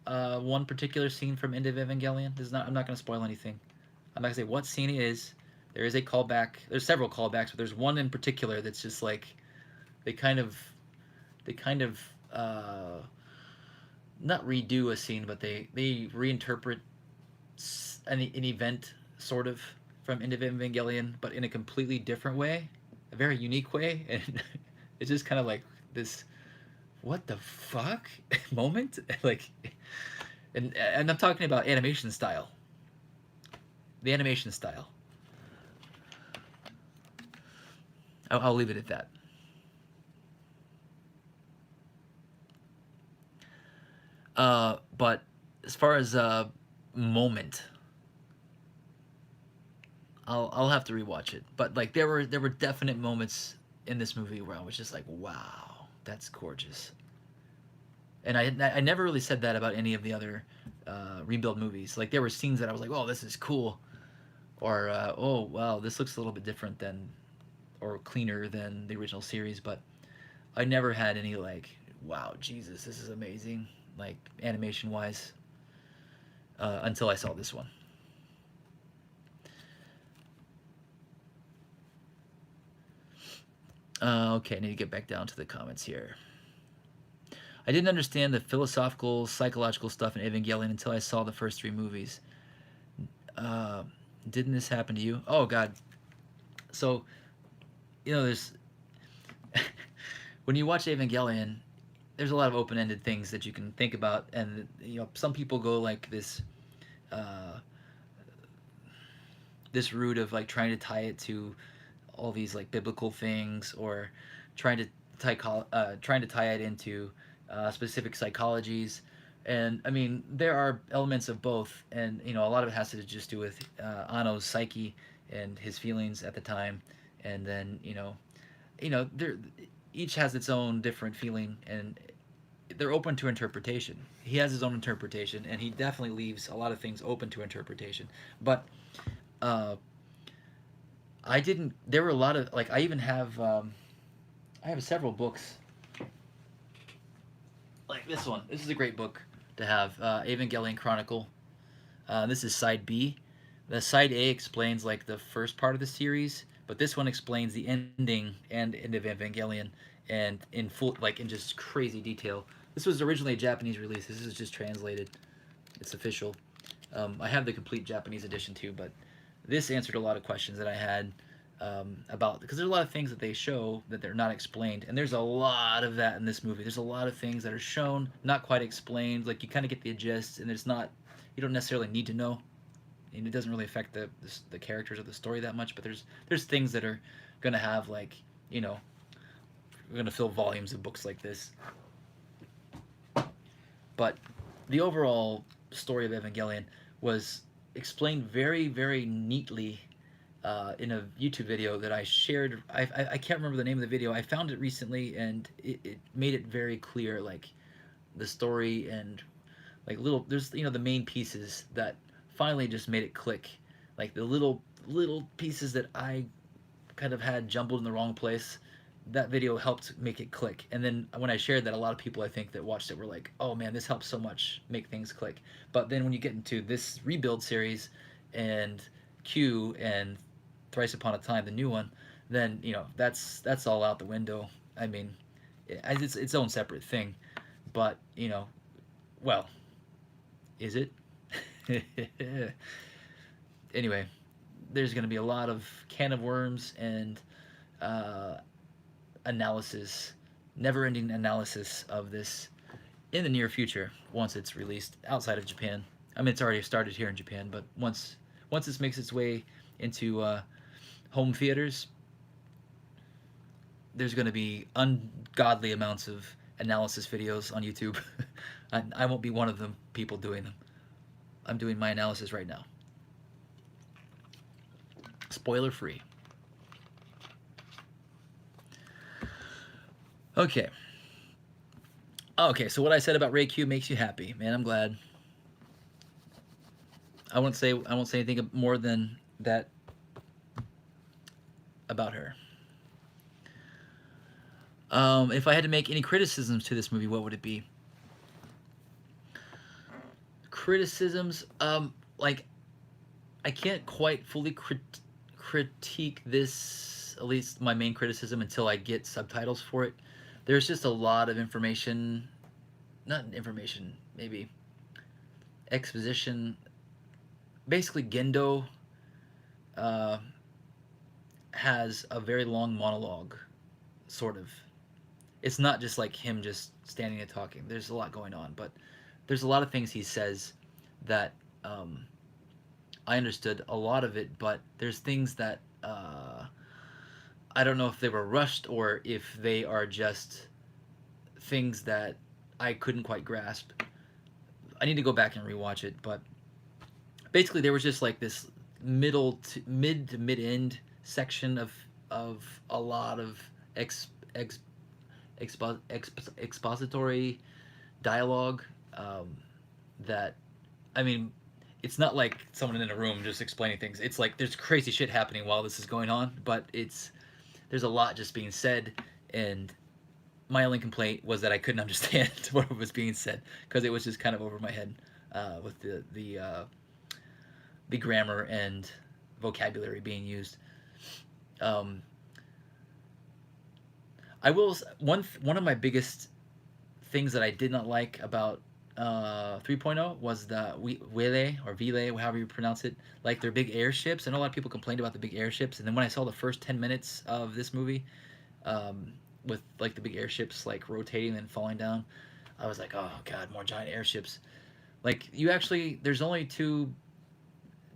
one particular scene from End of Evangelion. I'm not going to spoil anything. I'm not going to say what scene it is. There is a callback. There's several callbacks, but there's one in particular that's just like they kind of not redo a scene, but they reinterpret an event sort of from End of Evangelion, but in a completely different way, a very unique way, and it's just kind of like this what the fuck moment, like, and I'm talking about animation style. The animation style. I'll leave it at that. But as far as moment, I'll have to rewatch it. But like there were definite moments in this movie where I was just like, wow, that's gorgeous. And I never really said that about any of the other rebuild movies. Like there were scenes that I was like, oh, this is cool, or oh wow, this looks a little bit different than, or cleaner than the original series. But I never had any like, wow, Jesus, this is amazing, like animation wise, until I saw this one. Okay, I need to get back down to the comments here. I didn't understand the philosophical, psychological stuff in Evangelion until I saw the first 3 movies. Didn't this happen to you? Oh, God. So, there's... when you watch Evangelion, there's a lot of open-ended things that you can think about, and, some people go like this... this route of, like, trying to tie it to all these, like, biblical things, or trying to trying to tie it into specific psychologies, and I mean there are elements of both, and you know a lot of it has to just do with Ano's psyche and his feelings at the time, and then there each has its own different feeling, and they're open to interpretation. He has his own interpretation, and he definitely leaves a lot of things open to interpretation. But uh, I didn't. There were a lot of like I even have. I have several books like this one. This is a great book to have. Evangelion Chronicle. This is side B. The side A explains like the first part of the series, but this one explains the ending and end of Evangelion, and in full, like in just crazy detail. This was originally a Japanese release. This is just translated. It's official. I have the complete Japanese edition too, but this answered a lot of questions that I had about, because there's a lot of things that they show that they're not explained, and there's a lot of that in this movie. There's a lot of things that are shown, not quite explained. Like you kind of get the gist, and it's not. You don't necessarily need to know, and it doesn't really affect the characters of the story that much. But there's things that are gonna have like we're gonna fill volumes of books like this. But the overall story of Evangelion was explained very, very neatly in a YouTube video that I shared. I can't remember the name of the video. I found it recently, and it made it very clear, like the story and like there's the main pieces that finally just made it click, like the little pieces that I kind of had jumbled in the wrong place. That video helped make it click, and then when I shared that, a lot of people I think that watched it were like, oh man, this helps so much make things click. But then when you get into this rebuild series and Q and Thrice Upon a Time, the new one, then that's all out the window. I mean, it's its own separate thing, but well, is it? Anyway, there's going to be a lot of can of worms and analysis, never-ending analysis of this in the near future once it's released outside of Japan. I mean, it's already started here in Japan, but once this makes its way into home theaters, there's going to be ungodly amounts of analysis videos on YouTube. I won't be one of them people doing them. I'm doing my analysis right now. Spoiler free. Okay. Okay, so what I said about Ray Q makes you happy, man. I'm glad. I won't say anything more than that about her. If I had to make any criticisms to this movie, what would it be? Criticisms, like I can't quite fully critique this, at least my main criticism, until I get subtitles for it. There's just a lot of information, not information, maybe exposition. Basically, Gendo has a very long monologue, sort of. It's not just like him just standing and talking. There's a lot going on, but there's a lot of things he says that I understood a lot of it, but there's things that I don't know if they were rushed or if they are just things that I couldn't quite grasp. I need to go back and rewatch it, but basically there was just like this mid to mid end section of a lot of expository dialogue that, I mean, it's not like someone in a room just explaining things. It's like there's crazy shit happening while this is going on, but there's a lot just being said, and my only complaint was that I couldn't understand what was being said because it was just kind of over my head with the grammar and vocabulary being used. I will one of my biggest things that I did not like about 3.0 was the Wele or Vile, however you pronounce it, like their big airships. I know a lot of people complained about the big airships, and then when I saw the first 10 minutes of this movie, with like the big airships like rotating and falling down, I was like, oh god, more giant airships. Like there's only two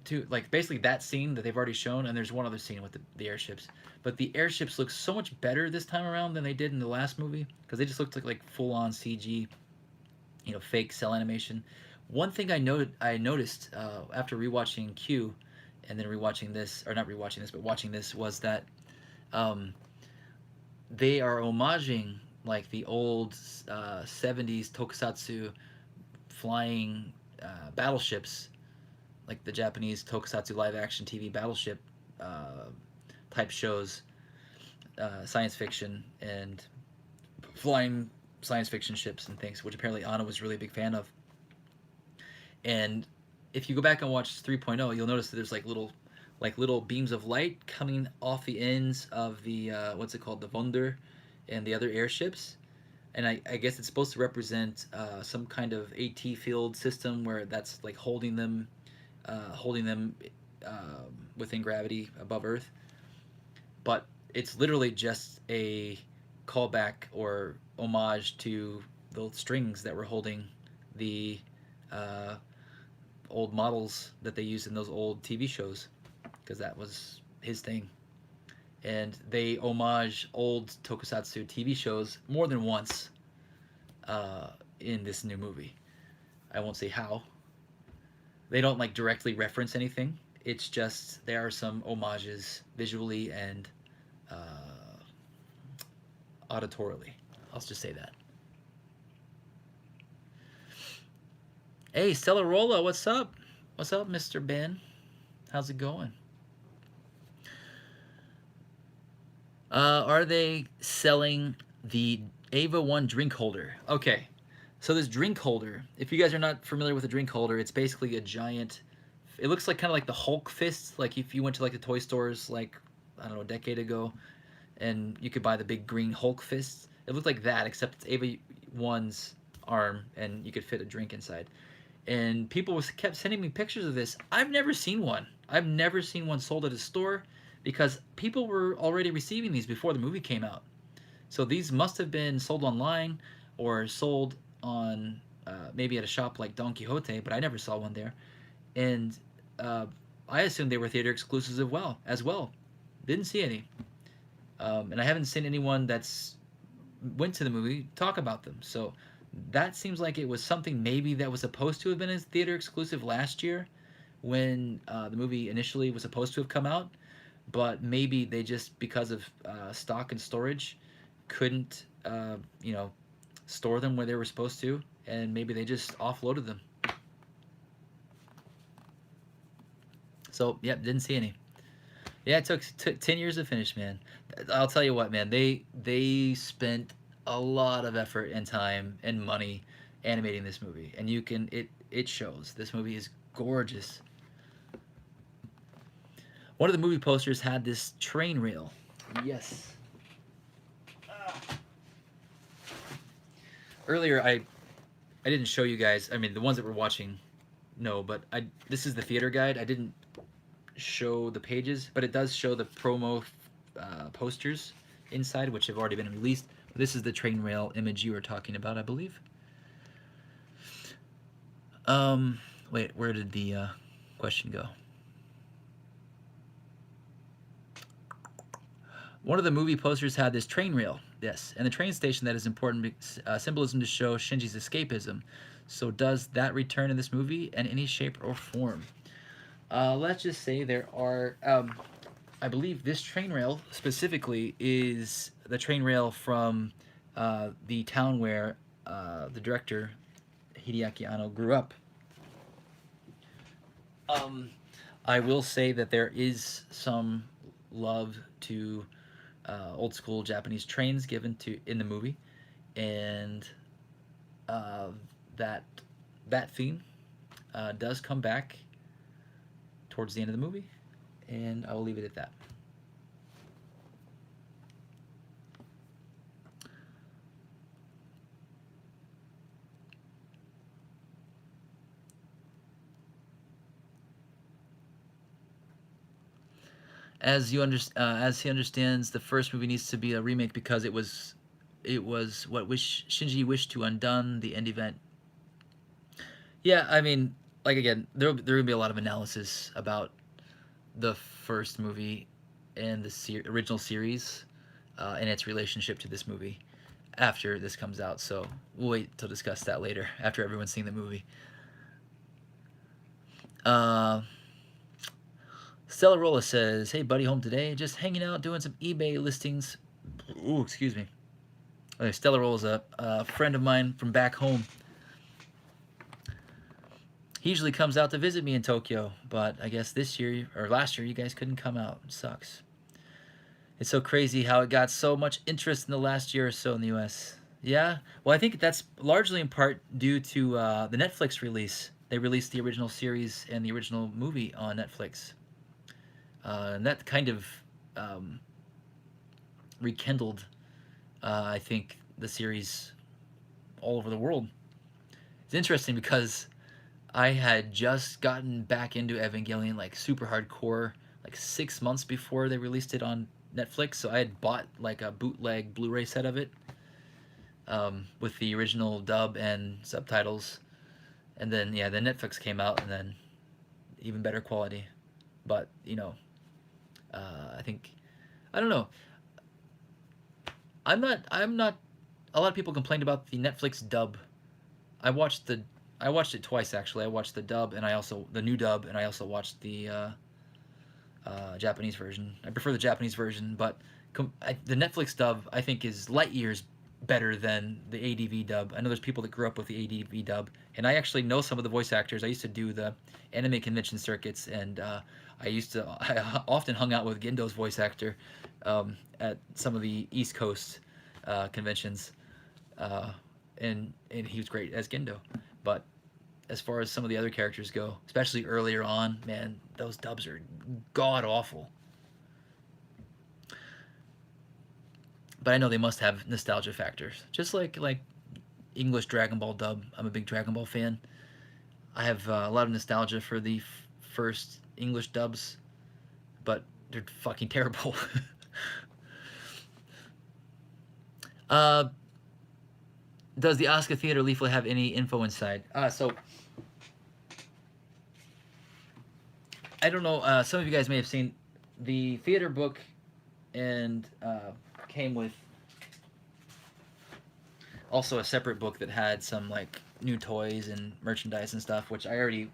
two, like basically that scene that they've already shown, and there's one other scene with the airships. But the airships look so much better this time around than they did in the last movie, because they just looked like full on CG, you know, fake cell animation. One thing I noticed after rewatching Q, and then rewatching this, or not rewatching this, but watching this, was that um, they are homaging like the old 70s tokusatsu flying battleships, like the Japanese tokusatsu live action TV battleship type shows, science fiction and flying science fiction ships and things, which apparently Anna was really a big fan of. And if you go back and watch 3.0, you'll notice that there's like little beams of light coming off the ends of the what's it called, the Wunder, and the other airships. And I guess it's supposed to represent some kind of AT field system where that's like holding them within gravity above Earth. But it's literally just a callback or homage to the strings that were holding the old models that they used in those old TV shows, because that was his thing. And they homage old tokusatsu TV shows more than once in this new movie. I won't say how. They don't like directly reference anything. It's just there are some homages visually and auditorily. I'll just say that. Hey, Stellarola, what's up? What's up, Mr. Ben? How's it going? Are they selling the Ava 1 drink holder? Okay, so this drink holder, if you guys are not familiar with a drink holder, it's basically a giant, it looks like kind of like the Hulk fist, like if you went to like the toy stores like, I don't know, a decade ago, and you could buy the big green Hulk fist. It looked like that, except it's Ava 1's arm, and you could fit a drink inside. And people kept sending me pictures of this. I've never seen one. I've never seen one sold at a store, because people were already receiving these before the movie came out. So these must have been sold online or sold on maybe at a shop like Don Quixote, but I never saw one there. And I assumed they were theater exclusives as well. Didn't see any. And I haven't seen anyone that's went to the movie talk about them. So that seems like it was something maybe that was supposed to have been a theater exclusive last year when the movie initially was supposed to have come out. But maybe they just, because of stock and storage, couldn't, store them where they were supposed to, and maybe they just offloaded them. So, yep, didn't see any. Yeah, it took 10 years to finish, man. I'll tell you what, man, they spent a lot of effort and time and money animating this movie, and it shows. This movie is gorgeous. One of the movie posters had this train rail. Yes. Earlier, I didn't show you guys. I mean, the ones that were watching, no. But this is the theater guide. I didn't show the pages, but it does show the promo posters inside, which have already been released. This is the train rail image you were talking about, I believe. Wait, where did the question go? One of the movie posters had this train rail, yes, and the train station that is important symbolism to show Shinji's escapism. So does that return in this movie in any shape or form? Let's just say there are, I believe this train rail specifically is the train rail from the town where the director, Hideaki Anno, grew up. I will say that there is some love to old school Japanese trains given to in the movie, and that theme does come back towards the end of the movie, and I will leave it at that. As he understands, the first movie needs to be a remake because it was what Shinji wished to undone the end event. Yeah, I mean, like again, there will be a lot of analysis about the first movie and the original series and its relationship to this movie after this comes out. So we'll wait to discuss that later after everyone's seen the movie. Stella Rolla says, "Hey buddy, home today. Just hanging out, doing some eBay listings." Ooh, excuse me. Okay, Stella Rolla's a friend of mine from back home. He usually comes out to visit me in Tokyo, but I guess this year or last year you guys couldn't come out. It sucks. It's so crazy how it got so much interest in the last year or so in the US. Yeah, well, I think that's largely in part due to the Netflix release. They released the original series and the original movie on Netflix. And that kind of rekindled, I think, the series all over the world. It's interesting because I had just gotten back into Evangelion like super hardcore like 6 months before they released it on Netflix, so I had bought like a bootleg Blu-ray set of it with the original dub and subtitles, and then yeah, then Netflix came out and then even better quality. But you know, I think I don't know. I'm not. A lot of people complained about the Netflix dub. I watched it twice actually. I watched the dub and the new dub, and I also watched the Japanese version. I prefer the Japanese version, but the Netflix dub I think is light years better than the ADV dub. I know there's people that grew up with the ADV dub, and I actually know some of the voice actors. I used to do the anime convention circuits, and I often hung out with Gendo's voice actor at some of the East Coast conventions, and he was great as Gendo. But as far as some of the other characters go, especially earlier on, man, those dubs are god awful. But I know they must have nostalgia factors, just like English Dragon Ball dub. I'm a big Dragon Ball fan. I have a lot of nostalgia for the first English dubs, but they're fucking terrible. Does the Asuka Theater leaflet have any info inside? So I don't know. Some of you guys may have seen the theater book, and came with also a separate book that had some like new toys and merchandise and stuff, which I already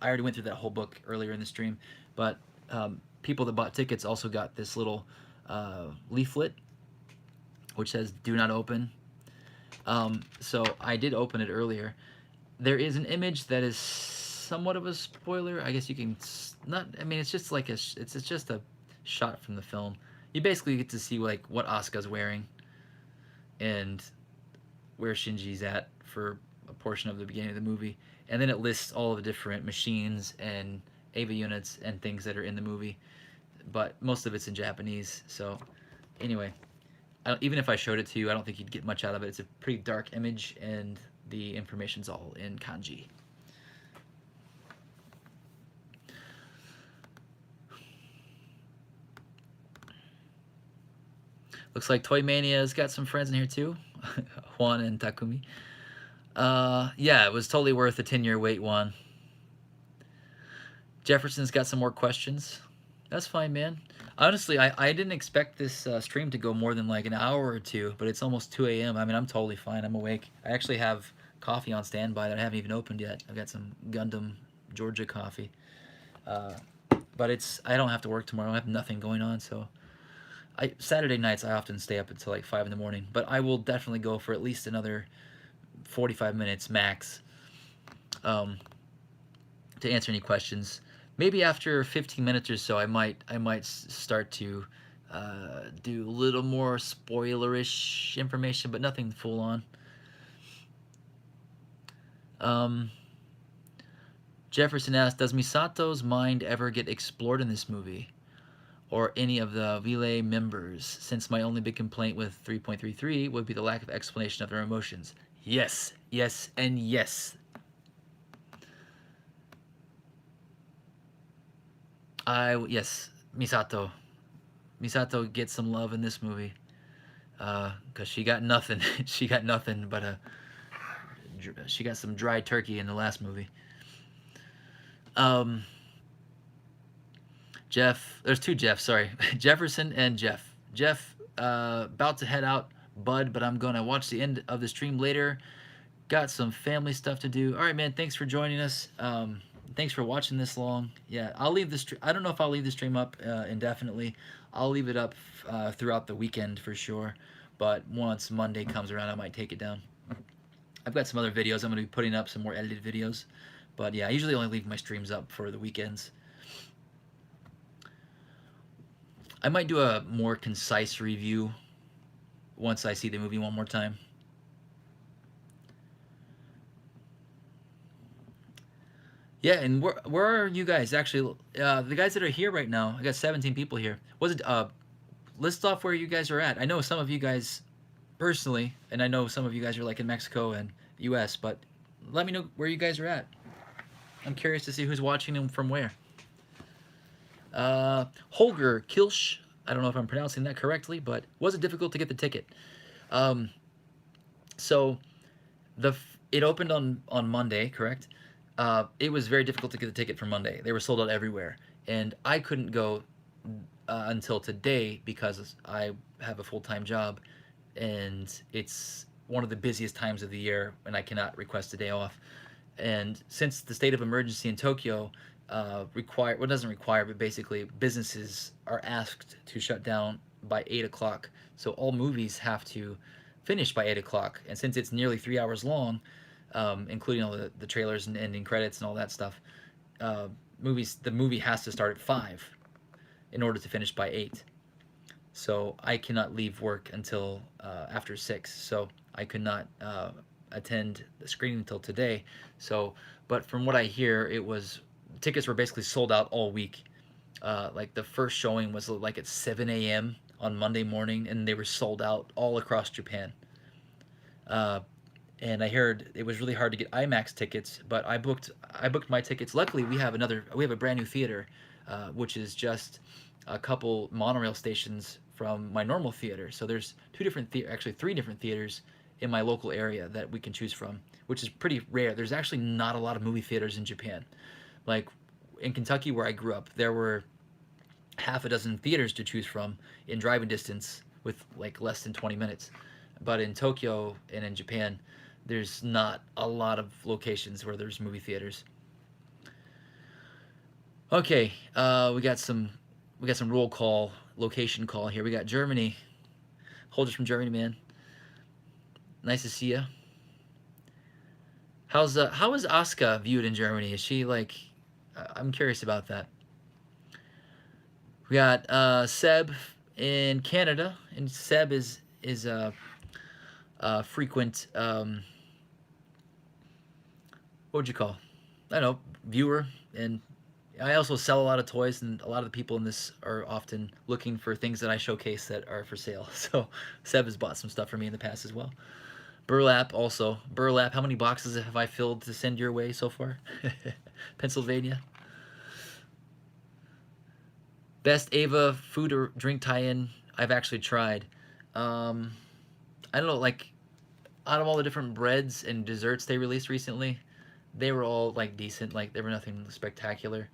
went through that whole book earlier in the stream. But people that bought tickets also got this little leaflet which says "Do not open." So I did open it earlier. There is an image that is somewhat of a spoiler. I guess you can not. I mean, it's just like it's just a shot from the film. You basically get to see like what Asuka's wearing and where Shinji's at for a portion of the beginning of the movie, and then it lists all of the different machines and Ava units and things that are in the movie, but most of it's in Japanese. So anyway, even if I showed it to you, I don't think you'd get much out of it. It's a pretty dark image, and the information's all in kanji. Looks like Toy Mania's got some friends in here too. Juan and Takumi. Yeah, it was totally worth the 10-year wait, Juan. Jefferson's got some more questions. That's fine, man. Honestly, I didn't expect this stream to go more than like an hour or two, but it's almost 2 a.m. I mean, I'm totally fine. I'm awake. I actually have coffee on standby that I haven't even opened yet. I've got some Gundam Georgia coffee. But I don't have to work tomorrow. I have nothing going on, so... Saturday nights I often stay up until like 5 in the morning, but I will definitely go for at least another 45 minutes max to answer any questions. Maybe after 15 minutes or so, I might start to do a little more spoilerish information, but nothing full on. Jefferson asked, does Misato's mind ever get explored in this movie? Or any of the Relay members, since my only big complaint with 3.33 would be the lack of explanation of their emotions. Yes, yes, and yes. Yes, Misato. Misato gets some love in this movie. Because she got nothing. She got nothing but she got some dry turkey in the last movie. Um, Jeff, there's two Jeffs, sorry. Jefferson and Jeff. Jeff, about to head out, bud, but I'm going to watch the end of the stream later. Got some family stuff to do. All right, man, thanks for joining us. Thanks for watching this long. Yeah, I'll leave this. I don't know if I'll leave the stream up indefinitely. I'll leave it up throughout the weekend for sure. But once Monday comes around, I might take it down. I've got some other videos. I'm going to be putting up some more edited videos. But yeah, I usually only leave my streams up for the weekends. I might do a more concise review once I see the movie one more time. Yeah, and where are you guys actually? The guys that are here right now, I got 17 people here. Was it list off where you guys are at? I know some of you guys personally, and I know some of you guys are like in Mexico and U.S., but let me know where you guys are at. I'm curious to see who's watching and from where. Holger Kilsch, I don't know if I'm pronouncing that correctly, but was it difficult to get the ticket? So it opened on Monday, correct? It was very difficult to get the ticket for Monday. They were sold out everywhere, and I couldn't go until today because I have a full-time job, and it's one of the busiest times of the year, and I cannot request a day off. And since the state of emergency in Tokyo doesn't require, but basically businesses are asked to shut down by 8 o'clock. So all movies have to finish by 8 o'clock. And since it's nearly 3 hours long, including all the trailers and ending credits and all that stuff, the movie has to start at 5 in order to finish by 8. So I cannot leave work until after 6. So I could not attend the screening until today. So, but from what I hear, tickets were basically sold out all week. Like the first showing was like at 7 a.m. on Monday morning, and they were sold out all across Japan. And I heard it was really hard to get IMAX tickets, but I booked my tickets. Luckily, we have a brand new theater, which is just a couple monorail stations from my normal theater. So there's actually 3 different theaters in my local area that we can choose from, which is pretty rare. There's actually not a lot of movie theaters in Japan. Like in Kentucky, where I grew up, there were half a dozen theaters to choose from in driving distance with like less than 20 minutes. But in Tokyo and in Japan, there's not a lot of locations where there's movie theaters. Okay, we got some roll call, location call here. We got Germany. Holders from Germany, man. Nice to see you. How is Asuka viewed in Germany? Is she like? I'm curious about that. We got Seb in Canada, and Seb is a frequent what would you call? I don't know, viewer, and I also sell a lot of toys, and a lot of the people in this are often looking for things that I showcase that are for sale. So Seb has bought some stuff for me in the past as well. Burlap also. Burlap, how many boxes have I filled to send your way so far? Pennsylvania. Best Ava food or drink tie-in I've actually tried. I don't know, like, out of all the different breads and desserts they released recently, they were all, like, decent. Like, there were nothing spectacular.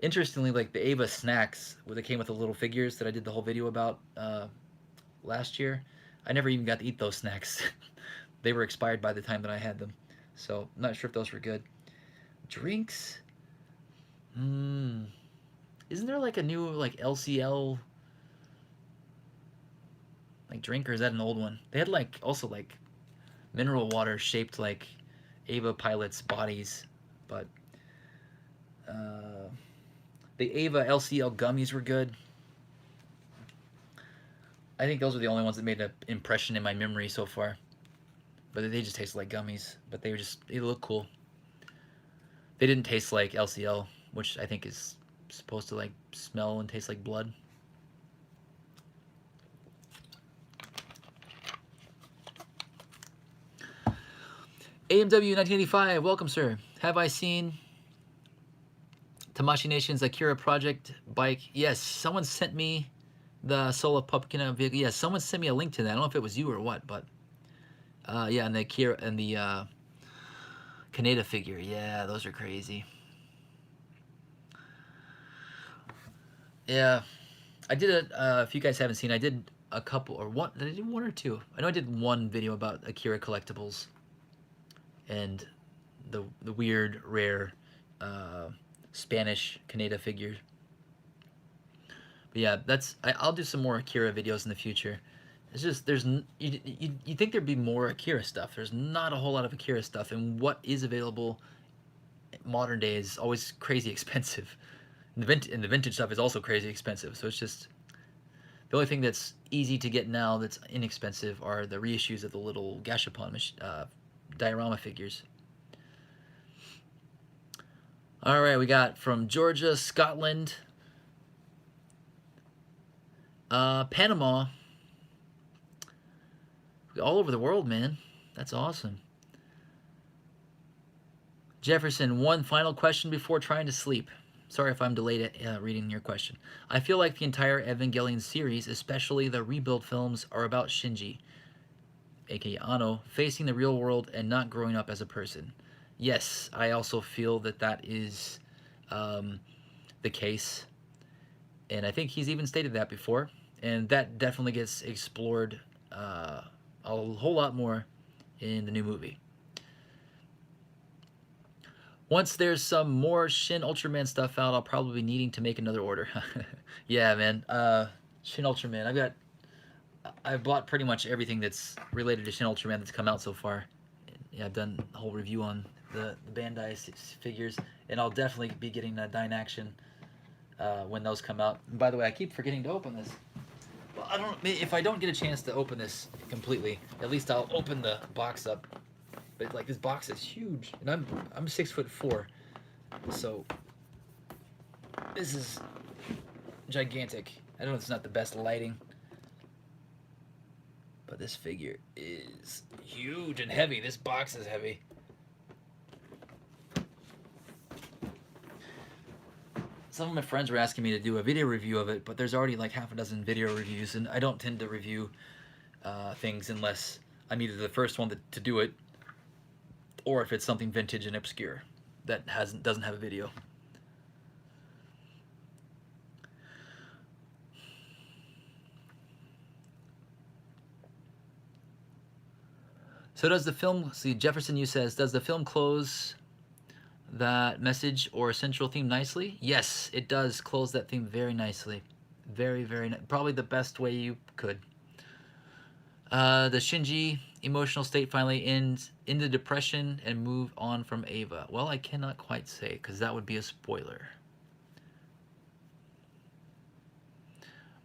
Interestingly, like, the Ava snacks, where they came with the little figures that I did the whole video about last year, I never even got to eat those snacks. They were expired by the time that I had them. So, I'm not sure if those were good. Drinks? Isn't there, like, a new, like, LCL, like, drink, or is that an old one? They had, like, also, like, mineral water shaped like Ava pilots' bodies, but the Ava LCL gummies were good. I think those are the only ones that made an impression in my memory so far. But they just taste like gummies, but they look cool. They didn't taste like LCL, which I think is supposed to like smell and taste like blood. AMW 1985, welcome, sir. Have I seen Tamashi Nation's Akira Project bike? Yes, someone sent me the Sola Pumpkin vehicle. Yes, someone sent me a link to that. I don't know if it was you or what, but yeah, and the Akira and the Kaneda figure. Yeah, those are crazy. Yeah, I did it. If you guys haven't seen, I did a couple or one. Did I do one or two? I know I did one video about Akira collectibles and the weird rare Spanish Kaneda figure. But yeah, I'll do some more Akira videos in the future. It's just you think there'd be more Akira stuff. There's not a whole lot of Akira stuff, and what is available modern day is always crazy expensive. And the vintage stuff is also crazy expensive. So it's just the only thing that's easy to get now that's inexpensive are the reissues of the little Gashapon diorama figures. All right, we got from Georgia, Scotland, Panama, all over the world, man. That's awesome. Jefferson, one final question before trying to sleep. Sorry if I'm delayed at reading your question. I feel like the entire Evangelion series, especially the rebuild films, are about Shinji, aka Ano, facing the real world and not growing up as a person. Yes, I also feel that that is the case, and I think he's even stated that before, and that definitely gets explored a whole lot more in the new movie. Once there's some more Shin Ultraman stuff out, I'll probably be needing to make another order. Yeah, man. Shin Ultraman. I've bought pretty much everything that's related to Shin Ultraman that's come out so far. Yeah, I've done a whole review on the Bandai figures, and I'll definitely be getting Dine Action when those come out. And by the way, I keep forgetting to open this. Well, I don't. If I don't get a chance to open this completely, at least I'll open the box up. But like this box is huge, and I'm 6'4", so this is gigantic. I know it's not the best lighting, but this figure is huge and heavy. This box is heavy. Some of my friends were asking me to do a video review of it, but there's already like half a dozen video reviews, and I don't tend to review things unless I'm either the first one to do it, or if it's something vintage and obscure that doesn't have a video. So does the film, see Jefferson, you says, does the film close that message or central theme nicely? Yes, it does close that theme very nicely. Very, very probably the best way you could. The Shinji emotional state finally ends in the depression and move on from Ava. Well, I cannot quite say because that would be a spoiler.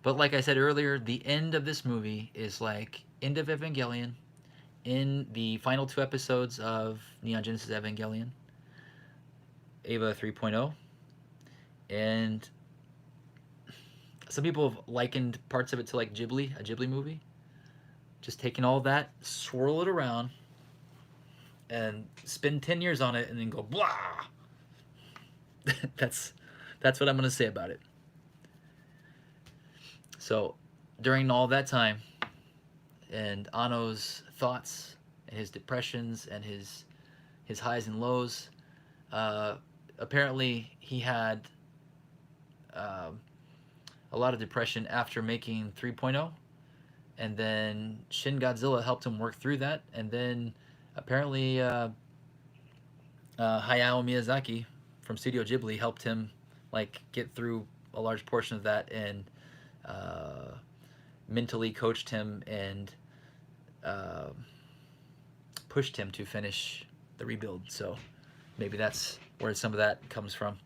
But like I said earlier, the end of this movie is like end of Evangelion, in the final 2 episodes of Neon Genesis Evangelion, Ava 3.0, and some people have likened parts of it to like Ghibli, a Ghibli movie. Just taking all that, swirl it around, and spend 10 years on it, and then go blah. That's what I'm gonna say about it. So, during all that time, and Ano's thoughts, and his depressions, and his highs and lows, apparently he had a lot of depression after making 3.0. And then Shin Godzilla helped him work through that. And then apparently Hayao Miyazaki from Studio Ghibli helped him like get through a large portion of that, and mentally coached him and pushed him to finish the rebuild. So maybe that's where some of that comes from.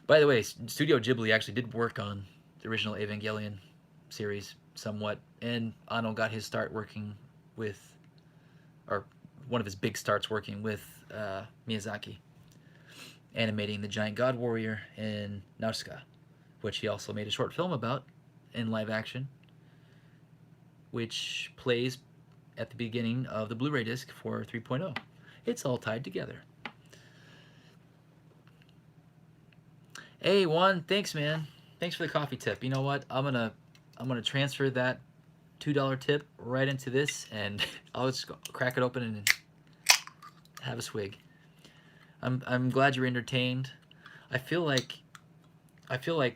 By the way, Studio Ghibli actually did work on the original Evangelion series somewhat, and Ano got his start working with, or one of his big starts working with Miyazaki, animating the giant god warrior in Nausicaa, which he also made a short film about in live action, which plays at the beginning of the Blu-ray disc for 3.0. It's all tied together. Hey Juan, thanks man. Thanks for the coffee tip. You know what? I'm gonna transfer that $2 tip right into this, and I'll just crack it open and have a swig. I'm glad you're entertained. I feel like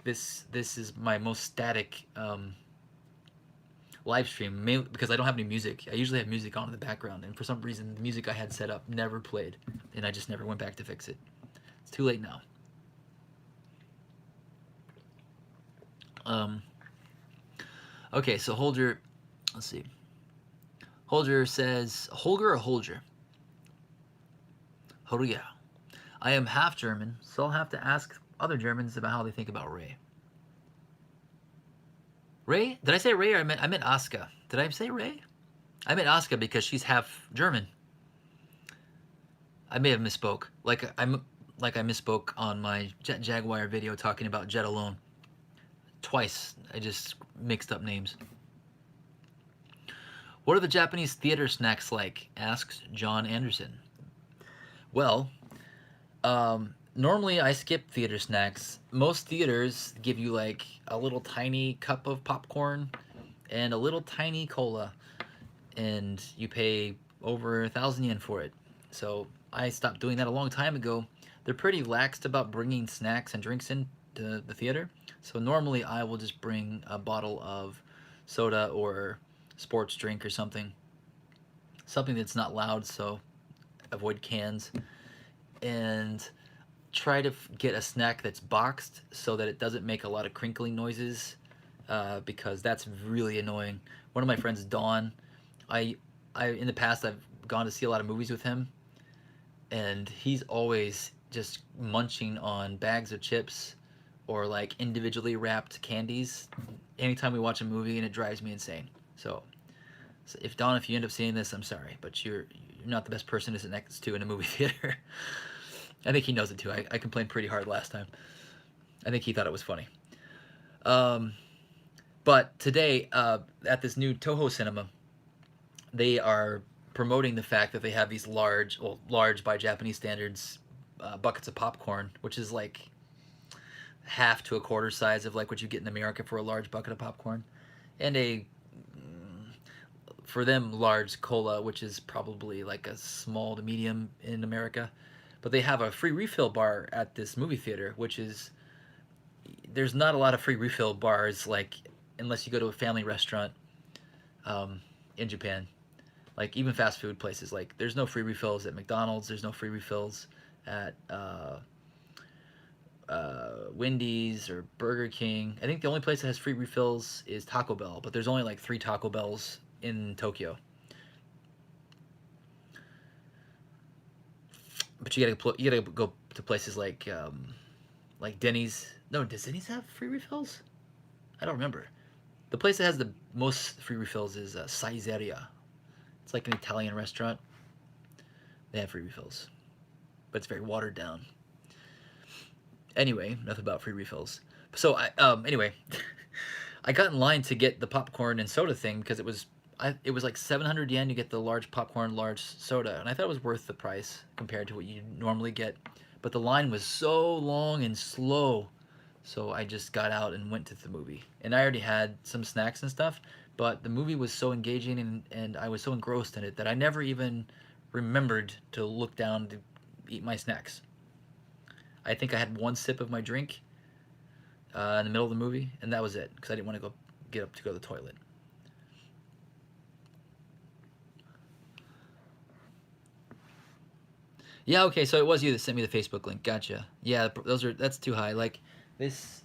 this is my most static live stream, mainly because I don't have any music. I usually have music on in the background, and for some reason the music I had set up never played, and I just never went back to fix it. It's too late now. Okay, so Holger, let's see. Holger says, Holger or Holger? Holger. I am half German, so I'll have to ask other Germans about how they think about Ray. Ray? Did I say Ray or I meant Asuka? Did I say Ray? I meant Asuka because she's half German. I may have misspoke. Like I misspoke on my Jet Jaguar video talking about Jet Alone. Twice. I just mixed up names. What are the Japanese theater snacks like? Asks John Anderson. Well, normally I skip theater snacks. Most theaters give you like a little tiny cup of popcorn and a little tiny cola, and you pay over 1,000 yen for it. So I stopped doing that a long time ago. They're pretty laxed about bringing snacks and drinks into the theater. So normally I will just bring a bottle of soda or sports drink or something that's not loud, so avoid cans, and try to get a snack that's boxed so that it doesn't make a lot of crinkling noises, because that's really annoying. One of my friends, Dawn, I in the past I've gone to see a lot of movies with him, and he's always just munching on bags of chips or like individually wrapped candies anytime we watch a movie, and it drives me insane. So if Don, if you end up seeing this, I'm sorry, but you're not the best person to sit next to in a movie theater. I think he knows it too. I complained pretty hard last time. I think he thought it was funny. But today, at this new Toho cinema, they are promoting the fact that they have these large by Japanese standards, buckets of popcorn, which is like half to a quarter size of like what you get in America for a large bucket of popcorn, and a for them large cola, which is probably like a small to medium in America. But they have a free refill bar at this movie theater, which is, there's not a lot of free refill bars, like unless you go to a family restaurant in Japan, like even fast food places. Like there's no free refills at McDonald's, there's no free refills at Wendy's or Burger King. I think the only place that has free refills is Taco Bell, but there's only like 3 Taco Bells in Tokyo. But you gotta go to places like Denny's. No, does Denny's have free refills? I don't remember. The place that has the most free refills is Saizeria. It's like an Italian restaurant. They have free refills, but it's very watered down. Anyway, enough about free refills. So anyway, I got in line to get the popcorn and soda thing because it was like 700 yen to get the large popcorn, large soda, and I thought it was worth the price compared to what you normally get. But the line was so long and slow, so I just got out and went to the movie. And I already had some snacks and stuff, but the movie was so engaging, and I was so engrossed in it that I never even remembered to look down to eat my snacks. I think I had one sip of my drink in the middle of the movie, and that was it, because I didn't want to get up to go to the toilet. Yeah, okay, so it was you that sent me the Facebook link. Gotcha. Yeah, that's too high. Like this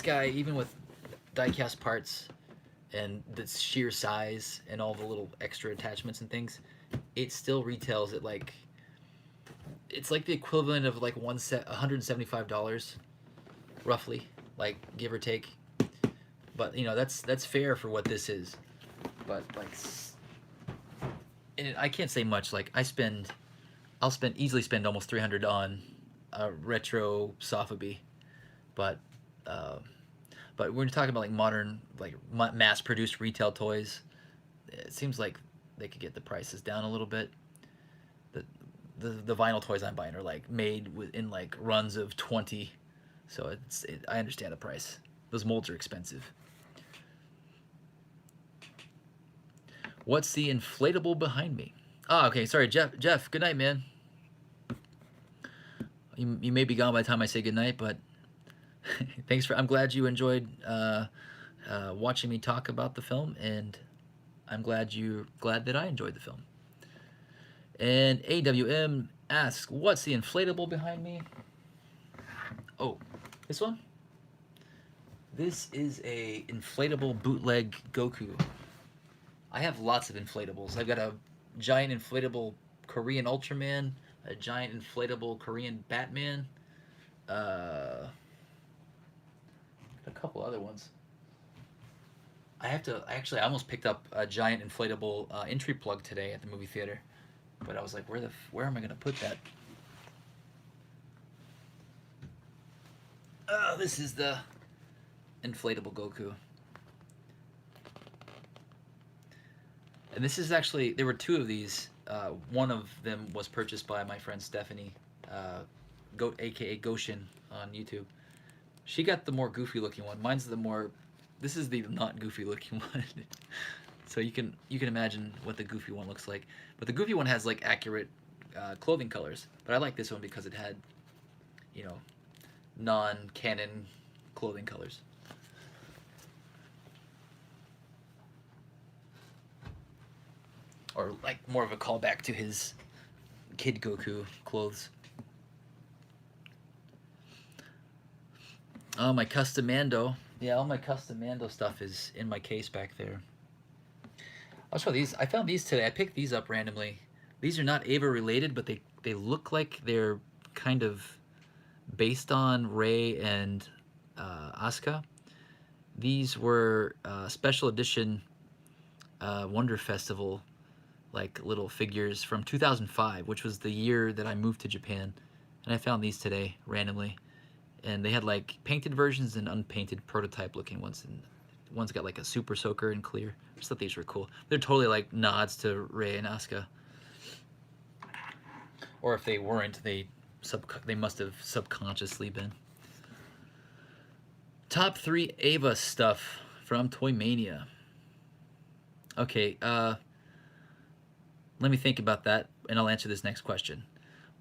guy, even with die-cast parts and the sheer size and all the little extra attachments and things, it still retails at like, it's like the equivalent of like $175 roughly, like give or take. But you know, that's fair for what this is. But like, and I can't say much. Like I'll easily spend almost 300 on a retro Sotheby, but we're talking about like modern, like mass-produced retail toys. It seems like they could get the prices down a little bit. The vinyl toys I'm buying are like made in like runs of 20, so I understand the price. Those molds are expensive. What's the inflatable behind me? Oh, okay. Sorry, Jeff. Jeff, good night, man. You may be gone by the time I say goodnight, but I'm glad you enjoyed watching me talk about the film, and I'm glad that I enjoyed the film. And AWM asks, what's the inflatable behind me? Oh, this one? This is a inflatable bootleg Goku. I have lots of inflatables. I've got a giant inflatable Korean Ultraman, a giant inflatable Korean Batman, a couple other ones. I almost picked up a giant inflatable entry plug today at the movie theater, but I was like, where am I gonna put that? Oh, this is the inflatable Goku. And this is actually, there were two of these. One of them was purchased by my friend Stephanie, aka Goshin on YouTube. She got the more goofy looking one. Mine's the more, this is the not goofy looking one. So you can imagine what the goofy one looks like. But the goofy one has like accurate clothing colors. But I like this one because it had, you know, non-canon clothing colors. Or like more of a callback to his Kid Goku clothes. Oh, my custom Mando. Yeah, all my custom Mando stuff is in my case back there. I'll show these. I found these today. I picked these up randomly. These are not Ava related, but they look like they're kind of based on Rey and Asuka. These were special edition Wonder Festival like little figures from 2005, which was the year that I moved to Japan. And I found these today randomly. And they had like painted versions and unpainted prototype looking ones. And one's got like a super soaker and clear. I just thought these were cool. They're totally like nods to Rey and Asuka. Or if they weren't, they must have subconsciously been. Top 3 Ava stuff from Toy Mania. Okay, let me think about that, and I'll answer this next question.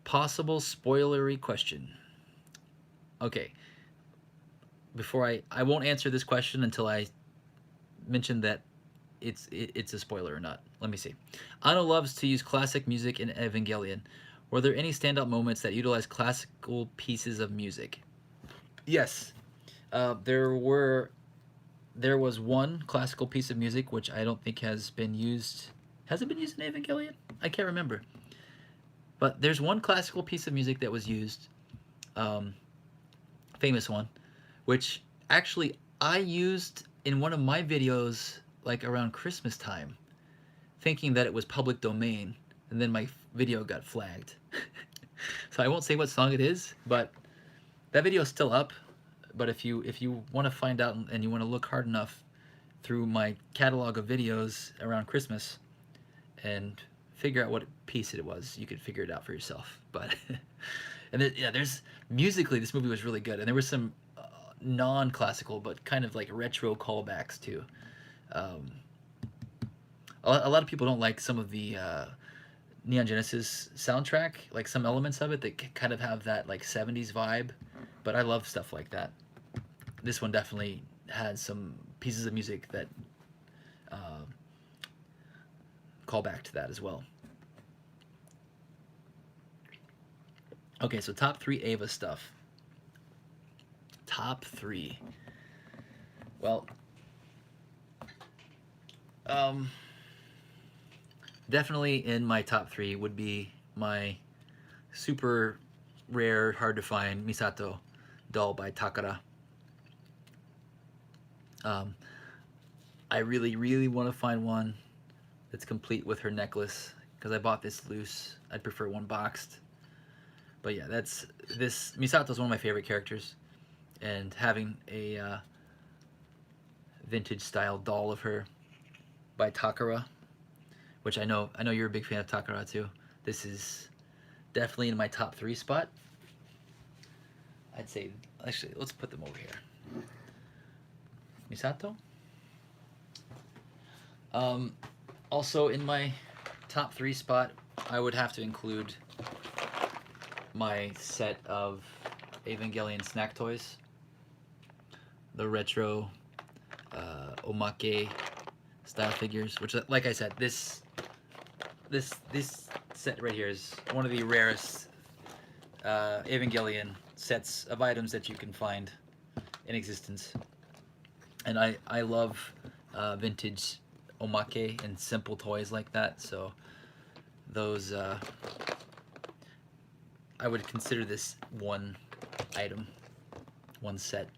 Possible spoilery question. Okay. Before I won't answer this question until I mention that it's a spoiler or not. Let me see. Anno loves to use classic music in Evangelion. Were there any standout moments that utilize classical pieces of music? Yes. There was one classical piece of music which I don't think has been used. Has it been used in Evangelion? I can't remember. But there's one classical piece of music that was used, famous one, which actually I used in one of my videos like around Christmas time, thinking that it was public domain, and then my video got flagged. So I won't say what song it is, but that video is still up. But if you want to find out and you want to look hard enough through my catalog of videos around Christmas and figure out what piece it was, you could figure it out for yourself. But and there's musically this movie was really good, and there were some non-classical but kind of like retro callbacks too. A lot of people don't like some of the Neon Genesis soundtrack, like some elements of it that kind of have that like 70s vibe, but I love stuff like that. This one definitely had some pieces of music that call back to that as well. Okay, so top 3 Ava stuff. Top 3. Well, definitely in my top 3 would be my super rare, hard to find Misato doll by Takara. I really, really want to find one that's complete with her necklace, because I bought this loose. I'd prefer one boxed. But yeah, Misato's one of my favorite characters, and having a vintage style doll of her by Takara, which I know you're a big fan of Takara too. This is definitely in my top 3 spot. I'd say, actually, let's put them over here. Misato. Also in my top 3 spot, I would have to include my set of Evangelion snack toys. The retro omake style figures, which, like I said, this set right here is one of the rarest Evangelion sets of items that you can find in existence. And I love vintage omake and simple toys like that, so those I would consider this one item, one set.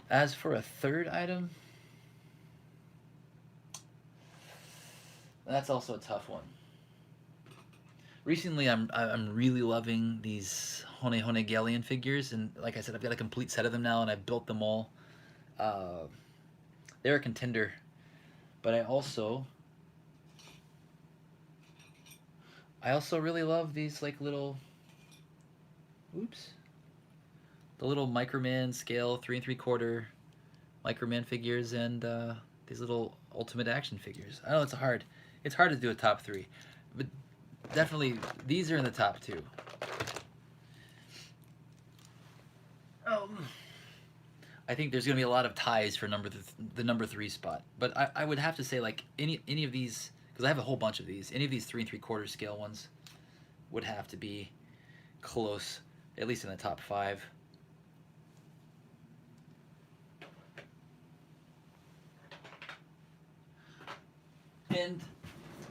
As for a third item, that's also a tough one. Recently, I'm really loving these Evangelion figures, and like I said, I've got a complete set of them now, and I've built them all. They're a contender, but I also really love these like little, the little Microman scale 3 3/4 Microman figures, and these little Ultimate Action figures. I know it's hard to do a top 3, but definitely these are in the top 2. I think there's gonna be a lot of ties for the number 3 spot, but I would have to say like any of these, because I have a whole bunch of these. Any of these 3 3/4 scale ones would have to be close, at least in the top 5. And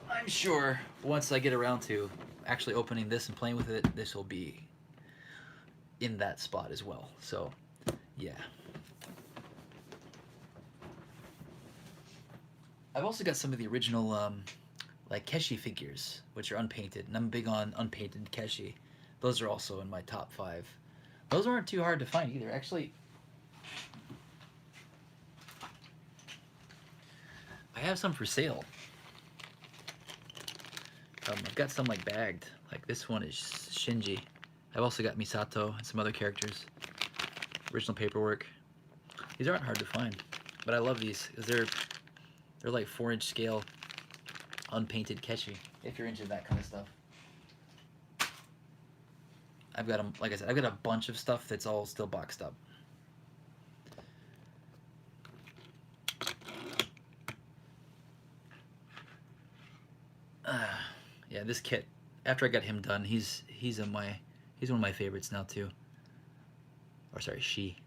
I'm sure once I get around to actually opening this and playing with it, this will be in that spot as well. So, yeah. I've also got some of the original like Keshi figures, which are unpainted, and I'm big on unpainted Keshi. Those are also in my top 5. Those aren't too hard to find either. Actually, I have some for sale. I've got some like bagged. Like this one is Shinji. I've also got Misato and some other characters. Original paperwork. These aren't hard to find, but I love these because they're like 4-inch scale unpainted Keshi, if you're into that kind of stuff. I've got them, like I said, I've got a bunch of stuff that's all still boxed up. Yeah, this kit, after I got him done, he's one of my favorites now too. Or sorry, she.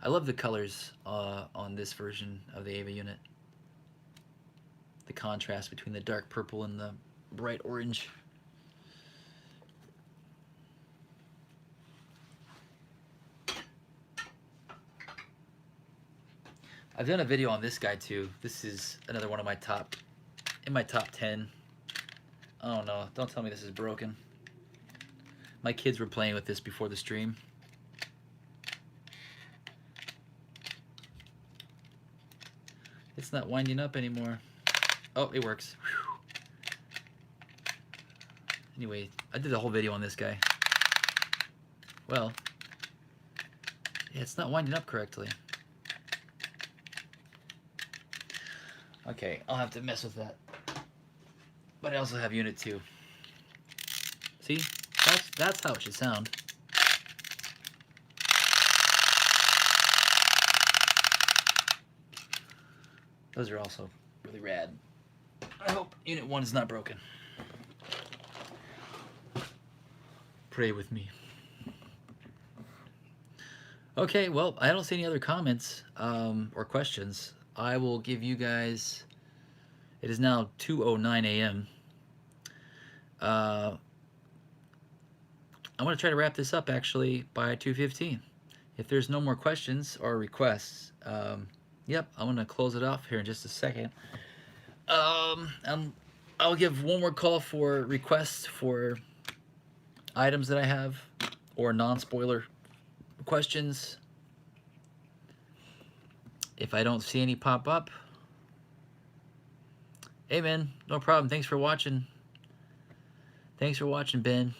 I love the colors on this version of the Ava unit. The contrast between the dark purple and the bright orange. I've done a video on this guy too. This is another one of my top 10. Oh no, don't tell me this is broken. My kids were playing with this before the stream. It's not winding up anymore. Oh, it works. Whew. Anyway, I did a whole video on this guy. Well, yeah, it's not winding up correctly. Okay, I'll have to mess with that. But I also have Unit 2. See? That's how it should sound. Those are also really rad. I hope Unit 1 is not broken. Pray with me. Okay, well, I don't see any other comments or questions. I will give you guys, it is now 2:09 a.m. I'm going to try to wrap this up actually by 2:15. If there's no more questions or requests, yep, I'm going to close it off here in just a second. I'll give one more call for requests for items that I have or non-spoiler questions. If I don't see any pop up, hey man, no problem. Thanks for watching. Thanks for watching, Ben.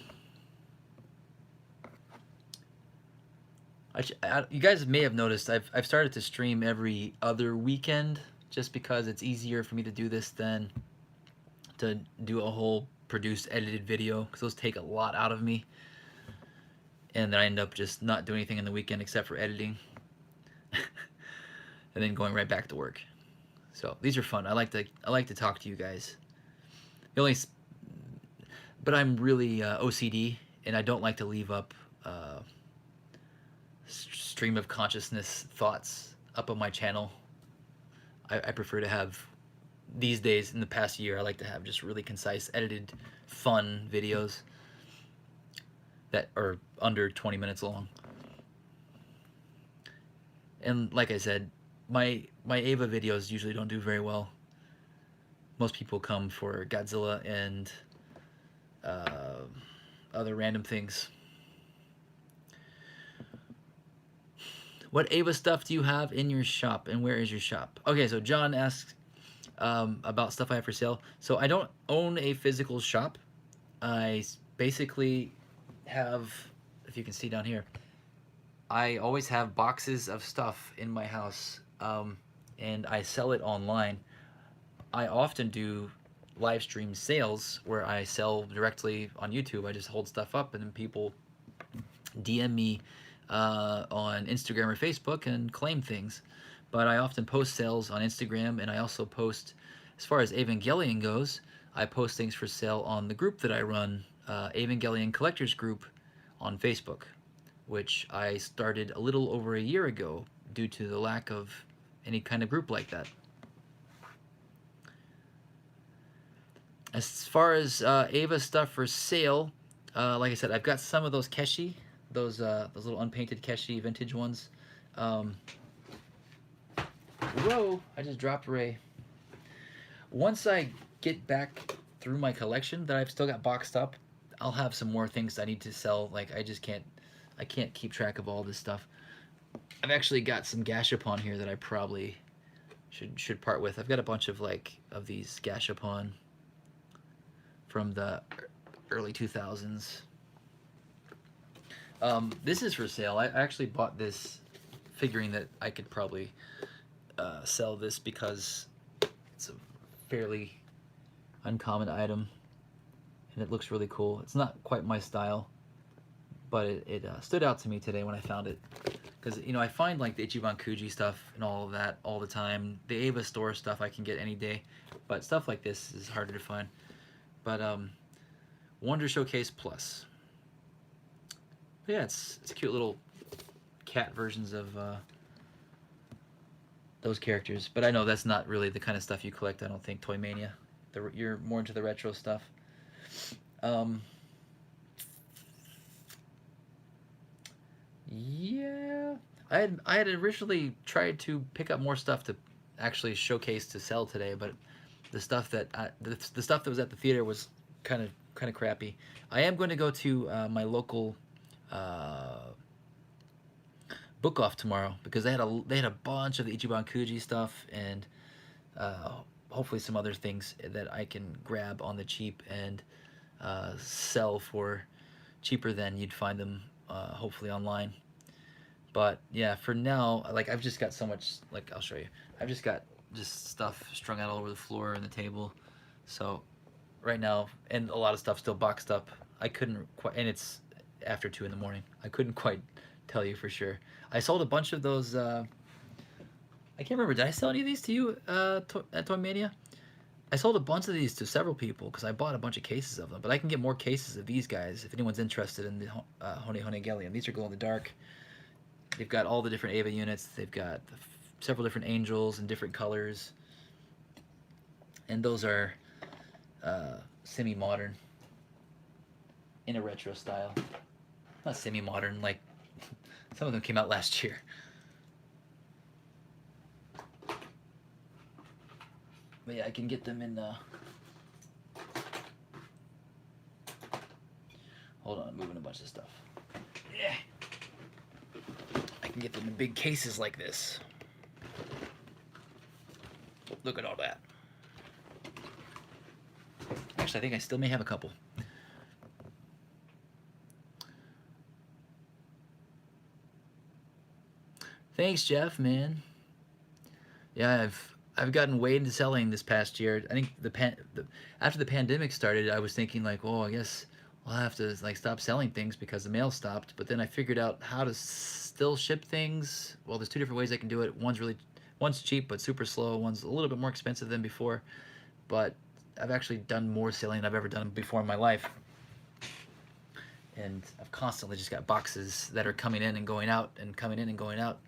You guys may have noticed I've started to stream every other weekend just because it's easier for me to do this than to do a whole produced, edited video, because those take a lot out of me. And then I end up just not doing anything in the weekend except for editing. And then going right back to work. So these are fun. I like to talk to you guys. But I'm really OCD, and I don't like to leave up stream of consciousness thoughts up on my channel. I prefer to have, these days, in the past year, I like to have just really concise, edited, fun videos that are under 20 minutes long. And like I said, my Ava videos usually don't do very well. Most people come for Godzilla and other random things. What Ava stuff do you have in your shop, and where is your shop? Okay, so John asks about stuff I have for sale. So I don't own a physical shop. I basically have, if you can see down here, I always have boxes of stuff in my house, and I sell it online. I often do live stream sales where I sell directly on YouTube. I just hold stuff up, and then people DM me on Instagram or Facebook and claim things. But I often post sales on Instagram, and I also post, as far as Evangelion goes, I post things for sale on the group that I run, Evangelion Collectors Group on Facebook, which I started a little over a year ago due to the lack of any kind of group like that. As far as Ava stuff for sale, like I said, I've got some of those Keshi, those little unpainted Keshi vintage ones. Whoa, I just dropped Ray. Once I get back through my collection that I've still got boxed up, I'll have some more things I need to sell. Like, I can't keep track of all this stuff. I've actually got some Gashapon here that I probably should part with. I've got a bunch of these Gashapon from the early 2000s. This is for sale. I actually bought this figuring that I could probably sell this because it's a fairly uncommon item and it looks really cool. It's not quite my style, but it stood out to me today when I found it, because I find like the Ichiban Kuji stuff and all of that all the time. The Ava store stuff I can get any day, but stuff like this is harder to find. But Wonder Showcase Plus. But yeah, it's cute little cat versions of those characters. But I know that's not really the kind of stuff you collect, I don't think, Toy Mania. You're more into the retro stuff. Yeah, I had originally tried to pick up more stuff to actually showcase to sell today, but the stuff that the stuff that was at the theater was kind of crappy. I am going to go to my local book off tomorrow because they had a bunch of the Ichiban Kuji stuff and hopefully some other things that I can grab on the cheap and sell for cheaper than you'd find them hopefully online. But yeah, for now, like, I've just got so much, like, I'll show you. I've just got stuff strung out all over the floor and the table. So right now, and a lot of stuff still boxed up. I couldn't quite, and it's after 2 in the morning. I couldn't quite tell you for sure. I sold a bunch of those. I can't remember. Did I sell any of these to you at Toy Mania? I sold a bunch of these to several people because I bought a bunch of cases of them. But I can get more cases of these guys if anyone's interested in the Hone Honegelium. These are glow in the dark. They've got all the different Ava units. They've got several different angels in different colors. And those are semi-modern in a retro style. Not semi-modern, like some of them came out last year. But yeah, I can get them in hold on, I'm moving a bunch of stuff. Yeah. I can get them in big cases like this. Look at all that. Actually, I think I still may have a couple. Thanks, Jeff, man. Yeah, I've gotten way into selling this past year. I think after the pandemic started, I was thinking like, oh, I guess I'll have to like stop selling things because the mail stopped. But then I figured out how to still ship things. Well, there's two different ways I can do it. One's cheap but super slow. One's a little bit more expensive than before. But I've actually done more selling than I've ever done before in my life. And I've constantly just got boxes that are coming in and going out and coming in and going out.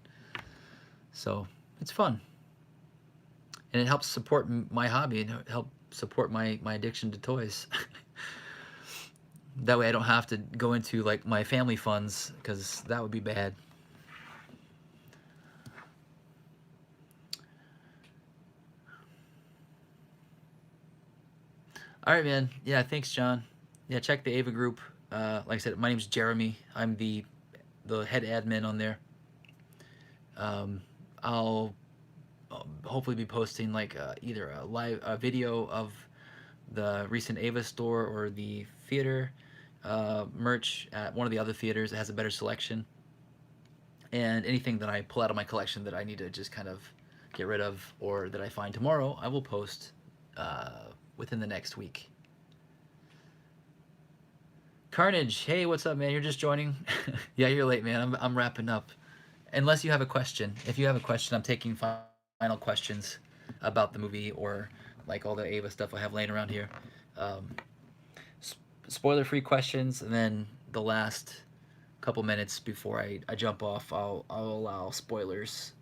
So it's fun. And it helps support my hobby and help support my addiction to toys. That way I don't have to go into like my family funds, because that would be bad. All right, man. Yeah, thanks, John. Yeah, check the Ava group. Like I said, my name's Jeremy. I'm the head admin on there. I'll hopefully be posting like either a video of the recent Ava store or the theater merch at one of the other theaters that has a better selection, and anything that I pull out of my collection that I need to just kind of get rid of or that I find tomorrow, I will post within the next week. Carnage, hey, what's up, man? You're just joining? Yeah, you're late, man. I'm wrapping up. Unless you have a question. If you have a question, I'm taking final questions about the movie or like all the Ava stuff I have laying around here. Spoiler-free questions, and then the last couple minutes before I jump off, I'll allow spoilers,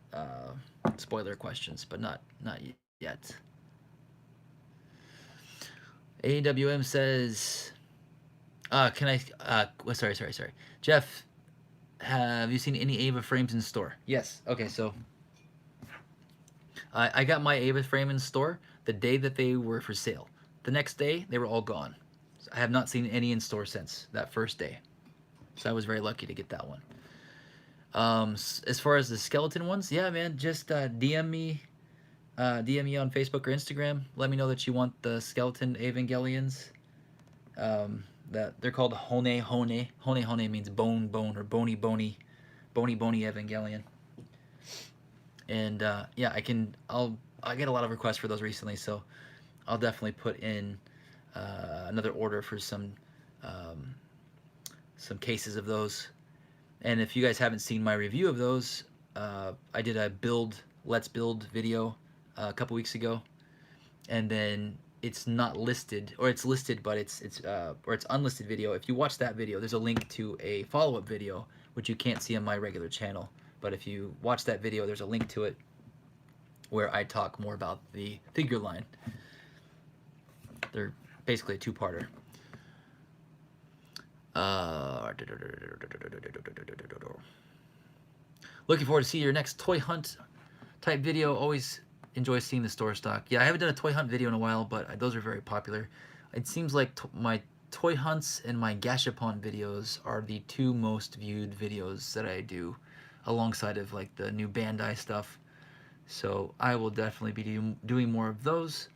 spoiler questions, but not yet. AWM says, can I? Sorry. Jeff, have you seen any Ava frames in store? Yes. Okay, so I got my Ava frame in store the day that they were for sale. The next day, they were all gone. So I have not seen any in store since that first day. So I was very lucky to get that one. As far as the skeleton ones, yeah, man, just DM me on Facebook or Instagram. Let me know that you want the skeleton Evangelions. That they're called Hone. Hone means bone or bony Evangelion. And yeah, I get a lot of requests for those recently, so I'll definitely put in another order for some cases of those. And if you guys haven't seen my review of those, I did a let's build video a couple weeks ago, and then it's not listed, or it's listed but it's unlisted video. If you watch that video, there's a link to a follow-up video which you can't see on my regular channel, but if you watch that video, there's a link to it where I talk more about the figure line. They're basically a two-parter. Looking forward to see your next toy hunt type video. Always enjoy seeing the store stock. Yeah, I haven't done a toy hunt video in a while, but those are very popular. It seems like my toy hunts and my gashapon videos are the two most viewed videos that I do, alongside of like the new Bandai stuff. So I will definitely be doing more of those.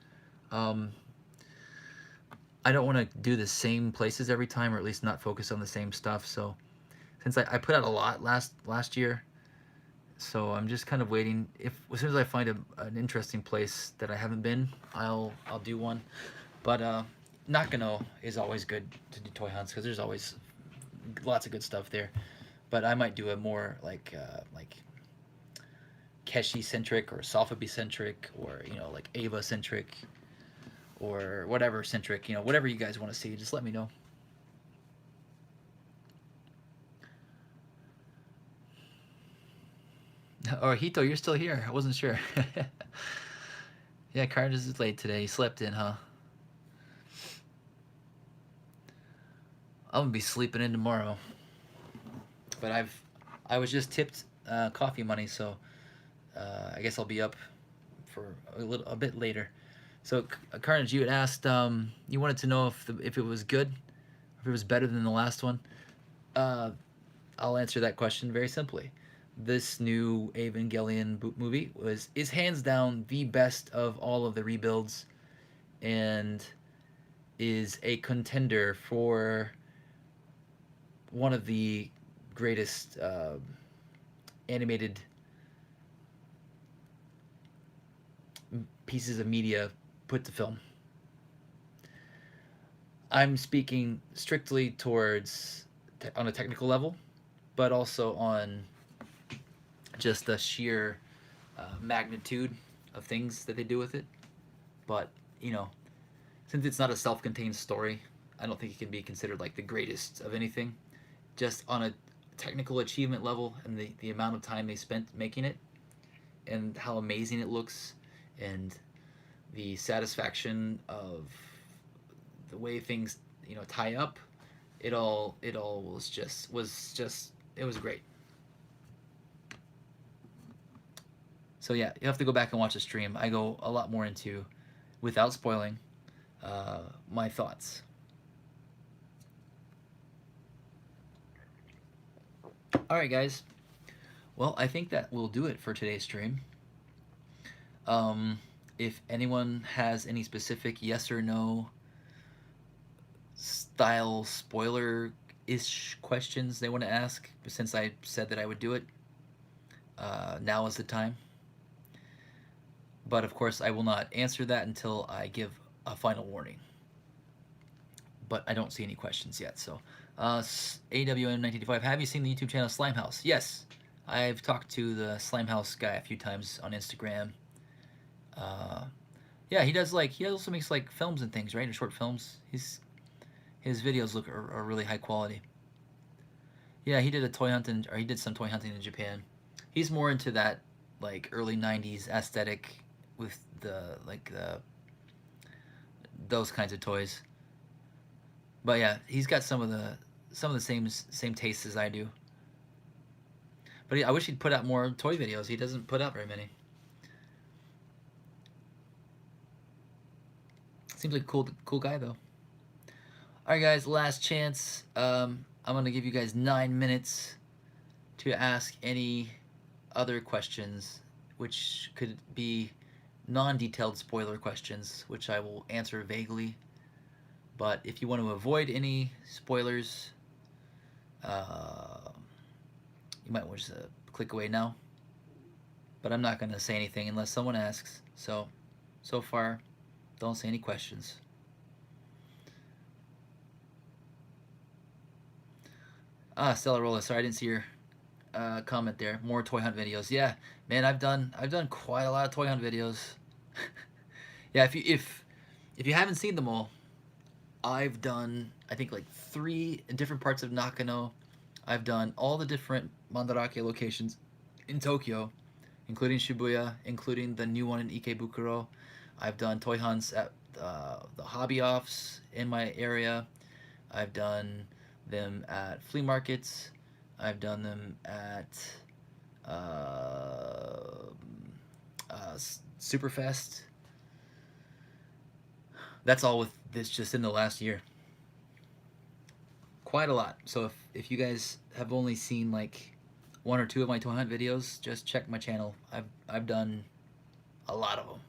I don't want to do the same places every time, or at least not focus on the same stuff. So since I put out a lot last year, so I'm just kind of waiting. As soon as I find an interesting place that I haven't been, I'll do one. But Nakano is always good to do toy hunts because there's always lots of good stuff there. But I might do a more like Keshi centric or Sofubi centric, or like Ava centric, or whatever centric, whatever you guys want to see, just let me know. Oh, Hito, you're still here. I wasn't sure. Yeah, Carnage is late today. He slept in, huh? I'm gonna be sleeping in tomorrow. But I was just tipped coffee money, so I guess I'll be up for a bit later. So Carnage, you had asked, you wanted to know if it was good, if it was better than the last one. I'll answer that question very simply. This new Evangelion movie is hands down the best of all of the rebuilds, and is a contender for one of the greatest animated pieces of media put to film. I'm speaking strictly towards on a technical level, but also on just the sheer magnitude of things that they do with it. But you know, since it's not a self-contained story, I don't think it can be considered like the greatest of anything. Just on a technical achievement level and the amount of time they spent making it and how amazing it looks and the satisfaction of the way things tie up, it all was just it was great. So yeah, you have to go back and watch the stream. I go a lot more into, without spoiling, my thoughts. All right, guys. Well, I think that will do it for today's stream. If anyone has any specific yes or no style spoiler-ish questions they want to ask, since I said that I would do it, now is the time. But of course, I will not answer that until I give a final warning. But I don't see any questions yet. So, AWM1985, have you seen the YouTube channel Slimehouse? Yes, I've talked to the Slimehouse guy a few times on Instagram. Yeah, he also makes like films and things, right? And short films. His videos are really high quality. Yeah, he did he did some toy hunting in Japan. He's more into that like early '90s aesthetic with those kinds of toys. But yeah, he's got some of the same tastes as I do. But I wish he'd put out more toy videos. He doesn't put out very many. Seems like a cool guy though. All right, guys, last chance. I'm gonna give you guys 9 minutes to ask any other questions, which could be non-detailed spoiler questions, which I will answer vaguely. But if you want to avoid any spoilers, you might want to just click away now. But I'm not going to say anything unless someone asks. So far, don't say any questions. Stella Rolla, sorry I didn't see your comment there. More toy hunt videos. Yeah, man, I've done quite a lot of toy hunt videos. Yeah, if you haven't seen them all, I've done I think like 3 different parts of Nakano. I've done all the different Mandarake locations in Tokyo, including Shibuya, including the new one in Ikebukuro. I've done toy hunts at the hobby offs in my area. I've done them at flea markets. I've done them at Superfest. That's all with this just in the last year. Quite a lot. So if you guys have only seen like 1 or 2 of my toy hunt videos, just check my channel. I've done a lot of them.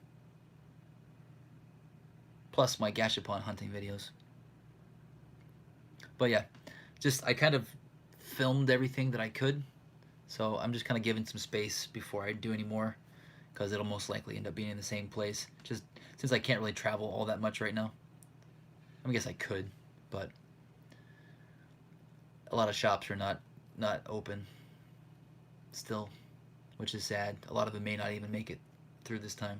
Plus my Gashapon hunting videos. But yeah, just I kind of filmed everything that I could. So I'm just kind of giving some space before I do any more, because it'll most likely end up being in the same place. Just since I can't really travel all that much right now. I guess I could, but a lot of shops are not open still, which is sad. A lot of them may not even make it through this time.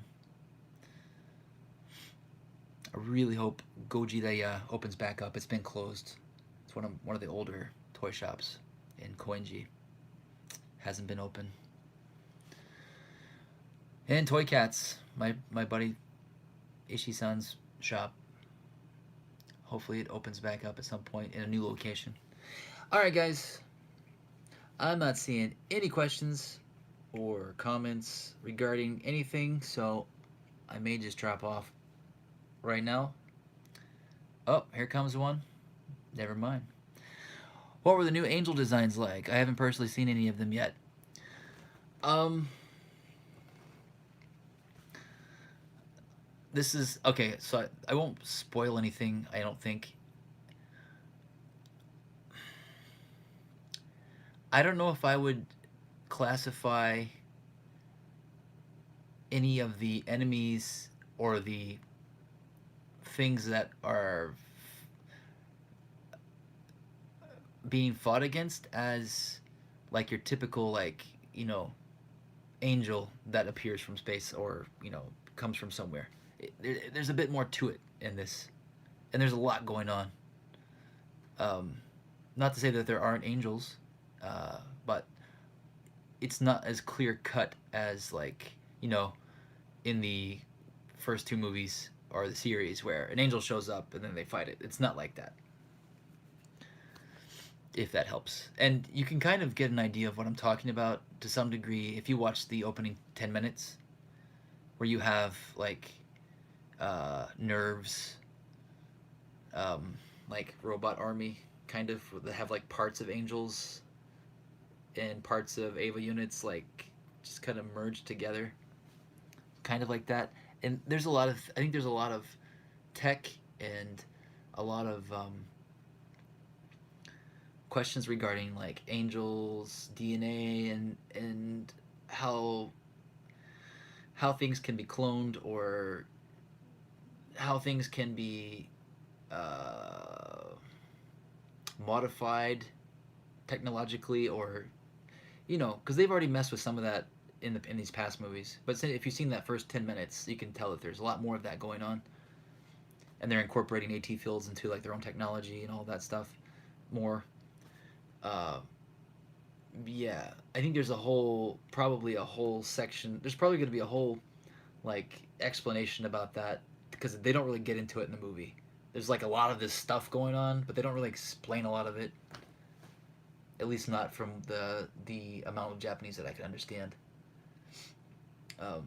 I really hope Gojira opens back up. It's been closed. It's one of the older toy shops in Koenji. Hasn't been open. And Toy Cats, my buddy Ishi-san's shop. Hopefully it opens back up at some point in a new location. Alright guys, I'm not seeing any questions or comments regarding anything, so I may just drop off right now. Oh, here comes one. Never mind. What were the new angel designs like? I haven't personally seen any of them yet. This is okay, so I won't spoil anything, I don't think. I don't know if I would classify any of the enemies or the things that are being fought against as like your typical, like, you know, angel that appears from space, or, you know, comes from somewhere. There's a bit more to it in this, and there's a lot going on. Not to say that there aren't angels, but it's not as clear cut as, like, you know, in the first two movies or the series where an angel shows up and then they fight it. It's not like that, if that helps. And you can kind of get an idea of what I'm talking about to some degree if you watch the opening 10 minutes, where you have, like, nerves, like robot army, kind of, that have, like, parts of angels and parts of Ava units, like, just kind of merged together, kind of like that. And there's a lot of, I think there's a lot of tech and a lot of questions regarding, like, angels, DNA, and how things can be cloned, or how things can be modified technologically, or, you know, because they've already messed with some of that in these past movies. But if you've seen that first 10 minutes, you can tell that there's a lot more of that going on, and they're incorporating AT fields into, like, their own technology and all that stuff more. Yeah, I think there's probably a whole section. There's probably going to be a whole, like, explanation about that, because they don't really get into it in the movie. There's, like, a lot of this stuff going on, but they don't really explain a lot of it. At least not from the amount of Japanese that I can understand.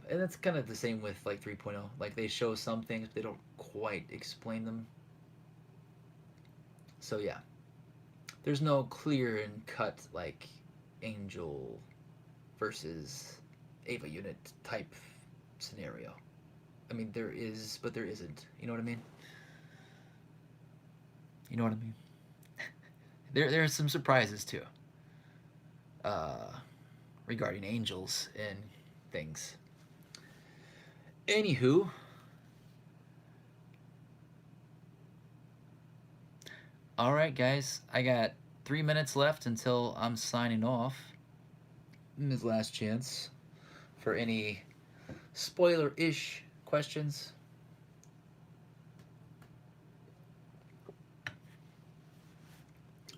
And that's kind of the same with, like, 3.0. Like, they show some things, but they don't quite explain them. So yeah, there's no clear and cut, like, angel versus Ava unit type scenario. I mean, there is, but there isn't. You know what I mean? You know what I mean? There are some surprises too, regarding angels and things. Anywho, all right, guys, I got 3 minutes left until I'm signing off. This last chance for any spoiler-ish questions.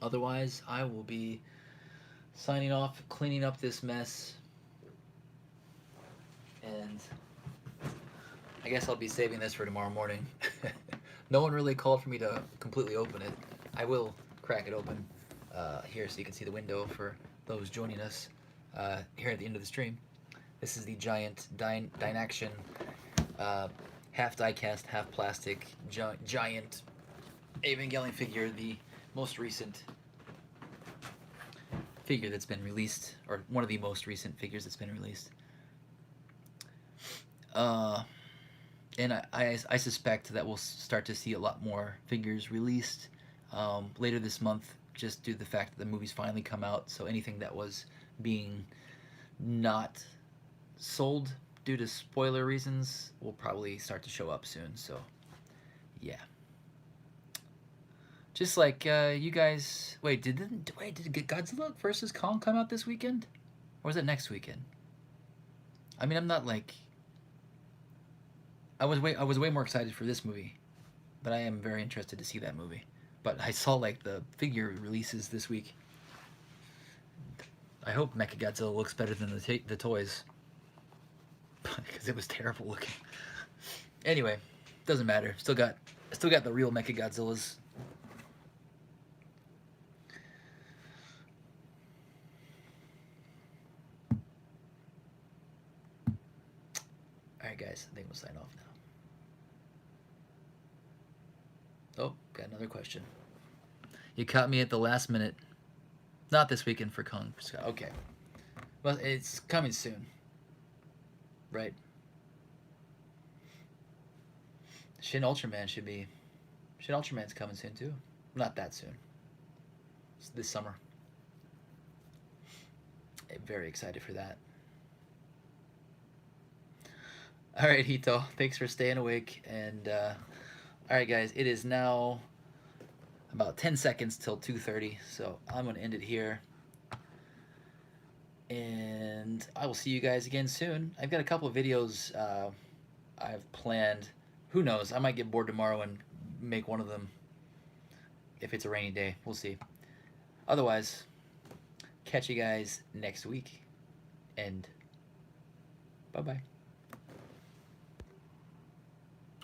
Otherwise, I will be signing off, cleaning up this mess, and I guess I'll be saving this for tomorrow morning. No one really called for me to completely open it. I will crack it open here so you can see the window for those joining us here at the end of the stream. This is the giant Dynaction, half die-cast, half plastic, giant Evangelion figure, the most recent figure that's been released, or one of the most recent figures that's been released. And I suspect that we'll start to see a lot more figures released later this month, just due to the fact that the movie's finally come out. So anything that was being not sold due to spoiler reasons will probably start to show up soon. So yeah, just like you guys. Wait, did Godzilla versus Kong come out this weekend, or is it next weekend? I mean, I'm not like. I was way more excited for this movie, but I am very interested to see that movie. But I saw, like, the figure releases this week. I hope Mechagodzilla looks better than the toys, because it was terrible looking. Anyway, doesn't matter. Still got the real Mechagodzillas. All right, guys. I think we'll sign off now. Oh, got another question. You caught me at the last minute. Not this weekend for Kong. Okay. Well, it's coming soon. Right? Shin Ultraman should be... Shin Ultraman's coming soon, too. Not that soon. It's this summer. I'm very excited for that. All right, Hito. Thanks for staying awake. And all right, guys. It is now about 10 seconds till 2:30, so I'm gonna end it here. And I will see you guys again soon. I've got a couple of videos I've planned. Who knows? I might get bored tomorrow and make one of them if it's a rainy day. We'll see. Otherwise, catch you guys next week. And bye-bye.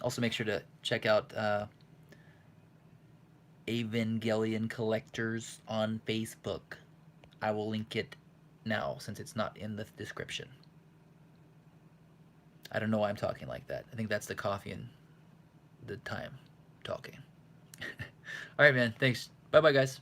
Also, make sure to check out Evangelion Collectors on Facebook. I will link it now since it's not in the description. I don't know why I'm talking like that. I think that's the coffee and the time talking. All right, man. Thanks. Bye-bye, guys.